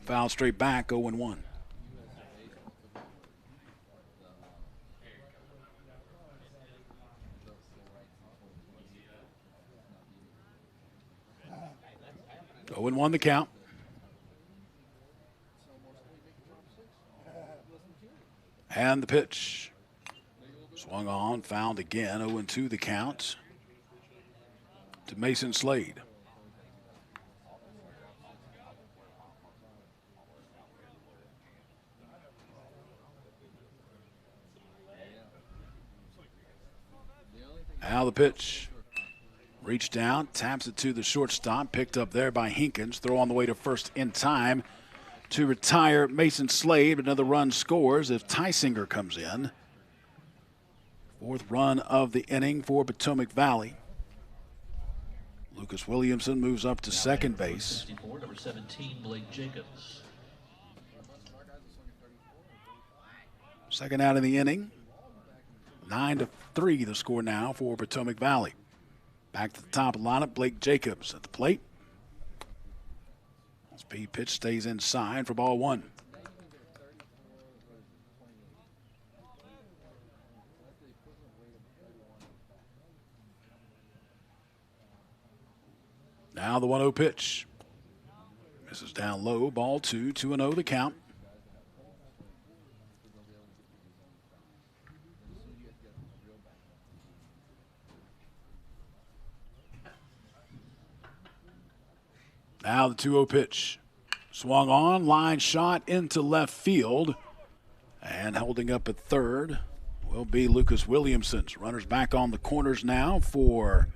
foul straight back, 0-1. Oh, and 1 the count. And the pitch. Swung on, fouled again. 0-2 the count to Mason Slade. Now the pitch. Reached down, taps it to the shortstop, picked up there by Hinkins. Throw on the way to first in time to retire Mason Slade. Another run scores if Tysinger comes in. 4th run of the inning for Potomac Valley. Lucas Williamson moves up to second base. Number 17, Blake Jacobs. Second out of the inning. 9-3 the score now for Potomac Valley. Back to the top of the lineup, Blake Jacobs at the plate. Speed pitch stays inside for ball 1. Now the 1-0 pitch. Misses down low, ball 2, 2-0 the count. Now the 2-0 pitch. Swung on, line shot into left field. And holding up at third will be Lucas Williamson. Runners back on the corners now for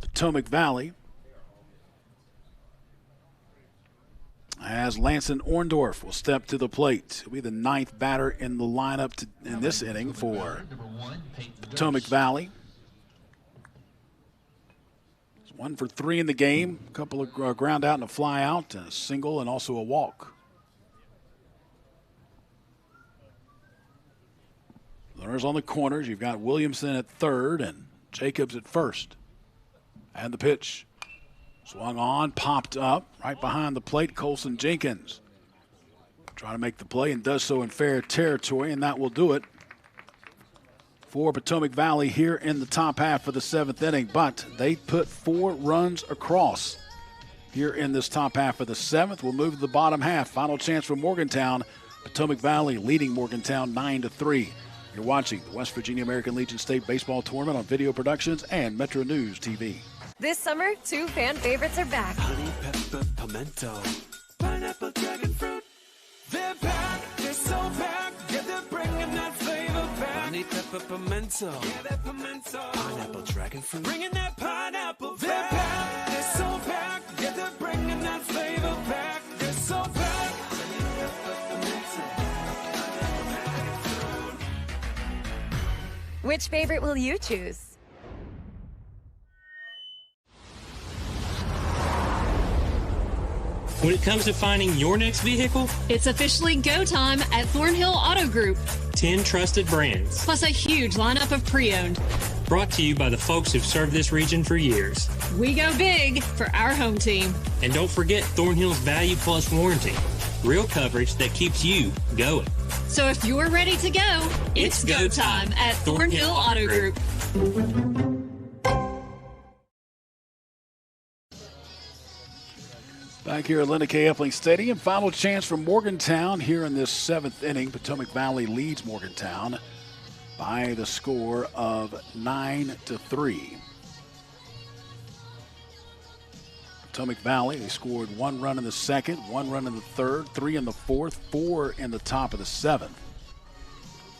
Potomac Valley. As Lanson Orndorff will step to the plate. He'll be the 9th batter in the lineup in this inning for Potomac Valley. 1 for 3 in the game. A couple of ground out and a fly out, a single, and also a walk. Runners on the corners. You've got Williamson at third and Jacobs at first. And the pitch. Swung on, popped up, right behind the plate, Colson Jenkins. Trying to make the play and does so in fair territory, and that will do it for Potomac Valley here in the top half of the 7th inning. But they put 4 runs across here in this top half of the 7th. We'll move to the bottom half. Final chance for Morgantown. Potomac Valley leading Morgantown 9-3. You're watching the West Virginia American Legion State Baseball Tournament on Video Productions and Metro News TV. This summer, 2 fan favorites are back. Honey pepper pimento, pineapple dragon fruit. They're back, they're so back. Yeah, they're bringing that flavor back. need that peppermento. Yeah, that pimento. Pineapple dragon fruit. Bringing that pineapple. They're packed. They're so packed. Yeah, they're bringing that flavor back. They're so packed. I need that peppermento. Which favorite will you choose? When it comes to finding your next vehicle, It's officially go time at Thornhill Auto Group. 10 trusted brands. Plus a huge lineup of pre-owned. Brought to you by the folks who've served this region for years. We go big for our home team. And don't forget Thornhill's Value Plus warranty. Real coverage that keeps you going. So if you're ready to go, it's go time at Thornhill Auto Group. Back here at Linda K. Epling Stadium, final chance for Morgantown here in this 7th inning. Potomac Valley leads Morgantown by the score of 9-3. Potomac Valley, they scored 1 run in the second, 1 run in the third, 3 in the fourth, 4 in the top of the 7th.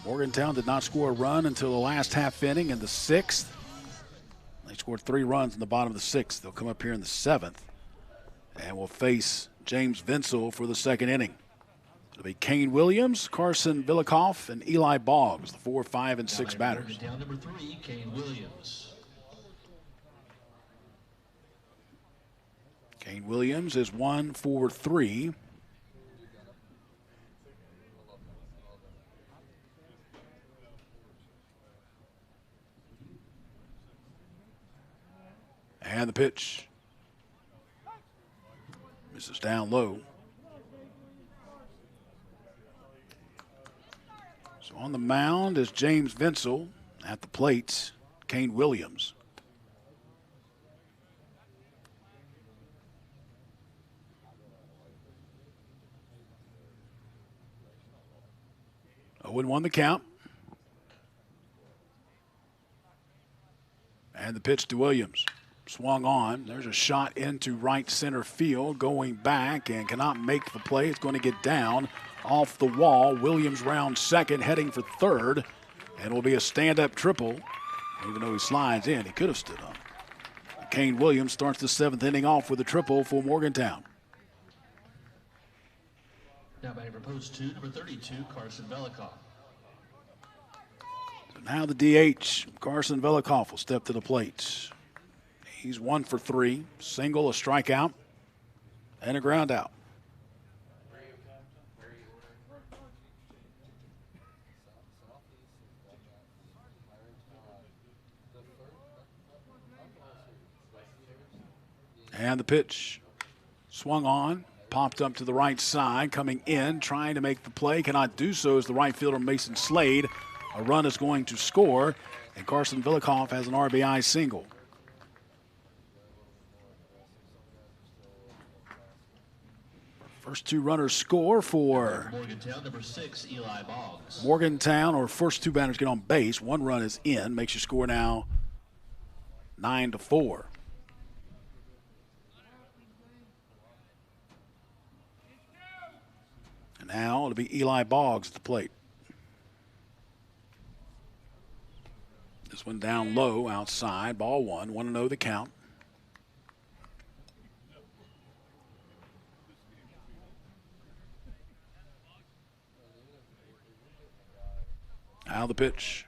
Morgantown did not score a run until the last half inning in the 6th. They scored 3 runs in the bottom of the 6th. They'll come up here in the 7th. And will face James Vinsel for the 2nd inning. It'll be Kane Williams, Carson Villikoff, and Eli Boggs, the 4, 5, and 6 batters. Down number 3, Kane Williams. Kane Williams is 1 for 3. And the pitch. This is down low. So on the mound is James Vinsel. At the plate, Kane Williams. Owen won the count. And the pitch to Williams. Swung on. There's a shot into right center field. Going back and cannot make the play. It's going to get down off the wall. Williams round second, heading for third. And it will be a stand-up triple. Even though he slides in, he could have stood up. Kane Williams starts the 7th inning off with a triple for Morgantown. Now batting proposed to number 32, Carson Villikoff. So now the DH, Carson Villikoff, will step to the plate. He's 1 for 3, single, a strikeout, and a ground out. And the pitch swung on, popped up to the right side, coming in, trying to make the play, cannot do so as the right fielder Mason Slade. A run is going to score, and Carson Villikoff has an RBI single. First 2 runners score for Morgantown, number 6, Eli Boggs. Morgantown, or first 2 batters get on base. 1 run is in, makes your score now 9-4. And now it'll be Eli Boggs at the plate. This one down low, outside, ball 1, 1-0 the count. Now the pitch.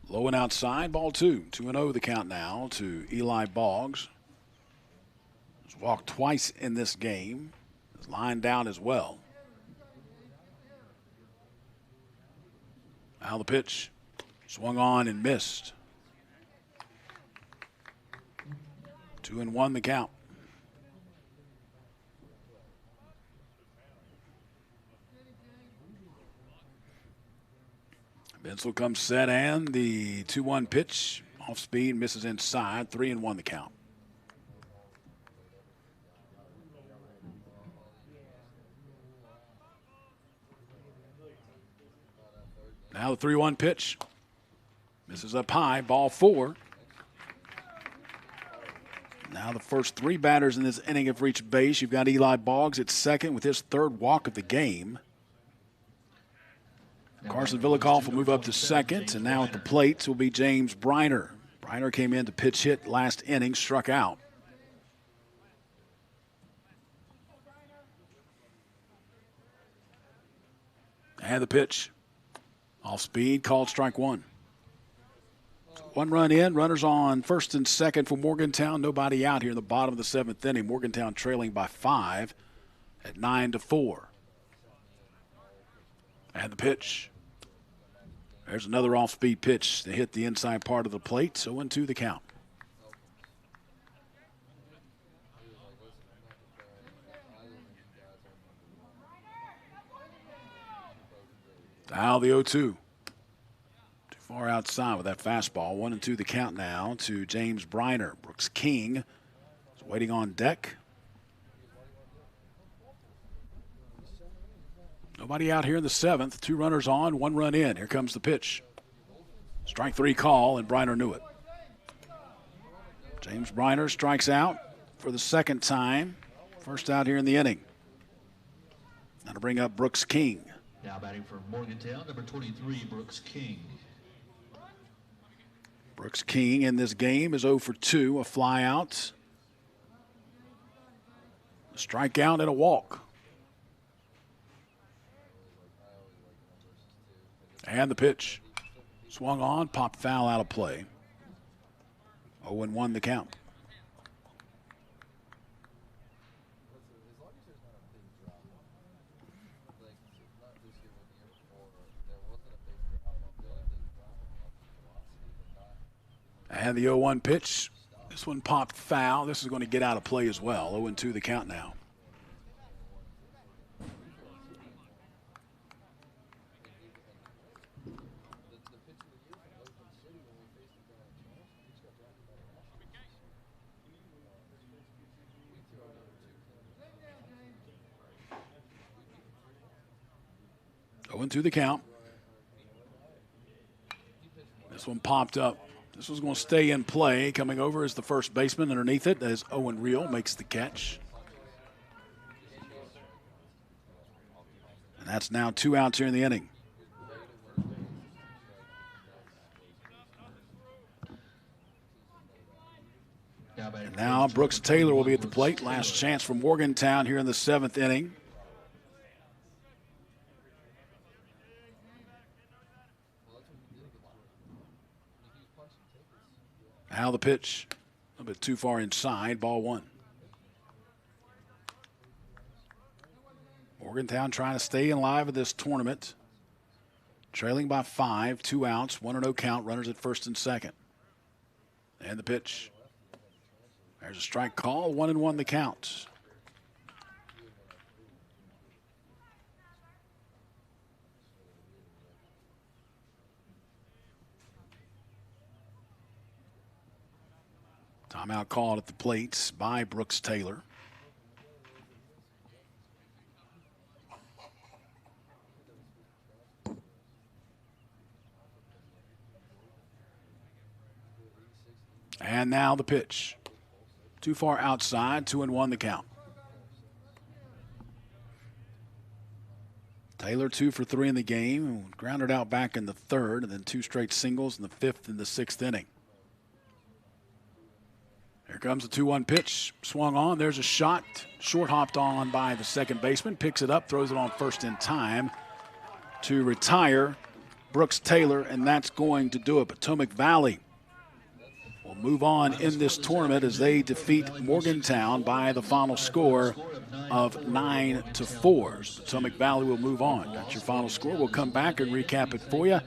Low and outside, ball 2. 2-0 the count now to Eli Boggs. He's walked twice in this game. He's lined down as well. Now the pitch. Swung on and missed. 2-1 the count. Vinsel comes set, and the 2-1 pitch. Off speed, misses inside. 3-1 the count. Now the 3-1 pitch. Misses up high, ball 4. Now the first 3 batters in this inning have reached base. You've got Eli Boggs at second with his 3rd walk of the game. Carson Villikoff will move up to second, and now at the plates will be James Briner. Briner came in to pitch hit last inning, struck out. And the pitch. Off speed, called strike one. One run in, runners on first and second for Morgantown. Nobody out here in the bottom of the seventh inning. Morgantown trailing by 5 at 9-4. And the pitch. There's another off-speed pitch to hit the inside part of the plate. 0-2 the count. Now the 0-2. Too far outside with that fastball. 1-2 the count now to James Briner. Brooks King is waiting on deck. Nobody out here in the seventh. 2 runners on, 1 run in. Here comes the pitch. Strike 3 call, and Briner knew it. James Briner strikes out for the second time. First out here in the inning. Now to bring up Brooks King. Now batting for Morgantown, number 23, Brooks King. Brooks King in this game is 0 for 2, a fly out, a strikeout, and a walk. And the pitch. Swung on, popped foul out of play. 0-1 the count. And the 0-1 pitch. This one popped foul. This is going to get out of play as well. 0-2 the count now. To the count. This one popped up. This was going to stay in play. Coming over is the first baseman underneath it as Owen Reel makes the catch. And that's now 2 outs here in the inning. And now Brooks Taylor will be at the plate. Last chance for Morgantown here in the 7th inning. Now the pitch, a little bit too far inside, ball 1. Morgantown trying to stay alive in this tournament. Trailing by 5, 2 outs, 1-0 count, runners at first and second. And the pitch. There's a strike call, 1-1 the count. Timeout called at the plate by Brooks Taylor. And now the pitch. Too far outside, 2-1 the count. Taylor 2 for 3 in the game, grounded out back in the 3rd, and then 2 straight singles in the 5th and the 6th inning. Here comes the 2-1 pitch. Swung on. There's a shot. Short hopped on by the second baseman. Picks it up. Throws it on first in time to retire Brooks Taylor, and that's going to do it. Potomac Valley will move on in this tournament as they defeat Morgantown by the final score of 9-4. Potomac Valley will move on. That's your final score. We'll come back and recap it for you.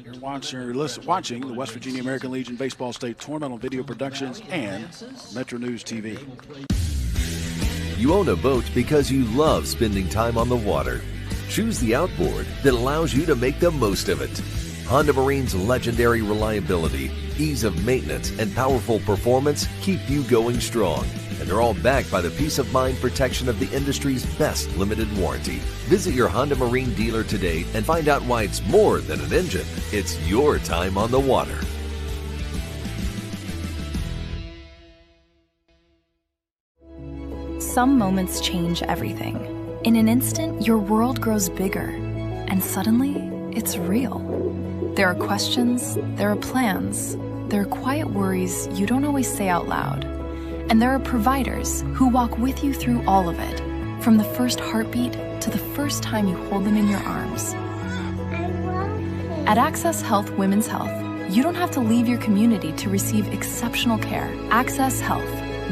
You're watching the West Virginia American Legion Baseball State Tournament on Video Productions and Metro News TV. You own a boat because you love spending time on the water. Choose the outboard that allows you to make the most of it. Honda Marine's legendary reliability, ease of maintenance, and powerful performance keep you going strong. And they're all backed by the peace of mind protection of the industry's best limited warranty. Visit your Honda Marine dealer today and find out why it's more than an engine. It's your time on the water. Some moments change everything. In an instant, your world grows bigger, and suddenly, it's real. There are questions, there are plans, there are quiet worries you don't always say out loud. And there are providers who walk with you through all of it, from the first heartbeat to the first time you hold them in your arms. At Access Health Women's Health, you don't have to leave your community to receive exceptional care. Access Health,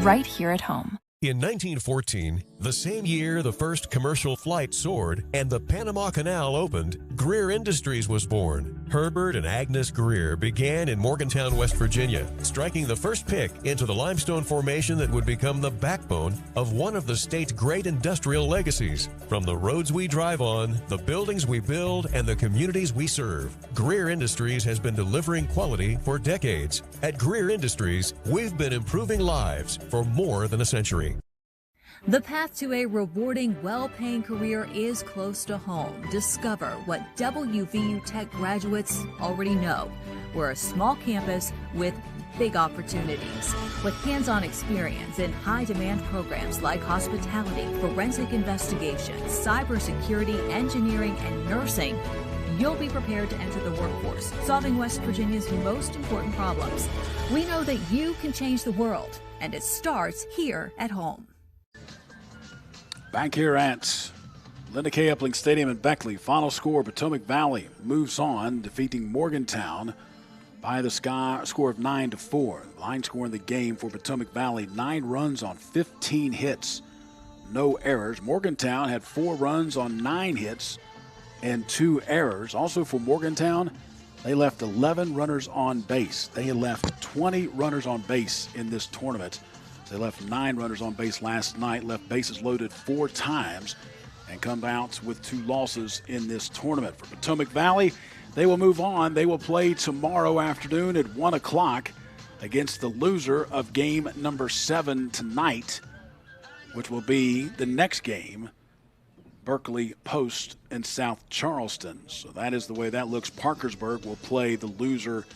right here at home. In 1914, the same year the first commercial flight soared and the Panama Canal opened, Greer Industries was born. Herbert and Agnes Greer began in Morgantown, West Virginia, striking the first pick into the limestone formation that would become the backbone of one of the state's great industrial legacies. From the roads we drive on, the buildings we build, and the communities we serve, Greer Industries has been delivering quality for decades. At Greer Industries, we've been improving lives for more than a century. The path to a rewarding, well-paying career is close to home. Discover what WVU Tech graduates already know. We're a small campus with big opportunities. With hands-on experience in high-demand programs like hospitality, forensic investigations, cybersecurity, engineering, and nursing, you'll be prepared to enter the workforce, solving West Virginia's most important problems. We know that you can change the world, and it starts here at home. Back here at Linda K. Epling Stadium in Beckley, final score, Potomac Valley moves on, defeating Morgantown by the score of 9-4. Line score in the game for Potomac Valley, 9 runs on 15 hits, no errors. Morgantown had 4 runs on 9 hits and 2 errors. Also for Morgantown, they left 11 runners on base. They had left 20 runners on base in this tournament. They left 9 runners on base last night, left bases loaded 4 times, and come out with 2 losses in this tournament. For Potomac Valley, they will move on. They will play tomorrow afternoon at 1 o'clock against the loser of game number 7 tonight, which will be the next game, Berkeley Post and South Charleston. So that is the way that looks. Parkersburg will play the loser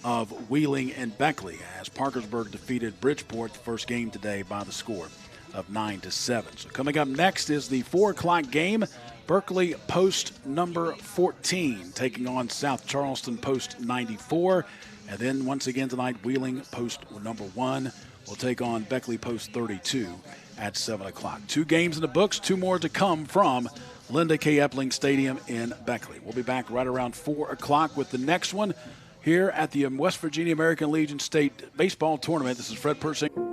of Wheeling and Beckley, as Parkersburg defeated Bridgeport the first game today by the score of 9-7. So coming up next is the 4 o'clock game. Berkeley Post number 14 taking on South Charleston Post 94. And then once again tonight, Wheeling Post number 1 will take on Beckley Post 32 at 7 o'clock. 2 games in the books, 2 more to come from Linda K. Epling Stadium in Beckley. We'll be back right around 4 o'clock with the next one here at the West Virginia American Legion State Baseball Tournament. This is Fred Persing.